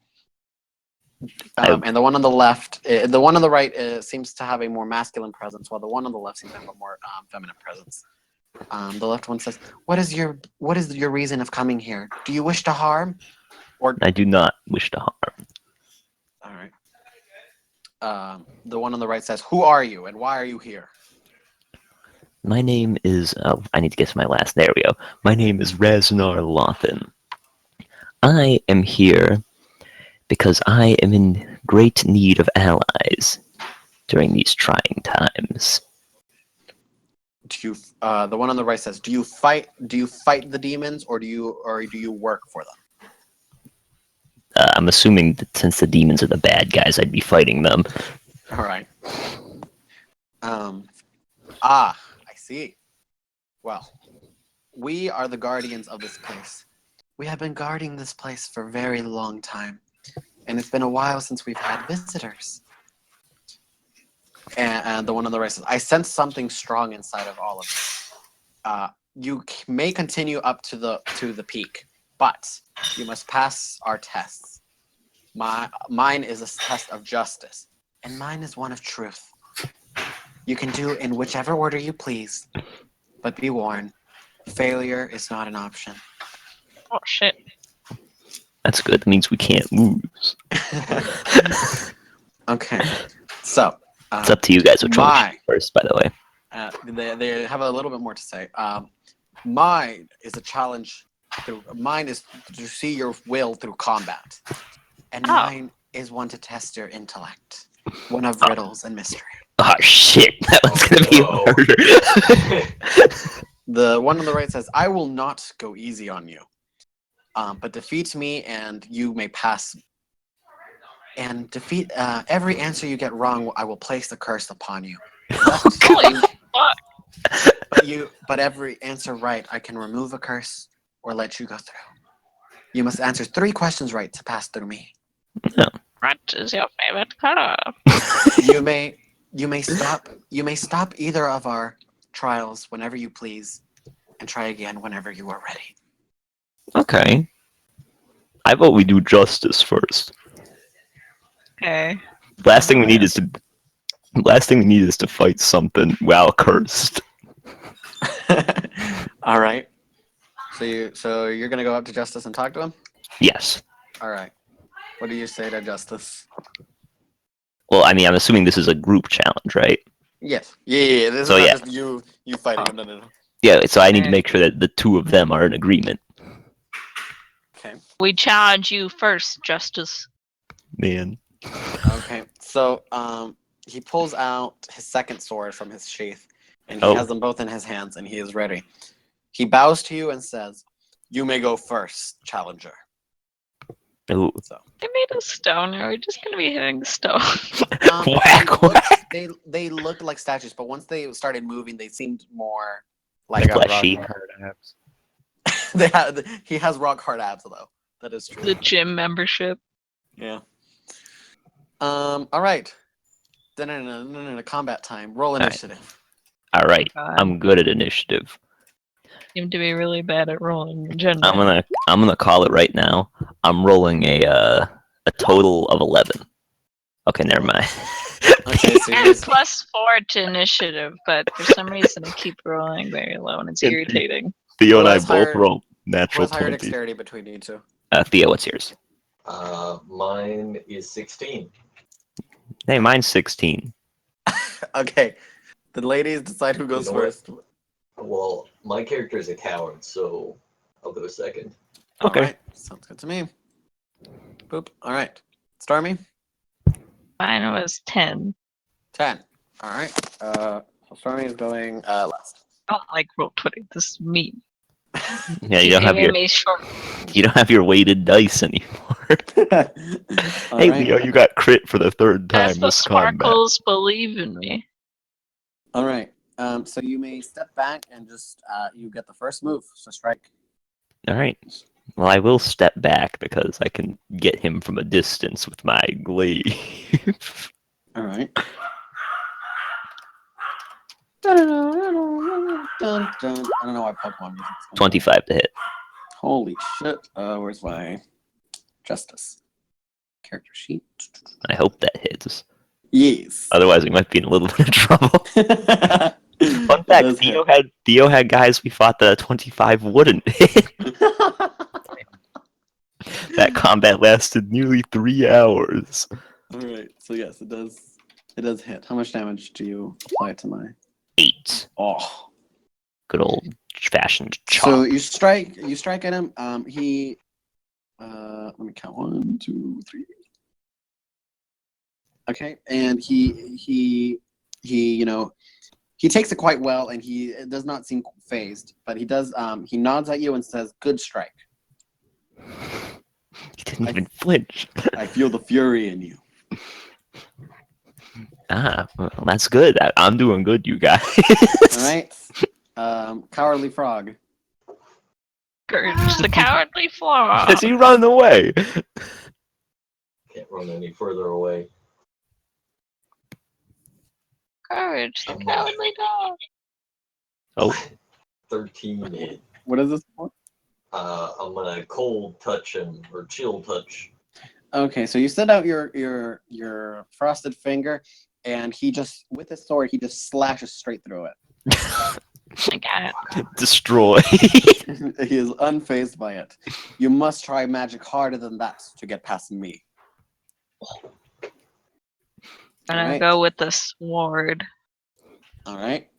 and the one on the left, the one on the right seems to have a more masculine presence, while the one on the left seems to have a more feminine presence. The left one says, what is your reason of coming here? Do you wish to harm? Or I do not wish to harm. all right. The one on the right says, who are you and why are you here? My name is I need to get to my last. There we go. My name is Raznar Lothan. I am here because I am in great need of allies during these trying times. Do you the one on the right says, do you fight the demons or do you work for them? I'm assuming that since the demons are the bad guys, I'd be fighting them. All right. I see. Well, we are the guardians of this place. We have been guarding this place for a very long time, and it's been a while since we've had visitors. And the one on the right says, I sense something strong inside of all of you. You may continue up to the peak, but you must pass our tests. Mine is a test of justice, and mine is one of truth. You can do in whichever order you please, but be warned, failure is not an option. Oh shit. That's good. That means we can't lose. Okay, so It's up to you guys which one we should my do first, by the way. they have a little bit more to say. Mine is a challenge. Mine is to see your will through combat, and Oh. mine is one to test your intellect. One of riddles and mystery. Oh shit, that one's gonna be harder. The one on the right says, "I will not go easy on you, but defeat me, and you may pass. And defeat every answer you get wrong. I will place the curse upon you. Holy fuck. But every answer right, I can remove a curse or let you go through. You must answer 3 questions right to pass through me. What is your favorite color? You may stop either of our trials whenever you please, and try again whenever you are ready." Okay. I vote we do justice first. Okay. Last thing we need is to fight something while cursed. All right. So you're gonna go up to Justice and talk to him? Yes. All right. What do you say to Justice? Well, I mean, I'm assuming this is a group challenge, right? Yes. Yeah. This So, is not yeah. just you fighting him. No. Yeah, so I need to Okay. make sure that the 2 of them are in agreement. Okay. We challenge you first, Justice. Man. Okay. So he pulls out his second sword from his sheath, and he Oh. has them both in his hands, and he is ready. He bows to you and says, "You may go first, challenger." Ooh. So They made of stone. Are we just gonna be hitting stone? they looked like statues, but once they started moving, they seemed more They like got Fleshy. rock hard abs. he has rock hard abs though. That is true. The gym membership. Yeah. All right. No, combat time. Roll right. initiative. All right. God. I'm good at initiative. Seem to be really bad at rolling in general. I'm gonna call it right now. I'm rolling a total of 11. Okay, never mind. Okay, so And you're +4 to initiative, but for some reason I keep rolling very low and it's And- irritating. Theo and Who I has both higher- rolled who natural has higher 20. dexterity between you two? Theo, what's yours? Mine is 16. Hey, mine's 16. Okay. The ladies decide who goes You know what? first. Well, my character is a coward, so I'll go second. Okay. All right. Sounds good to me. Boop. All right. Stormy? Mine was 10. 10. All right. So Stormy is going last. I don't like roll 20. This is mean. Yeah, you don't have your weighted dice anymore. All Hey, right. Leo, you got crit for the 3rd As time the this combat. sparkles believe in me. All right. So you may step back and just you get the first move. So strike. All right. Well, I will step back because I can get him from a distance with my glaive. All right. I don't know why Pokemon music's coming 25 to hit. on. Holy shit. Where's my Justice character sheet? I hope that hits. Yes. Otherwise, we might be in a little bit of trouble. Fun It fact: does Theo had guys we thought that a 25 wouldn't hit. hit. That combat lasted nearly 3 hours. All right. So yes, it does. It does hit. How much damage do you apply to my? 8. Oh. Good old fashioned chop. So you strike at him. He. Let me count. 1, 2, 3. Okay, and he he takes it quite well, and he does not seem phased, but he does. He nods at you and says, "Good strike. He didn't even flinch. I feel the fury in you." Well, that's good. I'm doing good, you guys. All right. Cowardly frog. Courage, the cowardly flaw. Does he run away? Can't run any further away. courage, the cowardly dog. Oh, 13 hit. What is this for? I'm gonna cold touch him or chill touch. Okay, so you send out your frosted finger, and he just with his sword he just slashes straight through it. I got it. destroy. He is unfazed by it. You must try magic harder than that to get past me. I'm gonna Alright. go with the sword. All right.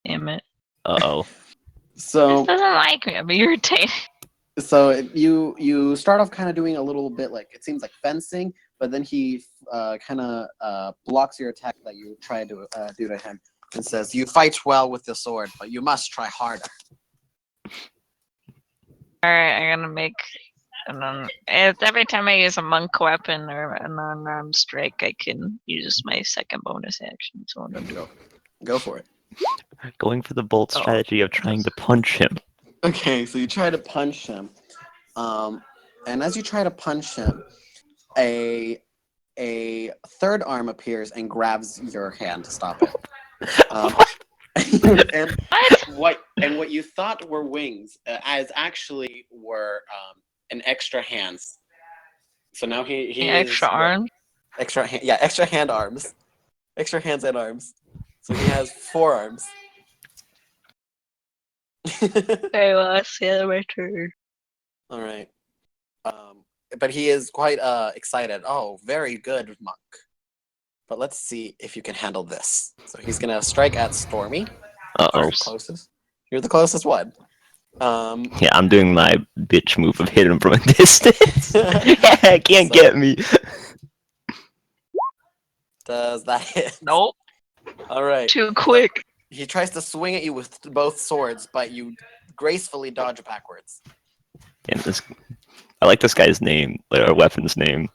Damn it. Uh-oh. So This doesn't like me. I'm irritated. so you start off kind of doing a little bit like it seems like fencing, but then he kind of blocks your attack that you try to do to him and says, "You fight well with the sword, but you must try harder." Alright, I'm gonna make it's every time I use a monk weapon or an unarmed strike, I can use my second bonus action. So I'm gonna do Go for it. Going for the bold Oh. strategy of trying to punch him. Okay, so you try to punch him, and as you try to punch him, a third arm appears and grabs your hand to stop it. And what you thought were wings, as actually were an extra hands. So now he the is extra arm. extra hand arms, extra hands and arms. So he has 4 arms. Okay, well that's the other way turn. All right. But he is quite excited. Oh, very good, monk. But let's see if you can handle this. So he's gonna strike at Stormy. Uh-oh. Closest. You're the closest one. Yeah, I'm doing my bitch move of hit him from a distance. Yeah, can't So- get me. Does that hit? Nope. All right. Too quick. He tries to swing at you with both swords, but you gracefully dodge backwards. And I like this guy's name, like our weapon's name.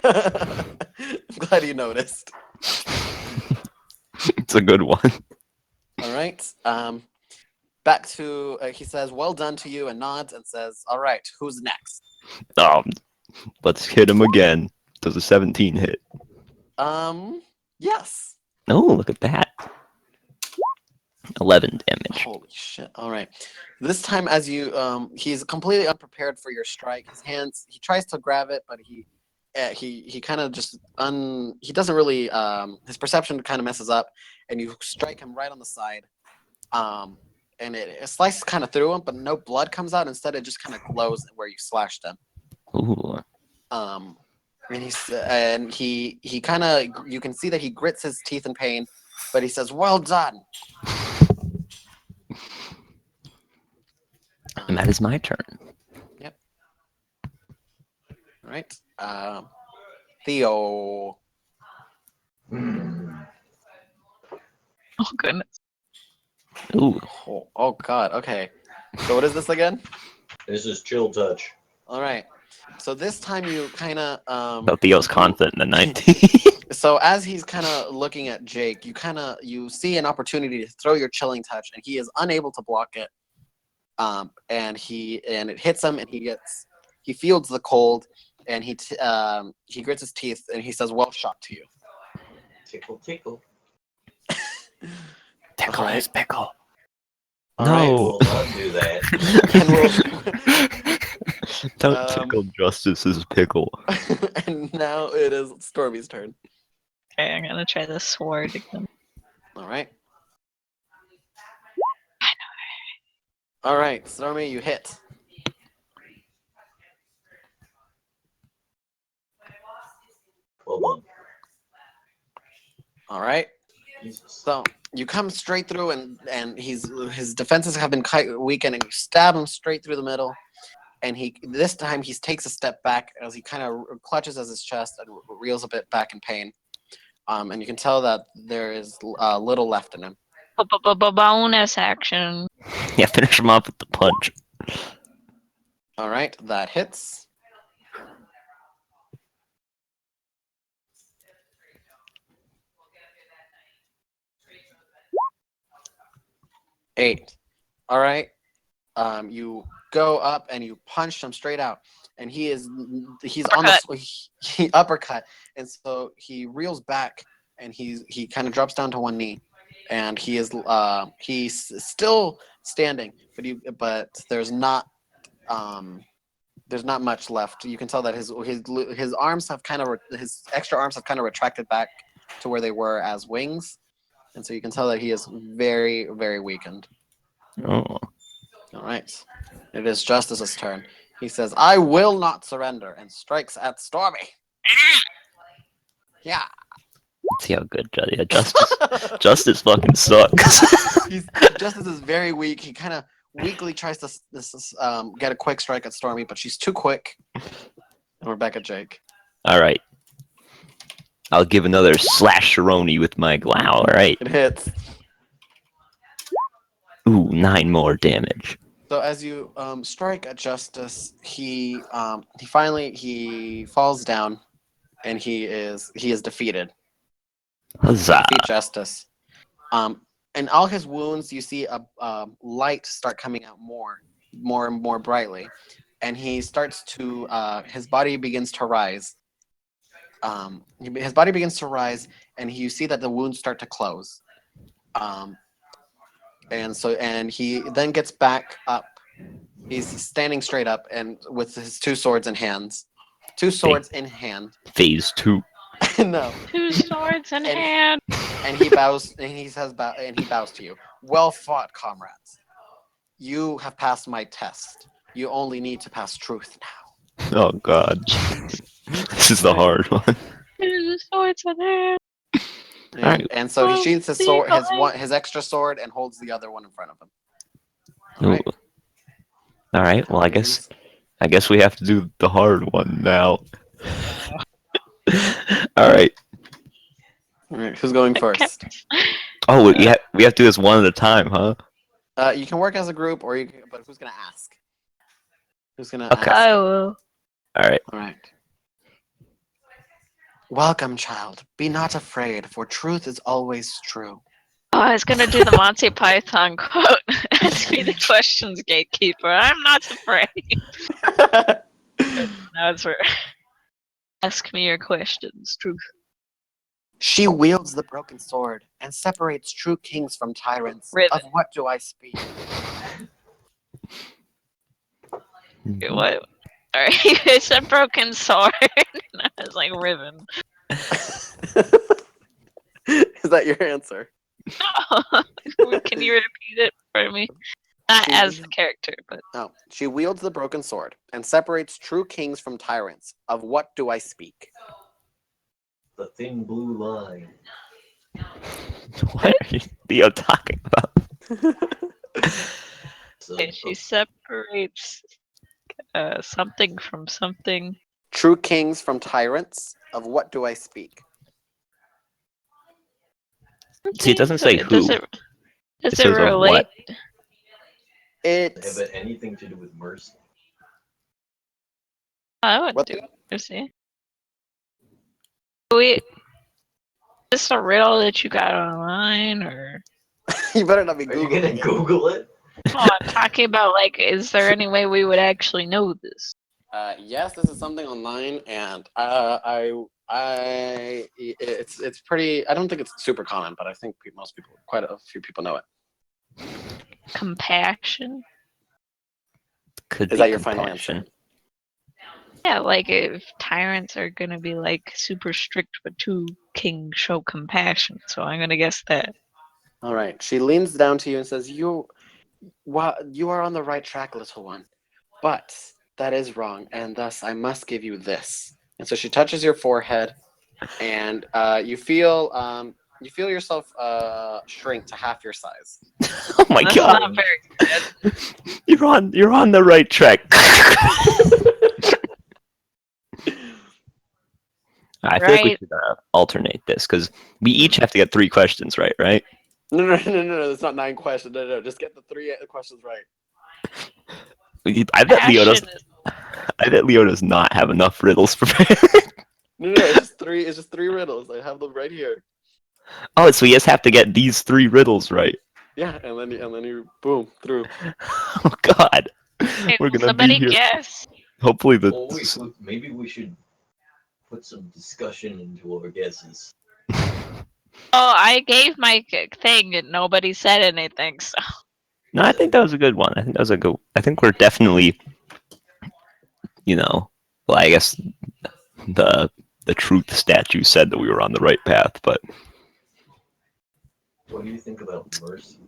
I'm glad you noticed. It's a good one. All right. Back to he says, "Well done to you," and nods and says, "All right, who's next?" Let's hit him again. Does a 17 hit? Yes. Oh, look at that. 11 damage. Holy shit! All right. This time, as you he's completely unprepared for your strike. His hands. He tries to grab it, but he kind of just he doesn't really his perception kind of messes up, and you strike him right on the side. And it slices kind of through him, but no blood comes out. Instead, it just kind of glows where you slashed him. Ooh. And he kind of you can see that he grits his teeth in pain, but he says, "Well done." And that is my turn. All right. Theo. Oh goodness. Ooh. Oh God. Okay. So what is this again? This is chill touch. All right. So this time you kind of So Theo's confident in the 19. So as he's kind of looking at Jake, you see an opportunity to throw your chilling touch, and he is unable to block it. And it hits him, and he feels the cold, and he grits his teeth, and he says, "Well shot to you." Tickle, tickle. Tickle Alright. his pickle. All No. right. Will not do that. And Don't tickle Justice's pickle. and now it is Stormy's turn. Okay, I'm gonna try the sword again. All right. All right, Stormy, you hit. Well done. All right. Jesus. So you come straight through, and his defenses have been quite weakened, and you stab him straight through the middle. And this time he takes a step back as he kind of clutches at his chest and reels a bit back in pain. And you can tell that there is little left in him. Bonus action. Yeah, finish him off with the punch. All right, that hits. Eight. All right. You go up and you punch him straight out, and he's on he uppercut, and so he reels back, and he kind of drops down to one knee, and he's still standing, but there's not much left. You can tell that his arms have his extra arms have kind of retracted back to where they were as wings, and so you can tell that he is very, very weakened. Oh. All right, it is Justice's turn. He says, "I will not surrender," and strikes at Stormy. Yeah. See how good Justice fucking sucks. Justice is very weak. He kind of weakly tries to get a quick strike at Stormy, but she's too quick. And we're back at Jake. All right. I'll give another slash-roni with my glow. All right. It hits. Ooh, 9 more damage. So as you strike at Justice, he finally falls down, and he is defeated. Huzzah. Defeat Justice. And all his wounds, you see a light start coming out more and more brightly, and he starts to his body begins to rise. His body begins to rise, and you see that the wounds start to close. And he then gets back up. He's standing straight up, and with his two swords in hand. Phase 2. No. 2 swords in hand. And he bows to you. Well fought, comrades. You have passed my test. You only need to pass truth now. Oh god. This is the hard one. 2 swords in hand. And so he sheathes his sword, his extra sword, and holds the other one in front of him. All right. All right. Well, I guess we have to do the hard one now. All right. All right. Who's going first? Oh, we have to do this one at a time, huh? You can work as a group, but who's gonna ask? Who's gonna Okay. ask? I will. All right. All right. Welcome, child. Be not afraid, for truth is always true. Oh, I was gonna do the Monty Python quote. Ask me the questions, gatekeeper. I'm not afraid. Now it's for ask me your questions, truth. She wields the broken sword and separates true kings from tyrants. Ribbon. Of what do I speak? Okay, what? Alright, it's a broken sword. I was like ribbon. Is that your answer? No. Can you repeat it for me? Not as the character, but No. She wields the broken sword and separates true kings from tyrants. Of what do I speak? The thin blue line. What are you talking about? okay, she separates something from something. True kings from tyrants. Of what do I speak? See, it doesn't say who. Does it says of relate? what. It's Have it anything to do with mercy? I would What do mercy. Wait, is this a riddle that you got online, or? you better not be Are you gonna Googling it. Google it? No, I'm talking about like, is there any way we would actually know this? Yes, this is something online, and it's pretty. I don't think it's super common, but I think quite a few people know it. Compassion? Could Is be that your final compassion. answer? Yeah, like if tyrants are gonna be like super strict, but two kings show compassion, so I'm gonna guess that. All right. She leans down to you and says, you are on the right track, little one, but that is wrong, and thus I must give you this." And so she touches your forehead, and you feel yourself shrink to half your size. Oh my That's god! not very good. You're on the right track. I feel like we Right. should alternate this because we each have to get 3 questions right, right? No. It's not 9 questions. No. Just get the 3 questions right. I bet Leo does. Passion is- I bet Leo does not have enough riddles prepared. No. It's just 3. It's just 3 riddles. I have them right here. Oh, so you just have to get these 3 riddles right. Yeah, and then you boom through. Oh God, Hey, we're will gonna somebody be here. guess. Hopefully the. Oh wait, maybe we should put some discussion into our guesses. Oh, I gave my thing and nobody said anything. So No, I think that was a good one. I think that was a good. I think we're definitely, well, I guess the truth statue said that we were on the right path, but What do you think about Mercy?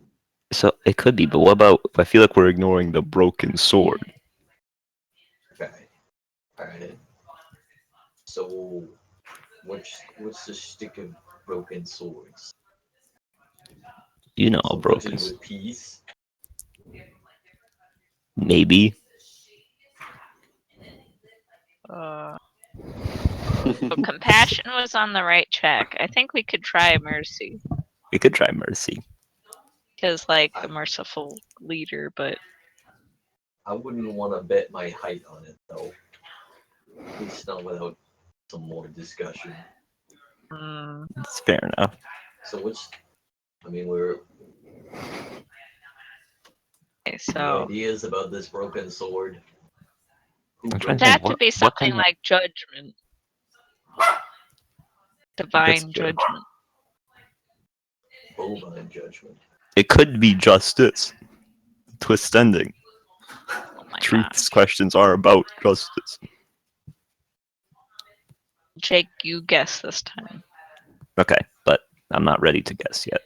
so it could be. But what about? I feel like we're ignoring the broken sword. Okay. Alright. So, what's the shtick of broken swords? You know, Something to broken. do with peace? Maybe. so compassion was on the right track. I think we could try mercy We could try mercy. because like a merciful leader, but I wouldn't want to bet my height on it, though. At least not without some more discussion. It's fair enough. So we're okay, any so ideas about this broken sword? Who I'm trying it to broke think had to be what something kind of- like judgment, divine true. judgment. bovine judgment? It could be justice. Twist ending. Oh my Truth's gosh, questions are about justice. Jake, you guess this time. Okay, but I'm not ready to guess yet.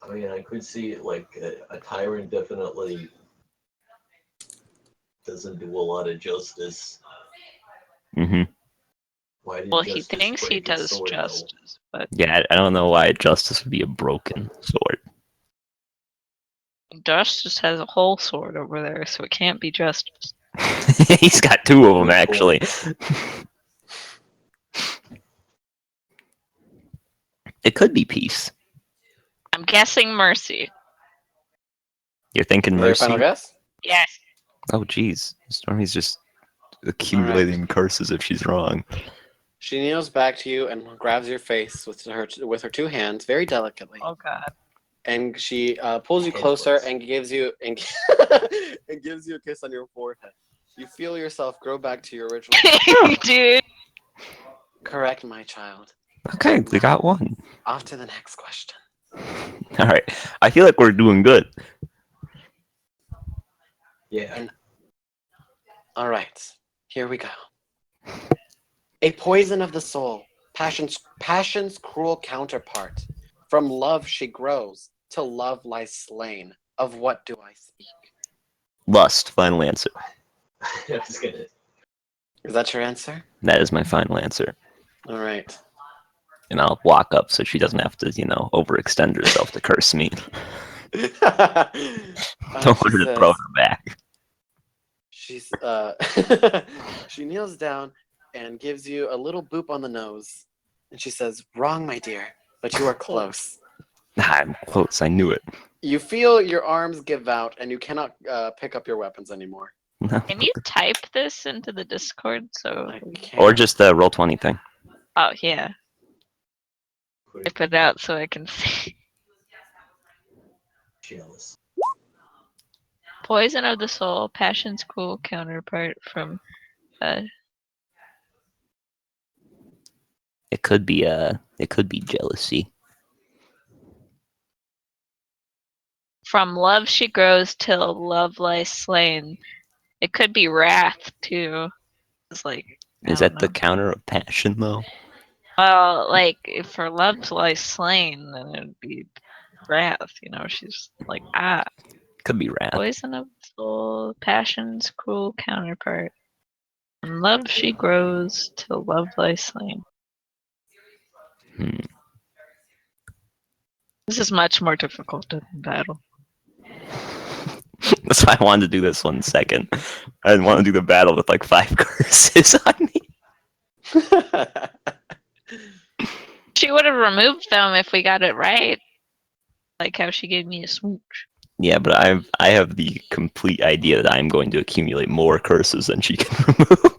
I mean, I could see it like a tyrant definitely doesn't do a lot of justice. Hmm. Why did Well, he justice thinks he break its does sword, though? justice, but Yeah, I don't know why justice would be a broken sword. justice has a whole sword over there, so it can't be justice. He's got two of them, Good actually. It could be peace. I'm guessing mercy. You're thinking Is that your mercy? final guess? Yes. Oh, jeez. Stormy's just accumulating curses if she's wrong. She kneels back to you and grabs your face with her two hands, very delicately, Oh God. and she pulls you Head closer first. and gives you and gives you a kiss on your forehead. You feel yourself grow back to your original. Dude. Correct, my child. Okay, we got one. Off to the next question. All right. I feel like we're doing good. Yeah. All right, here we go. A poison of the soul, passion's cruel counterpart. From love she grows, to love lies slain. Of what do I speak? Lust, final answer. I was gonna. Is that your answer? That is my final answer. All right. And I'll walk up so she doesn't have to, overextend herself to curse me. Don't want her to throw her back. She's she kneels down and gives you a little boop on the nose, and she says, "Wrong, my dear, but you are close." I'm close. I knew it. You feel your arms give out, and you cannot pick up your weapons anymore. Can you type this into the Discord? So I can't. Or just the roll 20 thing. oh yeah. Type it out so I can see. Jealous. Poison of the soul, passion's cruel counterpart from It could be jealousy. from love she grows till love lies slain. It could be wrath too. It's like Is that the counter of passion though? well, like if her love lies slain, then it'd be wrath. She's like Could be wrath. poison of the soul, passion's cruel counterpart. From love she grows till love lies slain. This is much more difficult than battle. That's why I wanted to do this one second. I didn't want to do the battle with like 5 curses on me. She would have removed them if we got it right. Like how she gave me a smooch. Yeah, but I have the complete idea that I'm going to accumulate more curses than she can remove.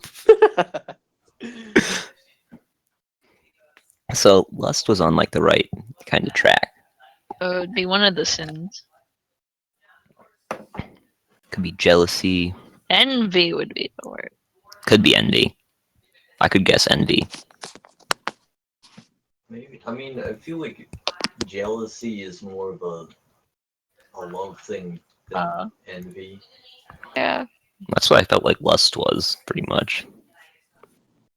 So lust was on like the right kind of track. So it would be one of the sins. Could be jealousy. Envy would be the word. Could be envy. I could guess envy. Maybe. I mean, I feel like jealousy is more of a love thing than Uh. envy. Yeah. That's what I felt like lust was, pretty much.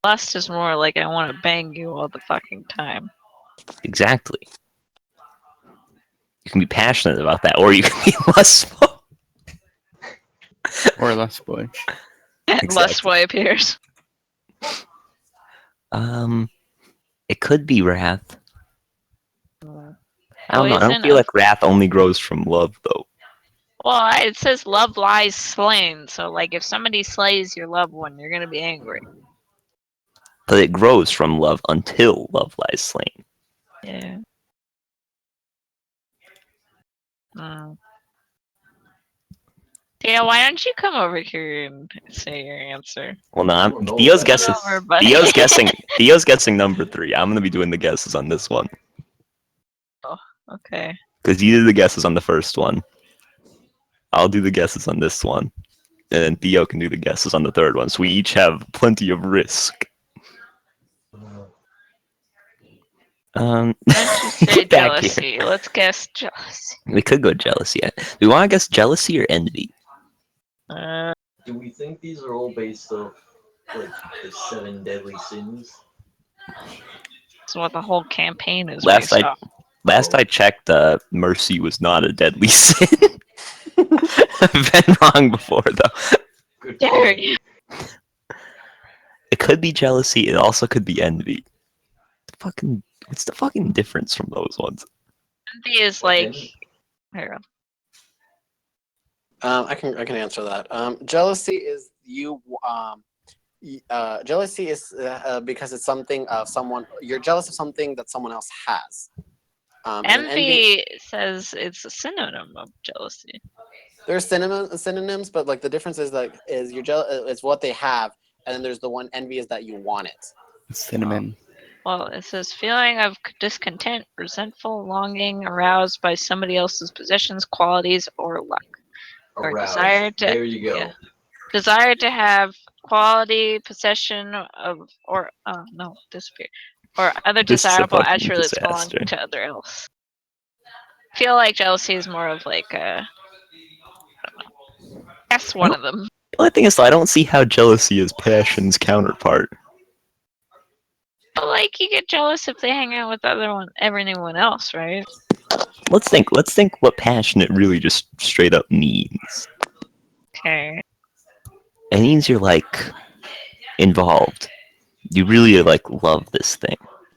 Lust is more like I want to bang you all the fucking time. Exactly. You can be passionate about that, or you can be lustful. Or less boy. Lust boy appears. It could be wrath. I don't know. I don't Poison feel of- like wrath only grows from love, though. Well, it says love lies slain, so like if somebody slays your loved one, you're gonna be angry. But it grows from love until love lies slain. Yeah. Mm. Yeah, why don't you come over here and say your answer? Well, no, I don't know Theo's that. guessing. Come over, buddy. Theo's guessing number 3. I'm gonna be doing the guesses on this one Okay. because you did the guesses on the first one. I'll do the guesses on this one, and then Theo can do the guesses on the third one. So we each have plenty of risk. Why don't you say Get back here. jealousy? Let's guess jealousy. We could go jealousy. Do we want to guess jealousy or envy? Do we think these are all based off like the 7 deadly sins? That's what the whole campaign is Last based off. I checked, mercy was not a deadly sin. I've been wrong before, though. Good Dare point. you? It could be jealousy. It also could be envy. What's the fucking difference from those ones? Envy is like. Envy. Here. I can answer that. Jealousy is jealousy is because it's something of someone. You're jealous of something that someone else has. And Envy says it's a synonym of jealousy. There's synonyms, but like the difference is you're jealous. It's what they have, and then there's the one envy is that you want it. Cinnamon. Well, it says feeling of discontent, resentful, longing aroused by somebody else's possessions, qualities, or luck. Or Aroused. desire to. There you go. Yeah. Desire to have quality, possession of, or no, disappear, or other This is a desirable fucking attributes disaster. belonging to other else. I feel like jealousy is more of like I don't know. That's one of them. The only thing is, though, I don't see how jealousy is passion's counterpart. But like you get jealous if they hang out with everyone else, right? Let's think what passionate really just straight up means. Okay. It means you're like involved. You really like love this thing.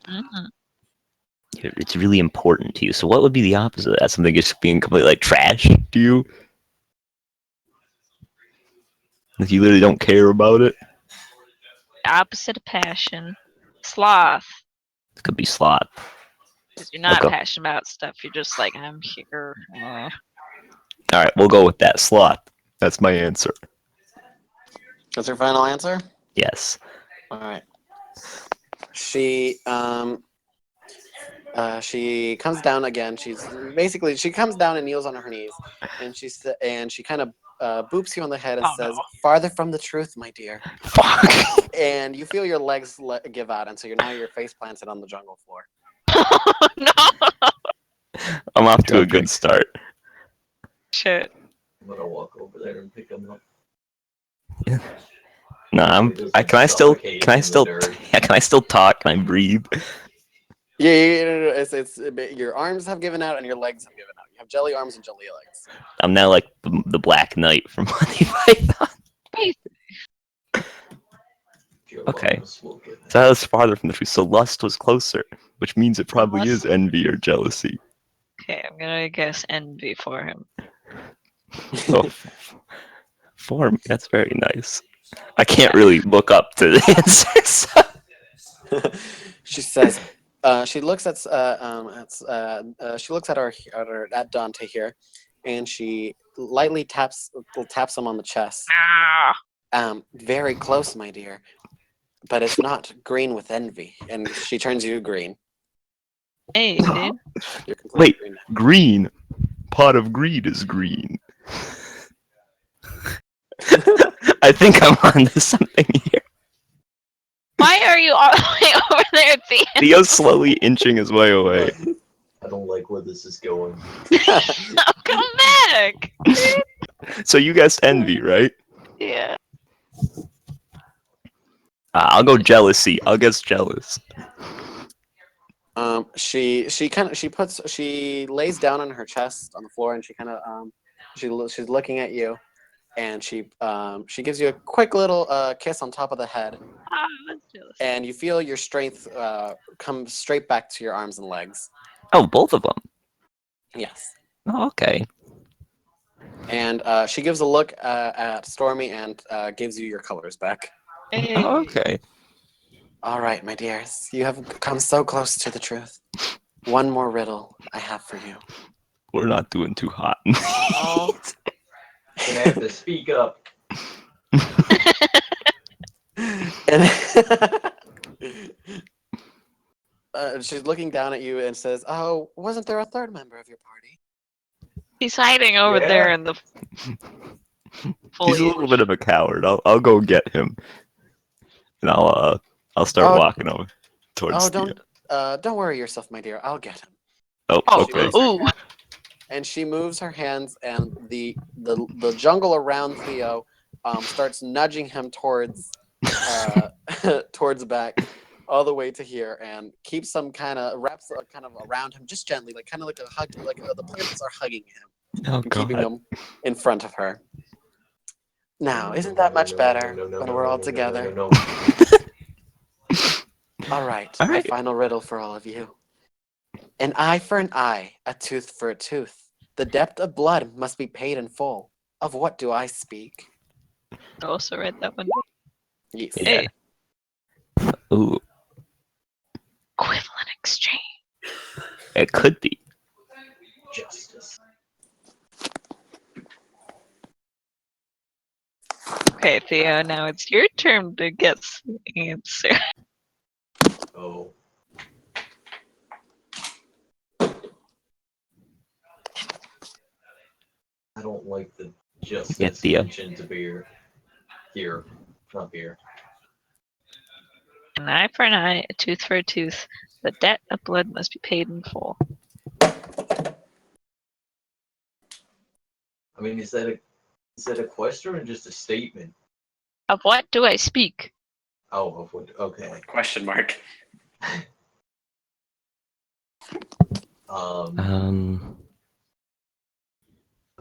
Mm-hmm. It's really important to you. So what would be the opposite of that? Something just being completely like trash to you? If you literally don't care about it? Opposite of passion, sloth. It could be sloth. Because you're not Okay. passionate about stuff. You're just like I'm here. Alright, we'll go with that. Sloth. That's my answer. That's your final answer? Yes. All right. She comes down again. She comes down and kneels on her knees, and she kind of boops you on the head and says, No. "Farther from the truth, my dear." Fuck. And you feel your legs give out, and so your face planted on the jungle floor. No. I'm off to a Okay. good start. Shit. I'm gonna walk over there and pick them up. No, can I still talk? Can I breathe? Yeah, it's your arms have given out and your legs have given out. You have jelly arms and jelly legs. I'm now like the Black Knight from Monty Python. Your Okay. lungs will get So that was farther from the truth. So lust was closer, which means it probably Lust- is envy or jealousy. Okay, I'm gonna guess envy for him. Oh, for me, that's very nice. I can't really look up to the answers. She says, she looks at at Dante here, and she lightly taps him on the chest. Ah. Very close, my dear, but it's not green with envy. And she turns you green. Hey, dude. You're completely Wait. green now. Green. Pot of greed is green. I think I'm onto something here. Why are you all the way over there at the end? Theo's slowly inching his way away. I don't like where this is going. Oh, come back! So you guessed envy, right? Yeah. I'll go jealousy. I'll guess jealous. She lays down on her chest on the floor, and she kind of she's looking at you, and she gives you a quick little kiss on top of the head, Ah, that's jealous. and you feel your strength come straight back to your arms and legs. Oh, both of them. Yes. Oh, okay. And she gives a look at Stormy and gives you your colors back. Hey. Oh, okay. All right, my dears, you have come so close to the truth. One more riddle I have for you. We're not doing too hot. Oh. Gonna have to speak up. And she's looking down at you and says, "Oh, wasn't there a third member of your party?" He's hiding over Yeah. there in the He's a little bit of a coward. I'll go get him, and I'll start Oh. walking over towards. Oh, don't worry yourself, my dear. I'll get him. Oh, Oh, okay. ooh. And she moves her hands, and the jungle around Theo starts nudging him towards towards back, all the way to here, and keeps some wraps kind of around him, just gently, like kind of like a hug, like the plants are hugging him, Oh and keeping god. him in front of her. Now, isn't that much better when we're all together? No. All right, All my right. final riddle for all of you. An eye for an eye, a tooth for a tooth. The debt of blood must be paid in full. Of what do I speak? I also read that one. Yes. Yeah. Ooh, Equivalent exchange. it could be. Justice. Okay, Theo, now it's your turn to guess the answer. Oh. I don't like the justice Theo. mentioned beer. Here. Not beer. An eye for an eye, a tooth for a tooth. The debt of blood must be paid in full. I mean, is that a question or just a statement? Of what do I speak? Oh, of what? Okay. Question mark. I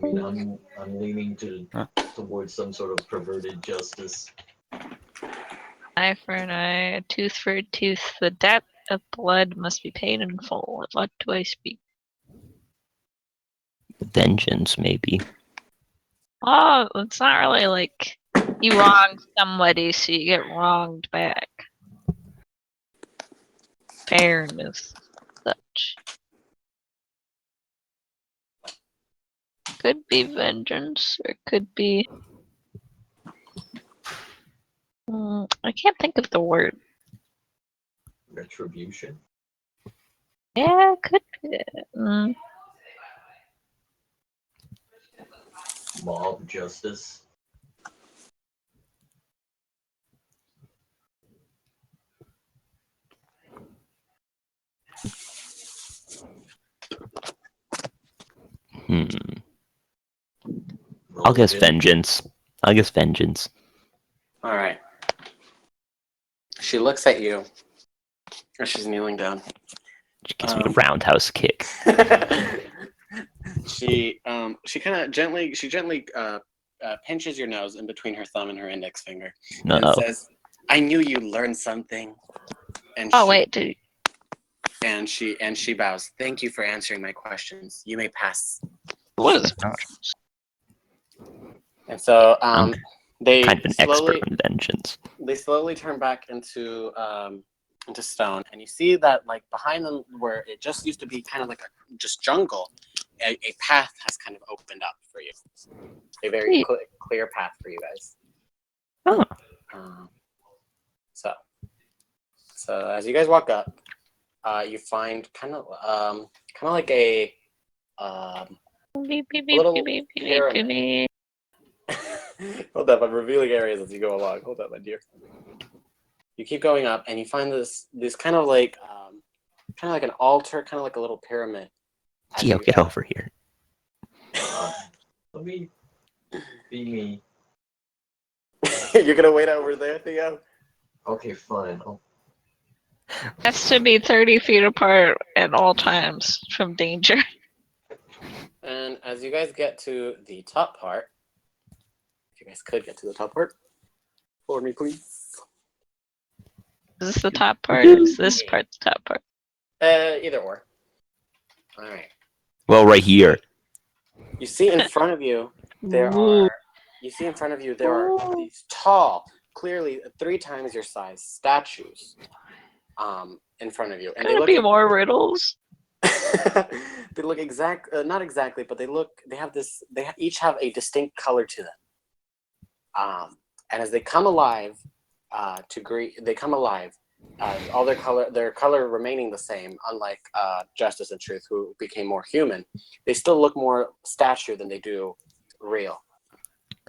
mean, I'm leaning towards some sort of perverted justice. Eye for an eye, a tooth for a tooth. The debt of blood must be paid in full. Of what do I speak? Vengeance, maybe. Oh, it's not really like you wronged somebody, so you get wronged back. Fairness, such. Could be vengeance, or it could be. I can't think of the word. Retribution. Yeah, it could be. Mob justice. I'll guess Religion. vengeance. I'll guess vengeance. All right. She looks at you. Or she's kneeling down. She gives me a roundhouse kick. She kind of gently pinches your nose in between her thumb and her index finger, No. and says, "I knew you learned something." And Oh she, wait, dude. And she bows. Thank you for answering my questions. You may pass. What is And so I'm they kind of an expert slowly in vengeance. turn back into stone, and you see that like behind them, where it just used to be kind of like just jungle, a path has kind of opened up for you. A very clear path for you guys. Oh. So as you guys walk up, you find kind of like a beep, beep, beep, little beep, beep, beep, pyramid. beep, beep. Hold up, I'm revealing areas as you go along. Hold up, my dear. You keep going up, and you find this kind of like an altar, kind of like a little pyramid. As Gio, you- get over here. Let me be me. You're gonna wait over there, Theo? Okay, fine. Has to be 30 feet apart at all times from danger. And as you guys get to the top part, if you guys could get to the top part, for me, please. Is this the top part? Is this part the top part? Either or. All right. Well, right here. You see in front of you there Ooh. are. You see in front of you there are these tall, clearly 3 times your size statues, in front of you, and Could it be more riddles? they look not exactly, but they have this. Each have a distinct color to them. And as they come alive, they come alive. All their color remaining the same, unlike Justice and Truth, who became more human. They still look more statue than they do real.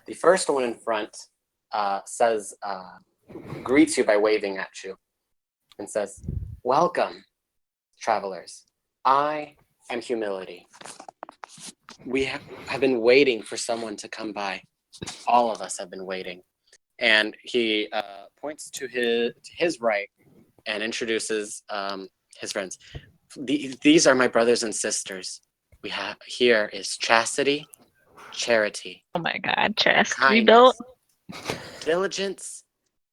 The first one in front greets you by waving at you, and says, "Welcome, travelers. I am humility. We have been waiting for someone to come by. All of us have been waiting." And he points to his right and introduces his friends. These are my brothers and sisters. We have here is Chastity, Charity, Oh my god, chastity kindness, belt. diligence,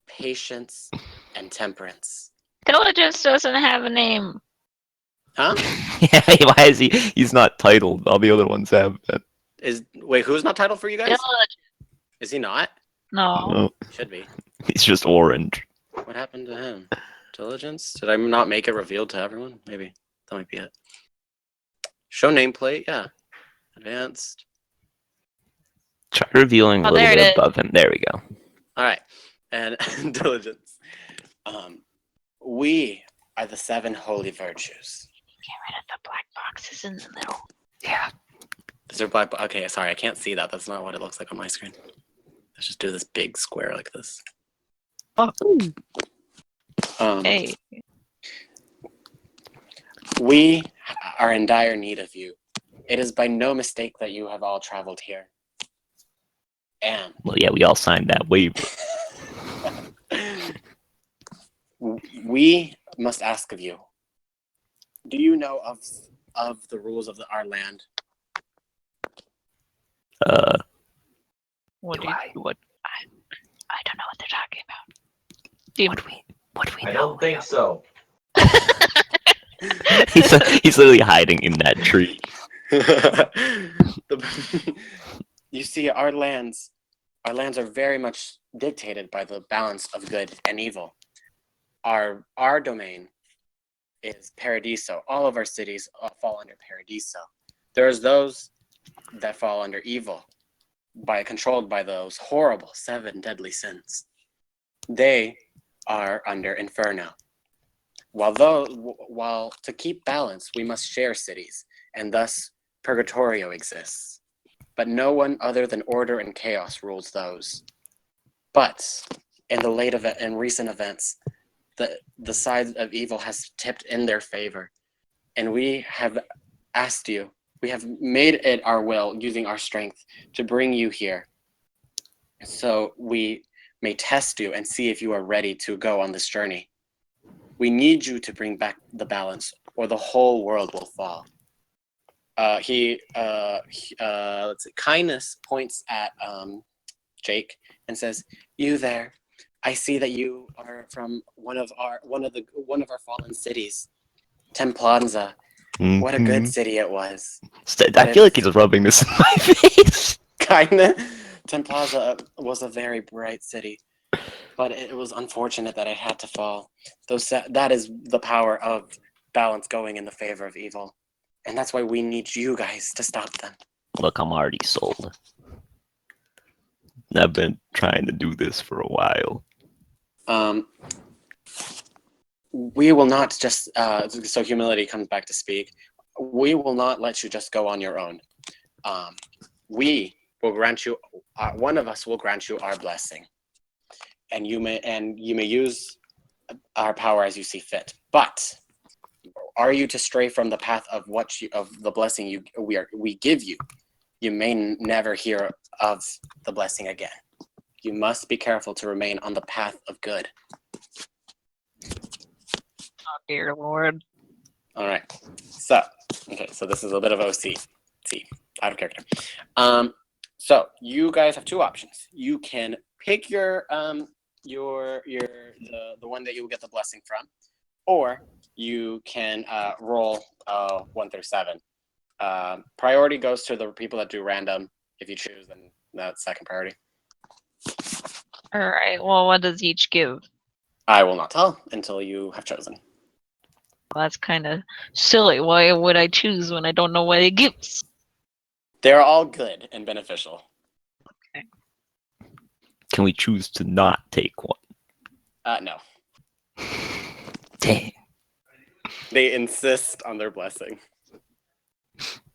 patience, and temperance. Diligence doesn't have a name. Huh? Yeah, why is he? He's not titled. All the other ones have that. Wait, who's not titled for you guys? Diligence. Is he not? No. No, Should be. he's just orange. What happened to him? Diligence? Did I not make it revealed to everyone? Maybe. That might be it. Show nameplate, yeah. Advanced. Try revealing a Oh, little there it bit is. above him. There we go. All right. And diligence. We are the 7 holy virtues. Get rid of the black boxes in the middle. Yeah. Is there black? Okay, sorry, I can't see that. That's not what it looks like on my screen. Let's just do this big square like this. Hey. We are in dire need of you. It is by no mistake that you have all traveled here. And Well, yeah, we all signed that waiver. we must ask of you. Do you know of the rules of our land? What Do do you, I? what I don't know what they're talking about. What do we I know? don't think so. He's literally hiding in that tree. You see, our lands are very much dictated by the balance of good and evil. Our domain is Paradiso. All of our cities fall under Paradiso. There's those that fall under evil, controlled by those horrible 7 deadly sins. They are under Inferno. While to keep balance, we must share cities, and thus Purgatorio exists. But no one other than order and chaos rules those. But in recent events, the side of evil has tipped in their favor, and we have asked you. We have made it our will, using our strength, to bring you here, so we may test you and see if you are ready to go on this journey. We need you to bring back the balance, or the whole world will fall. Let's see. Kindness points at Jake and says, "You there? I see that you are from one of our fallen cities, Templanza. What a good city it was." I feel like he's rubbing this in my face. Kindness. Templaza was a very bright city, but it was unfortunate that it had to fall. That is the power of balance going in the favor of evil, and that's why we need you guys to stop them. Look, I'm already sold. I've been trying to do this for a while. We will not just so humility comes back to speak. We will not let you just go on your own. We will grant you. One of us will grant you our blessing, and you may use our power as you see fit. But are you to stray from the path of the blessing we give you? You may never hear of the blessing again. You must be careful to remain on the path of good. Oh dear lord. All right. So this is a bit of OC. Out of character. So you guys have two options. You can pick the one that you will get the blessing from, or you can roll 1 through 7. Priority goes to the people that do random. If you choose, then that's second priority. Alright, well, what does each give? I will not tell until you have chosen. Well, that's kind of silly. Why would I choose when I don't know what it gives? They're all good and beneficial. Can we choose to not take one? No. Dang. They insist on their blessing.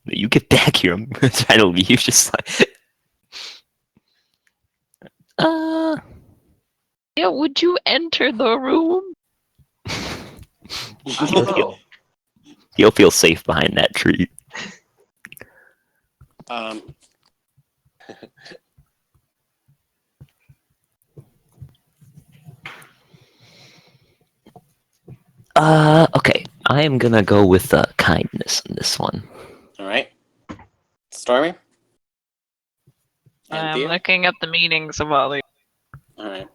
You get back here. I'm trying to leave. Just like. Yeah, would you enter the room? I don't know. You'll feel safe behind that tree. Okay. I am gonna go with kindness in this one. All right. Stormy? And I'm Theo? looking at the meanings of all these. All right.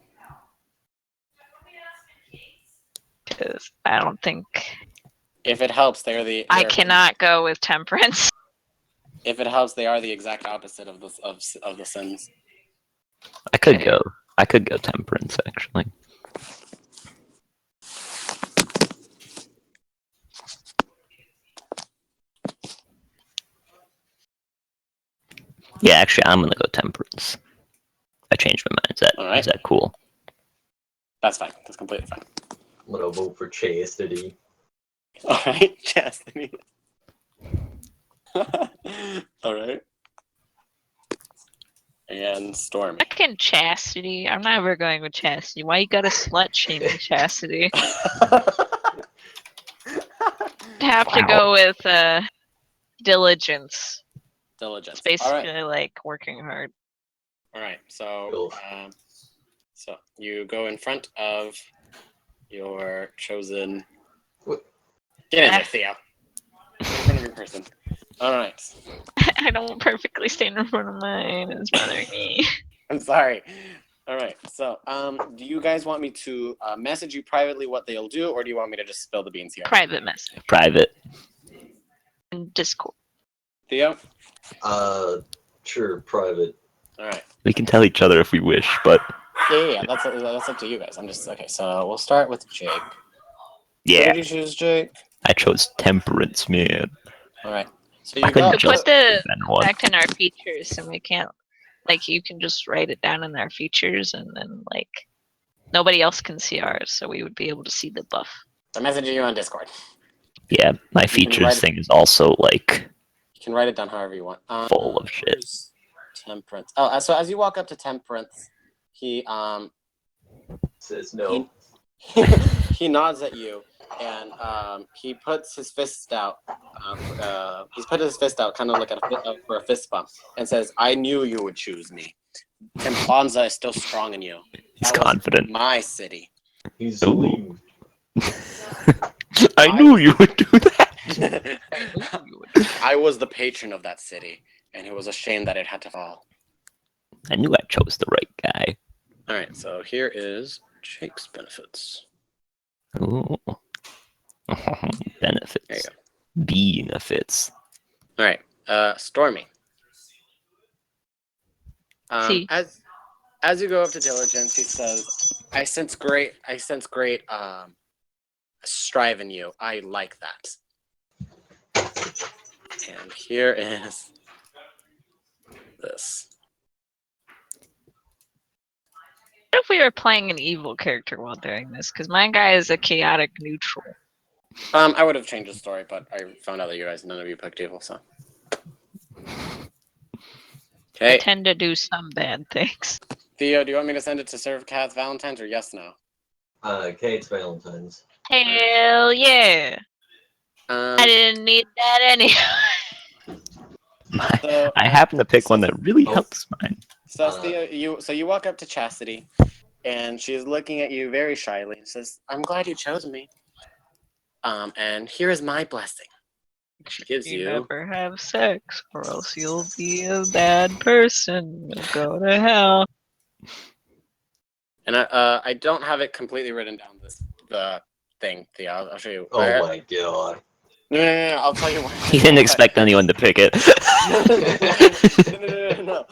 Because I don't think If it helps, I cannot go with temperance. If it helps, they are the exact opposite of the sins. I could go temperance actually. Yeah, actually, I'm gonna go temperance. I changed my mind. All right. Is that cool? That's fine. That's completely fine. I'm gonna vote for chastity. All right, chastity. All right. And Stormy. Second chastity. I'm never going with chastity. Why you gotta slut shame me, chastity? I'd have to go with diligence. Diligence. It's basically All right. like working hard. All right. So, so you go in front of your chosen. What? Get in there, Theo. Get in front of your person. All right. I don't perfectly stand in front of mine. It's bothering me. I'm sorry. All right. So, do you guys want me to message you privately what they'll do, or do you want me to just spill the beans here? Private message Private. in Discord. Theo. Sure, private. All right. We can tell each other if we wish, but Yeah. That's up to you guys. I'm just okay. So we'll start with Jake. yeah, What did you choose, Jake? I chose temperance, man. All right. So I you couldn't go. To just put the choose anyone. fact in our features, and we can't like you can just write it down in our features, and then like nobody else can see ours, so we would be able to see the buff. I'm messaging you on Discord. Yeah, my can write features it- thing is also like You can write it down however you want. full of shit. Where's Temperance. Oh, so as you walk up to Temperance, he Says no. he nods at you, and he puts his fists out. He's put his fist out, kind of like for a fist bump, and says, "I knew you would choose me. Templanza is still strong in you. He's That was confident. my city. He's Ooh. lean. I knew you would do that. I was the patron of that city, and it was a shame that it had to fall." I knew I chose the right guy. All right, so here is Jake's benefits. Ooh. Benefits. There Benefits. All right, Stormy. See. As you go up to Diligence, he says, I sense great strive in you. I like that. And here is this. What if we were playing an evil character while doing this? Because my guy is a chaotic neutral. I would have changed the story, but I found out that none of you picked evil, so. I Okay. tend to do some bad things. Theo, do you want me to send it to Serve Cats Valentine's or yes, no? Kate's Valentine's. Hell yeah! I Um, didn't need that anyway. so, I happen to pick one that really Oh. helps mine. so Theo, you walk up to Chastity, and she's looking at you very shyly and says, "I'm glad you chose me. And here is my blessing." She gives You you. never have sex, or else you'll be a bad person. You'll go to hell. And I don't have it completely written down the thing, Theo. I'll show you. Oh my god. No, I'll tell you what. He didn't expect anyone to pick it. No.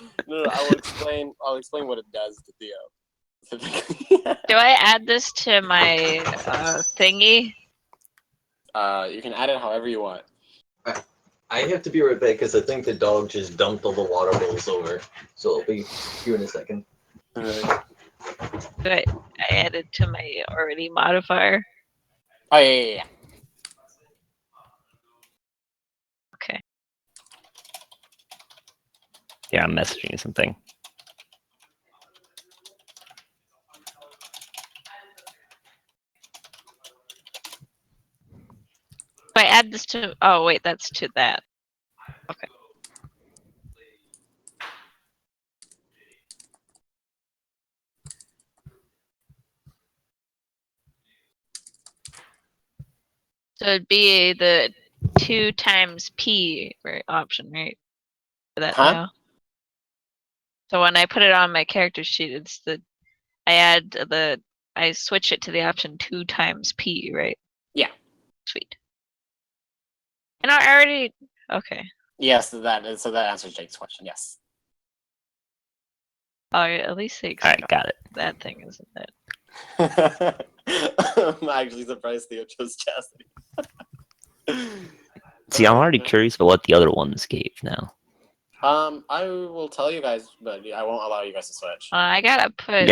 I'll explain what it does to Theo. Do I add this to my thingy? You can add it however you want. I have to be right back because I think the dog just dumped all the water bowls over. So I'll be here in a second. Do I add it to my already modifier? Oh yeah. Okay. Yeah, I'm messaging you something. If I add this to, oh wait, that's to that. Okay. So it'd be the 2 times P option, right? For that Huh? now. So when I put it on my character sheet, it's I switch it to the option 2 times P, right? Yeah. Sweet. And I already, okay. Yes, so that answers Jake's question. Yes. Oh, at least they All right, got it. that thing, isn't it? I'm actually surprised Theo chose Chastity. See, I'm already curious about what the other ones gave now. I will tell you guys, but I won't allow you guys to switch. I gotta put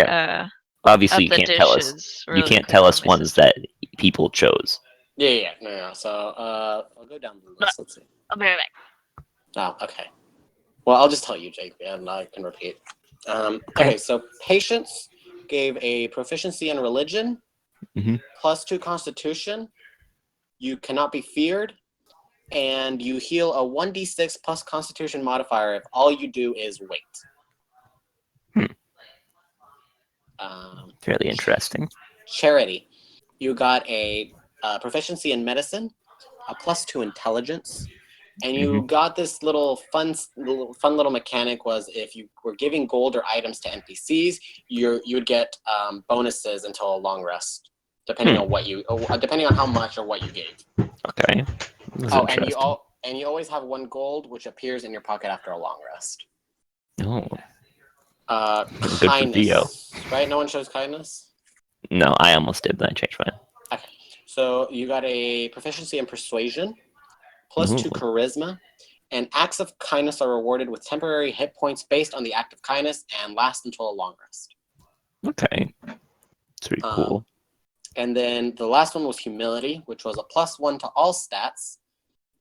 Obviously, up you the can't tell us. dishes. You really can't quick tell on us my ones system. that people chose. Yeah. No. So I'll go down the list. Let's see. I'll be right back. Oh, okay. Well, I'll just tell you, Jake, and I can repeat. Okay, so Patience gave a proficiency in religion, Mhm. +2 Constitution. You cannot be feared, and you heal a 1d6 plus Constitution modifier if all you do is wait. Fairly interesting. Charity, you got a proficiency in medicine, a +2 intelligence, and you got this little fun little mechanic was if you were giving gold or items to NPCs, you would get bonuses until a long rest, depending on depending on how much or what you gave. Okay. That's Oh, interesting. and you always have 1 gold, which appears in your pocket after a long rest. Oh, good for Kindness, right? No one shows kindness. no, I almost did, but I changed mine. Okay, so you got a proficiency in persuasion, +2 charisma, and acts of kindness are rewarded with temporary hit points based on the act of kindness and last until a long rest. Okay. It's pretty cool. And then the last one was humility, which was a +1 to all stats,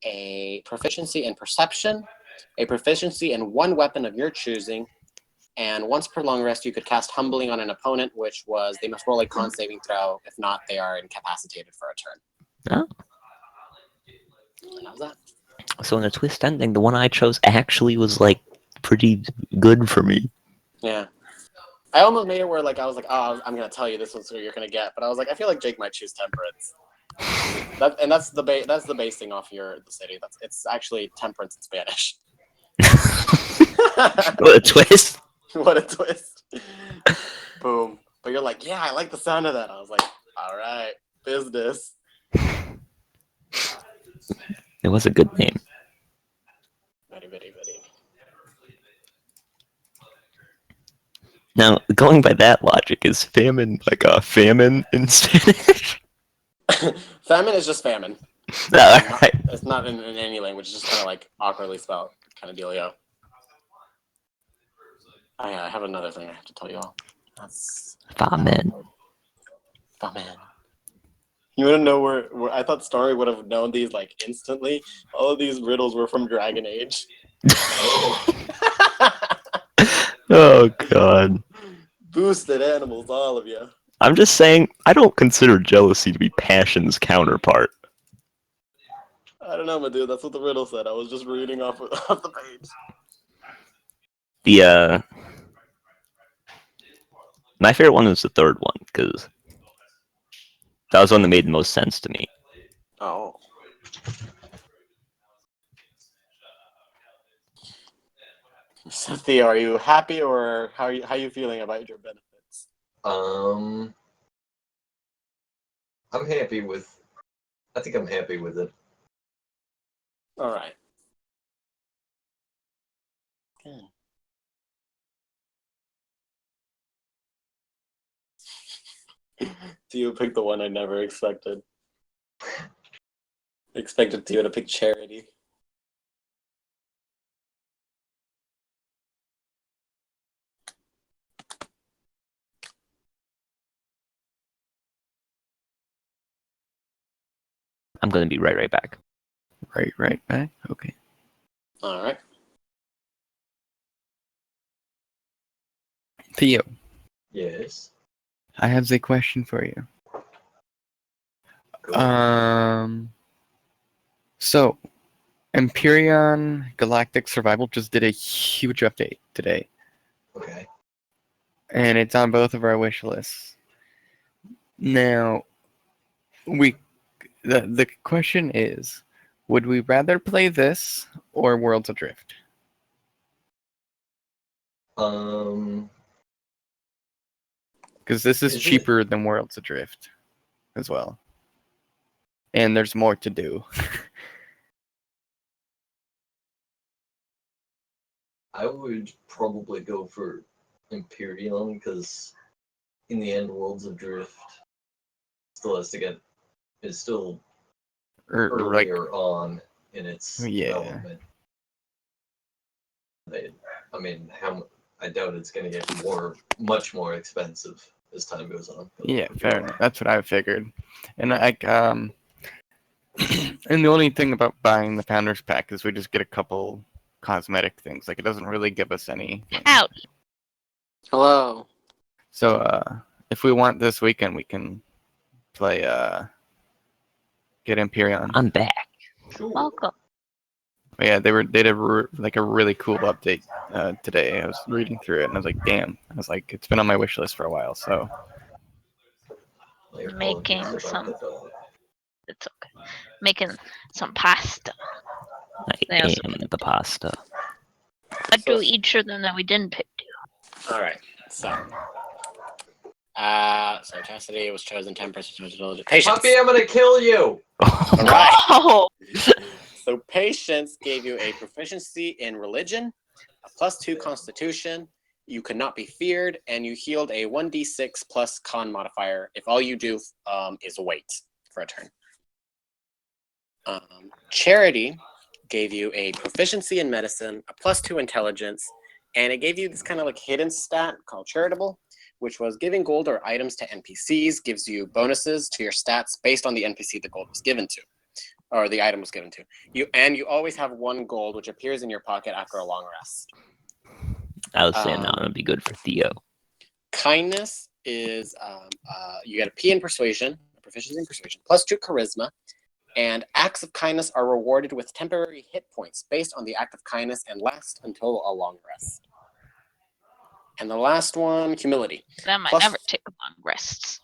a proficiency in perception, a proficiency in 1 weapon of your choosing, and once per long rest, you could cast humbling on an opponent, which was they must roll a con saving throw. If not, they are incapacitated for a turn. Oh. And how's that? So in a twist ending, the one I chose actually was like pretty good for me. Yeah. I almost made it where like I was like, oh, I'm gonna tell you this one's what you're gonna get, but I was like, I feel like Jake might choose temperance. That's the basing off the city. It's actually temperance in Spanish. What a twist! What a twist! Boom. But you're like, yeah, I like the sound of that. I was like, all right, business. It was a good name. Very. Now, going by that logic, is famine like a famine in Spanish? Famine is just famine. No, alright. It's not in any language. It's just kind of like awkwardly spelled kind of dealio. Oh yeah, I have another thing I have to tell you all. That's Famine. Famine. You want to know where I thought Story would have known these like instantly? All of these riddles were from Dragon Age. Oh god. Boosted animals, all of you. I'm just saying, I don't consider jealousy to be passion's counterpart. I don't know, my dude. That's what the riddle said. I was just reading off off the page. The my favorite one is the third one because that was one that made the most sense to me. Oh. So Theo, are you happy or how are you feeling about your benefits? I'm happy with. I think I'm happy with it. All right. Okay. Theo picked the one I never expected. Expected Theo to pick charity. I'm gonna be right back. Right back. Okay. All right. Theo, Yes. I have a question for you. Go. So Empyrean Galactic Survival just did a huge update today, Okay. and it's on both of our wish lists. Now, the question is, would we rather play this or Worlds Adrift? Um. Because this is Is it- cheaper than Worlds Adrift as well, and there's more to do. I would probably go for Imperium because in the end, Worlds of Drift still has to get is still Or like, earlier on in its yeah, development. I mean, I doubt it's going to get much more expensive as time goes on. yeah, fair enough. That's what I figured, and and the only thing about buying the Founders Pack is we just get a couple cosmetic things. Like, it doesn't really give us anything. Out. Hello. So if we want this weekend, we can play get Empyrean. I'm back. Sure. Welcome. But yeah, they did like a really cool update today. I was reading through it and I was like, damn. I was like, it's been on my wish list for a while. So My apologies Making about some- the dog. It's okay. Making some pasta. I Yeah, am the pasta. What So- do each of them that we didn't pick do? All right. So Chastity was chosen 10% patience. Puppy, I'm going to kill you! All right. No! So patience gave you a proficiency in religion, a +2 constitution. You could not be feared, and you healed a 1d6 plus con modifier if all you do is wait for a turn. Charity gave you a proficiency in medicine, a +2 intelligence, and it gave you this kind of like hidden stat called charitable, which was giving gold or items to NPCs gives you bonuses to your stats based on the NPC the gold was given to, or the item was given to. You always have 1 gold, which appears in your pocket after a long rest. I was saying that would be good for Theo. Kindness is you get a P in persuasion, a proficiency in persuasion, +2 charisma, and acts of kindness are rewarded with temporary hit points based on the act of kindness and last until a long rest. And the last one, humility. That might Plus- never take long rests.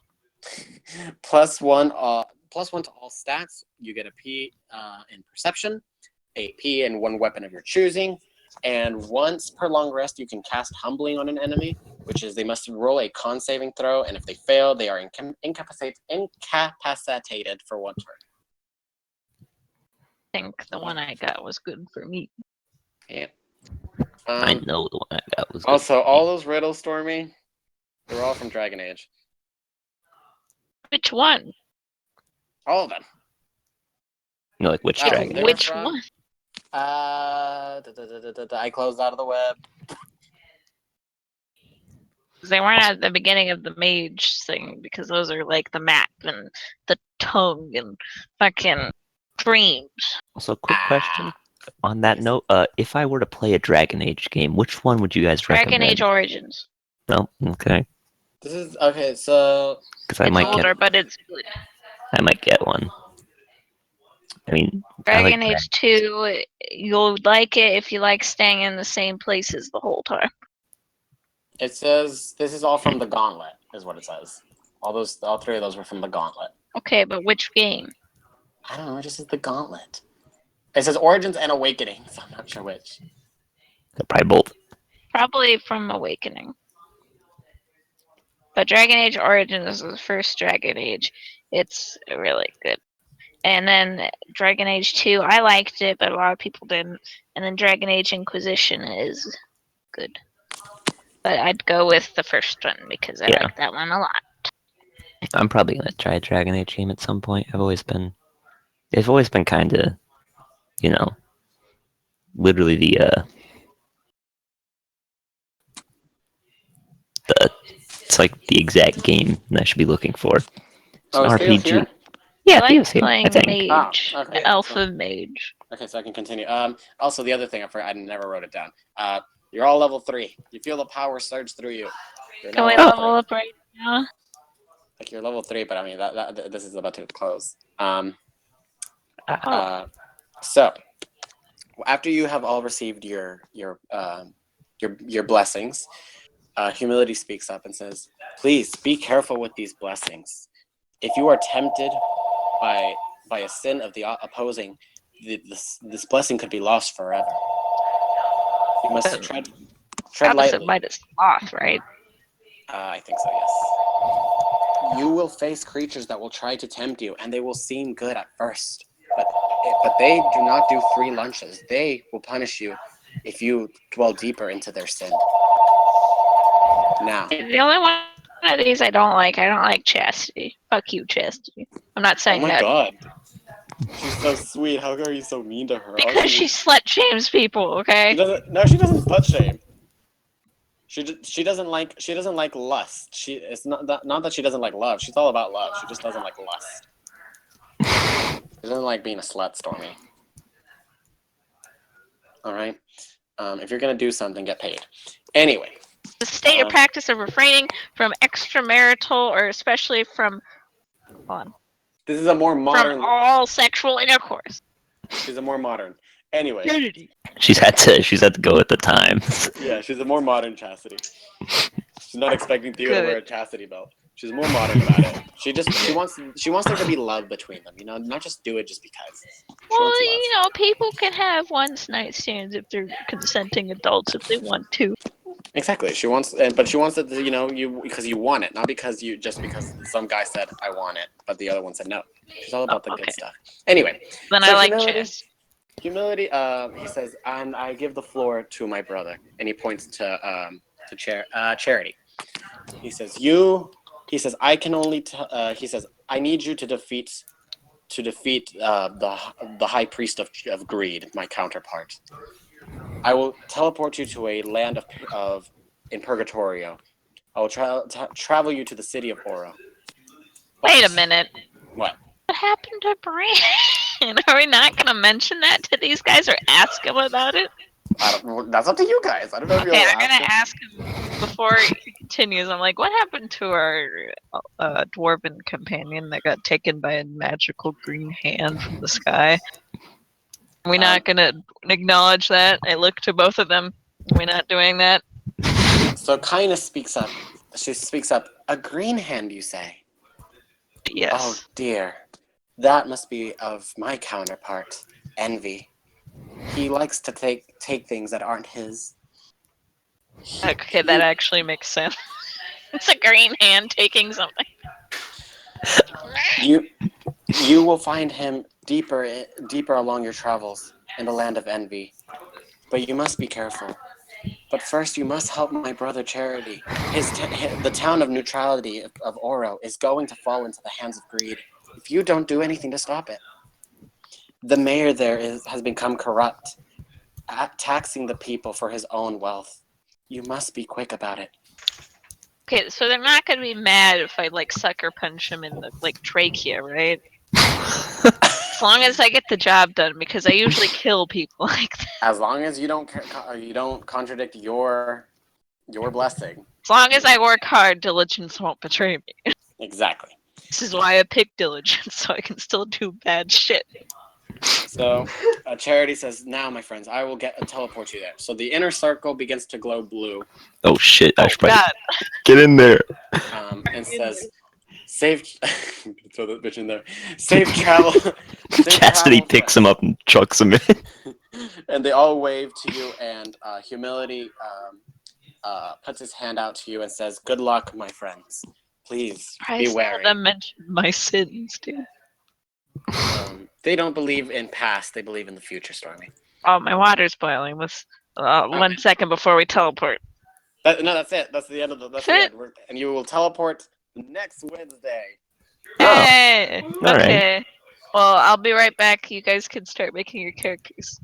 +1 to all stats. You get a P in perception, a P in 1 weapon of your choosing, and once per long rest, you can cast humbling on an enemy, which is they must roll a con saving throw, and if they fail, they are incapacitated for 1 turn. I think the one I got was good for me. Yeah. I know the one I got was good. Also, all those riddles, Stormy, they're all from Dragon Age. Which one? All of them. You know, like which Oh, dragon? they were Which from- one? I closed out of the web. They weren't at the beginning of the mage thing because those are like the map and the tongue and fucking dreams. Also, quick question: On that note, if I were to play a Dragon Age game, which one would you guys Dragon recommend? Age Origins. No, okay, This is okay. So because I It's might older, get, but it's good. I might get one. I mean, I like Dragon Age 2, you'll like it if you like staying in the same places the whole time. it says this is all from the Gauntlet, is what it says. All three of those were from the Gauntlet. Okay, but which game? I don't know. It just says the Gauntlet. It says Origins and Awakening, so I'm not sure which. probably both. Probably from Awakening. But Dragon Age Origins is the first Dragon Age. It's really good. And then Dragon Age 2, I liked it, but a lot of people didn't. And then Dragon Age Inquisition is good. But I'd go with the first one because I Yeah. like that one a lot. I'm probably gonna try a Dragon Age game at some point. It's always been kind of, you know, literally it's like the exact game that I should be looking for. It's Oh, an is Theo's RPG. here? Yeah, I like Theo's here, I playing think. Mage, okay, Alpha Mage. Okay, so I can continue. Also the other thing I never wrote it down. You're all level 3. You feel the power surge through you. You're Can now we level level 3. up right now? Like you're level 3, but I mean this is about to close. So after you have all received your blessings, humility speaks up and says, "Please be careful with these blessings. If you are tempted by a sin of the opposing, this blessing could be lost forever. You must tread Opposite lightly." might is sloth, right? I think so, yes. You will face creatures that will try to tempt you, and they will seem good at first, but they do not do free lunches. They will punish you if you dwell deeper into their sin. Now, The only one of these I don't like Chastity. Fuck you, Chastity. I'm not oh saying my that god, she's so sweet. How are you so mean to her? because she slut shames people. Okay. She doesn't. No, she doesn't slut shame. She doesn't like lust. It's not that she doesn't like love. She's all about love. She just doesn't like lust. She doesn't like being a slut, Stormy. All right. If you're gonna do something, get paid. Anyway. The state or practice of refraining from extramarital or especially from This is a more modern. from all sexual intercourse. She's a more modern. Anyway. She's had to go with the times. Yeah, she's a more modern Chastity. She's not expecting Theo to wear a chastity belt. She's more modern about it. She wants there to be love between them, not just do it just because. Well, people can have night stands if they're consenting adults if they want to. Exactly. She wants it, because you want it, not because some guy said I want it, but the other one said no. She's all about the good stuff. Anyway. Then I like Chast. Humility. He says, and I give the floor to my brother, and he points to Charity. He says, I can only. He says, I need you to defeat the high priest of greed, my counterpart. I will teleport you to a land in Purgatorio. I will travel you to the city of Oro. Wait a minute. What? What happened to Brand? Are we not going to mention that to these guys or ask them about it? That's up to you guys. I don't know if you're I'm going to ask him before he continues. I'm like, what happened to our dwarven companion that got taken by a magical green hand from the sky? Are we not going to acknowledge that? I look to both of them. Are we not doing that? So Kaina speaks up. She speaks up. A green hand, you say? Yes. Oh dear. That must be of my counterpart, Envy. He likes to take things that aren't his. Okay, that actually makes sense. It's a green hand taking something. You will find him deeper along your travels in the land of Envy. But you must be careful. But first, you must help my brother Charity. The town of neutrality of Oro is going to fall into the hands of greed if you don't do anything to stop it. The mayor there has become corrupt, taxing the people for his own wealth. You must be quick about it. Okay, so they're not going to be mad if I sucker punch him in the trachea, right? long as I get the job done, because I usually kill people like that. As long as you don't contradict your blessing. As long as I work hard, diligence won't betray me. Exactly. This is why I pick diligence, so I can still do bad shit. So, Charity says, "Now, my friends, I will teleport you there." So the inner circle begins to glow blue, Oh shit! I should probably God. get in there. and says, "Safe." Throw that bitch in there. Safe travel. Safe Chastity travel, picks him friends. up and chucks him in. And they all wave to you, and Humility puts his hand out to you and says, "Good luck, my friends. Please be Christ, none of wary." them mentioned my sins, dude. They don't believe in past; they believe in the future, Stormy. Oh, my water's boiling. Let's 1 second before we teleport. No, that's it. That's the end of the. That's the That's end. And you will teleport next Wednesday. Hey! All right. Okay. Well, I'll be right back. You guys can start making your characters.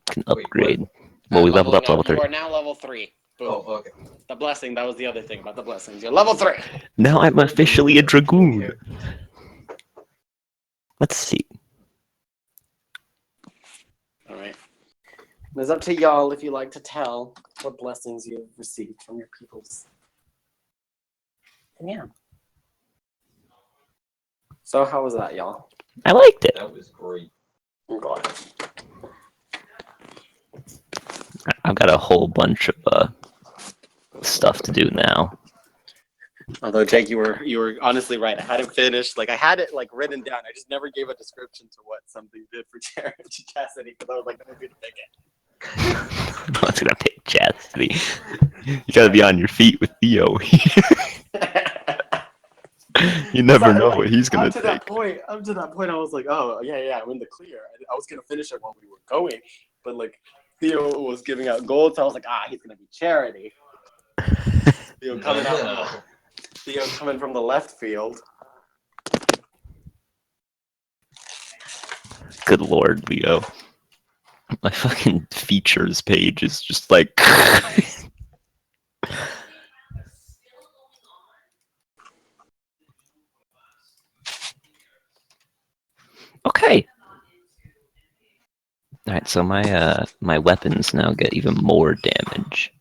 Can Wait, upgrade. Well, we leveled up level You 3. are now level 3. Boom. Oh, okay. The blessing. That was the other thing about the blessings. You're level 3. Now I'm officially a dragoon. Let's see. All right. It's up to y'all if you like to tell what blessings you've received from your peoples. And yeah. So how was that, y'all? I liked it. That was great. I'm glad. I've got a whole bunch of stuff to do now. Although Jake, you were honestly right. I had it finished. Like I had it like written down. I just never gave a description to what something did for Chastity because I was like, I'm going to pick it. I was gonna pick Chastity. You gotta be on your feet with Theo. You never know what he's gonna Up to take. that point, I was like, oh yeah, I'm in the clear. I was gonna finish it while we were going, but like Theo was giving out gold, so I was like, he's gonna be Charity. Theo coming from the left field. Good lord, Leo. My fucking features page is just like. Okay. Alright, so my weapons now get even more damage.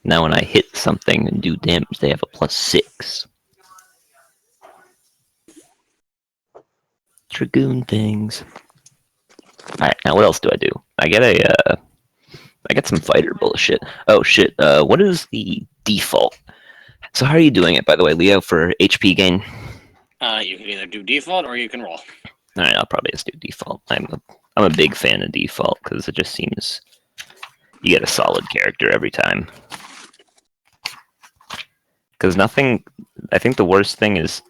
Now when I hit something and do damage, they have a +6. Dragoon things. Alright, now what else do I do? I get some fighter bullshit. Oh shit, what is the default? So how are you doing it, by the way, Leo, for HP gain? You can either do default or you can roll. Alright, I'll probably just do default. I'm a big fan of default, because it just seems you get a solid character every time. Because nothing, I think the worst thing is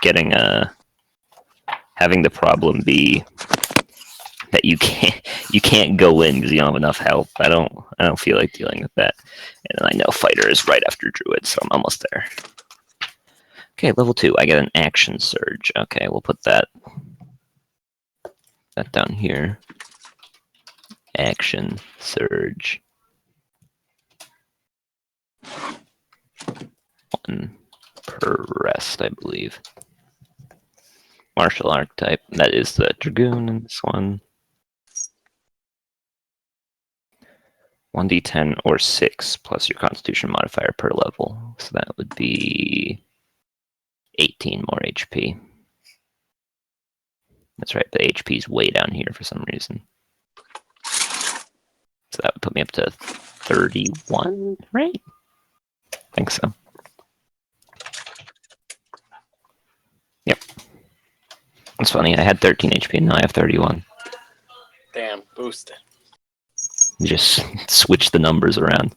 getting having the problem be that you can't go in because you don't have enough health. I don't feel like dealing with that. And then I know fighter is right after druid, so I'm almost there. Okay, level 2. I get an action surge. Okay, we'll put that down here. Action surge. 1 per rest, I believe. Martial archetype. That is the dragoon in this one. 1d10 or 6 plus your constitution modifier per level. So that would be 18 more HP. That's right, the HP is way down here for some reason. So that would put me up to 31, right? I think so. Yep. It's funny, I had 13 HP and now I have 31. Damn, boosted. You just switch the numbers around.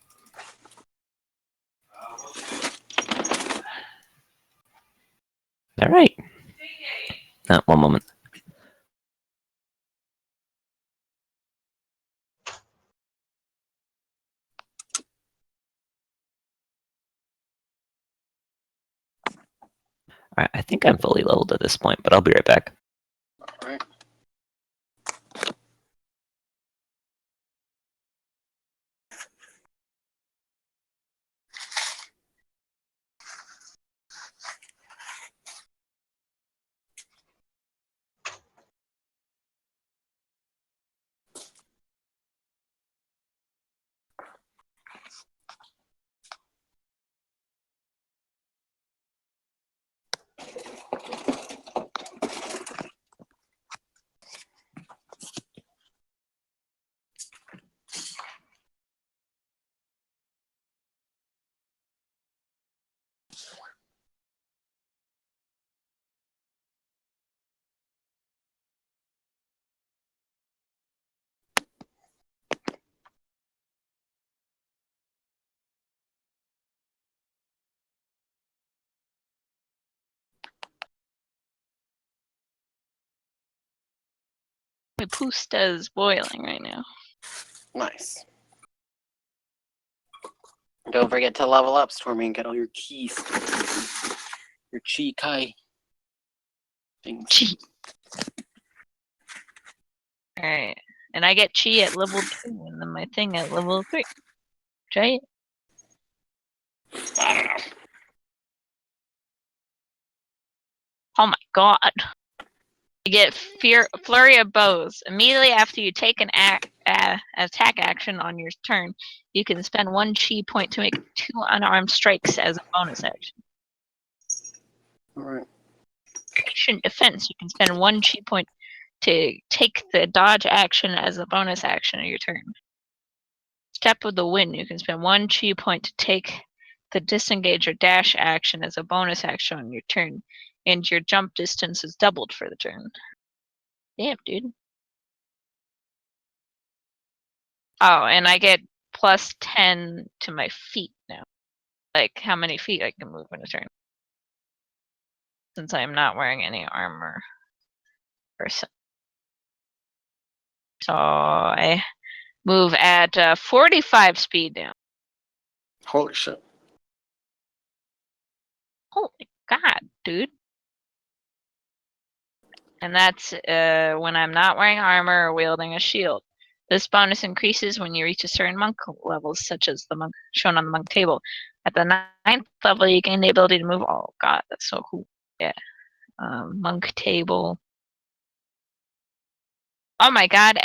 All right. One moment. All right, I think I'm fully leveled at this point, but I'll be right back. All right. My pusta is boiling right now. Nice. Don't forget to level up, Stormy, and get all your keys. Your chi kai things. Chi. Alright. And I get chi at level 2, and then my thing at level 3. Try it. I don't know. Oh my god. You get Flurry of Bows. Immediately after you take an attack action on your turn, you can spend 1 chi point to make 2 unarmed strikes as a bonus action. Alright. Patient Defense. You can spend 1 chi point to take the dodge action as a bonus action on your turn. Step of the Wind. You can spend 1 chi point to take the disengage or dash action as a bonus action on your turn, and your jump distance is doubled for the turn. Damn, dude. Oh, and I get plus 10 to my feet now. Like, how many feet I can move in a turn. Since I am not wearing any armor. So I move at 45 speed now. Holy shit. Holy god, dude. And that's when I'm not wearing armor or wielding a shield. This bonus increases when you reach a certain monk level, such as the monk shown on the monk table. At the 9th level, you gain the ability to move. Oh god, that's so cool. Yeah. Monk table. Oh my god,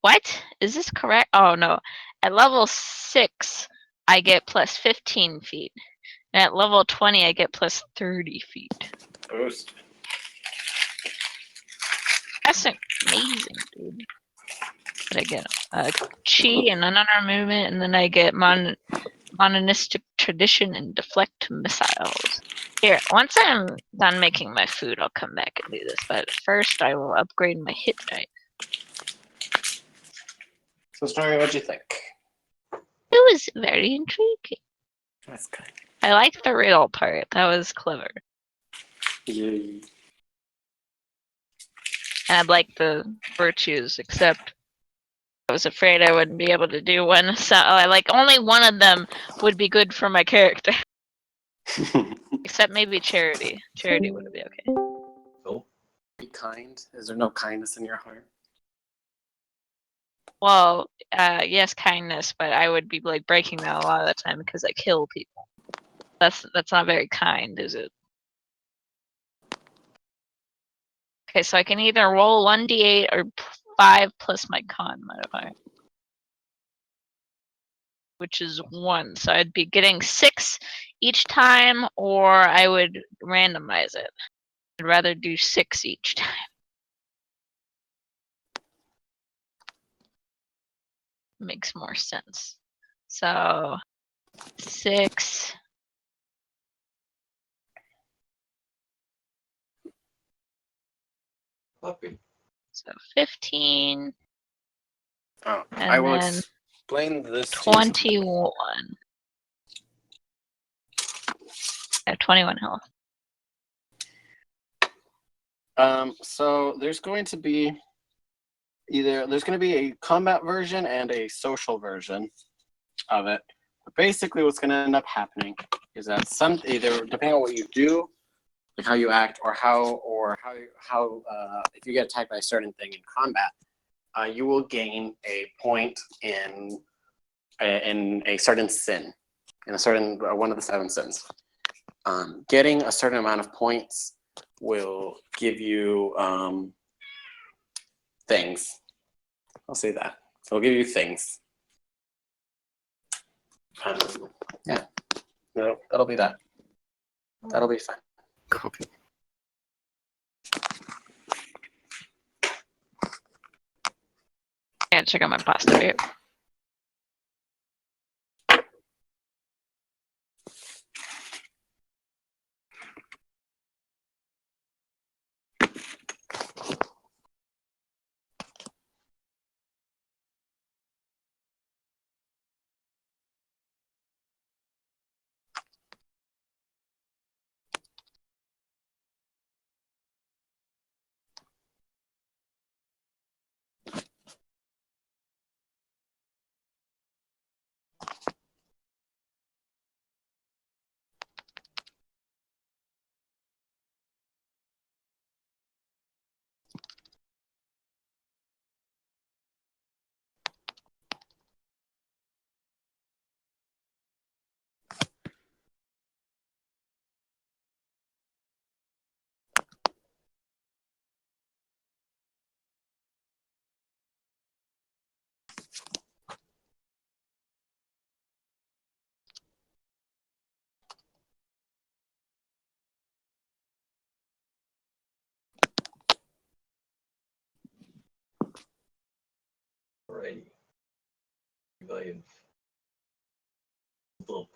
what? Is this correct? Oh no. At level 6, I get plus 15 feet. And at level 20, I get plus 30 feet. Boost. That's amazing, dude. But I get chi and another movement, and then I get mononistic tradition and deflect missiles. Here, once I'm done making my food, I'll come back and do this. But first, I will upgrade my hit die. So, Stormy, what'd you think? It was very intriguing. That's good. I liked the riddle part. That was clever. Yeah. And I'd like the virtues, except I was afraid I wouldn't be able to do one. So, like, only one of them would be good for my character. Except maybe charity. Charity would be okay. Oh, Be kind. Is there no kindness in your heart? Well, yes, kindness, but I would be like breaking that a lot of the time because I kill people. That's not very kind, is it? Okay, so I can either roll 1d8 or 5 plus my con modifier, which is 1. So I'd be getting 6 each time, or I would randomize it. I'd rather do 6 each time. Makes more sense. So 6. puppy. So 15. Oh, And I will then explain this to you. 21. At 21 health. So there's going to be a combat version and a social version of it. But basically, what's going to end up happening is that either depending on what you do, like how you act, or how if you get attacked by a certain thing in combat, you will gain a point in a certain sin, in a certain one of the 7 sins. Getting a certain amount of points will give you things. I'll say that. It'll give you things. Yeah. No, that'll be that. That'll be fine. Cool. I gotta check out my pasta here. 5. Bump.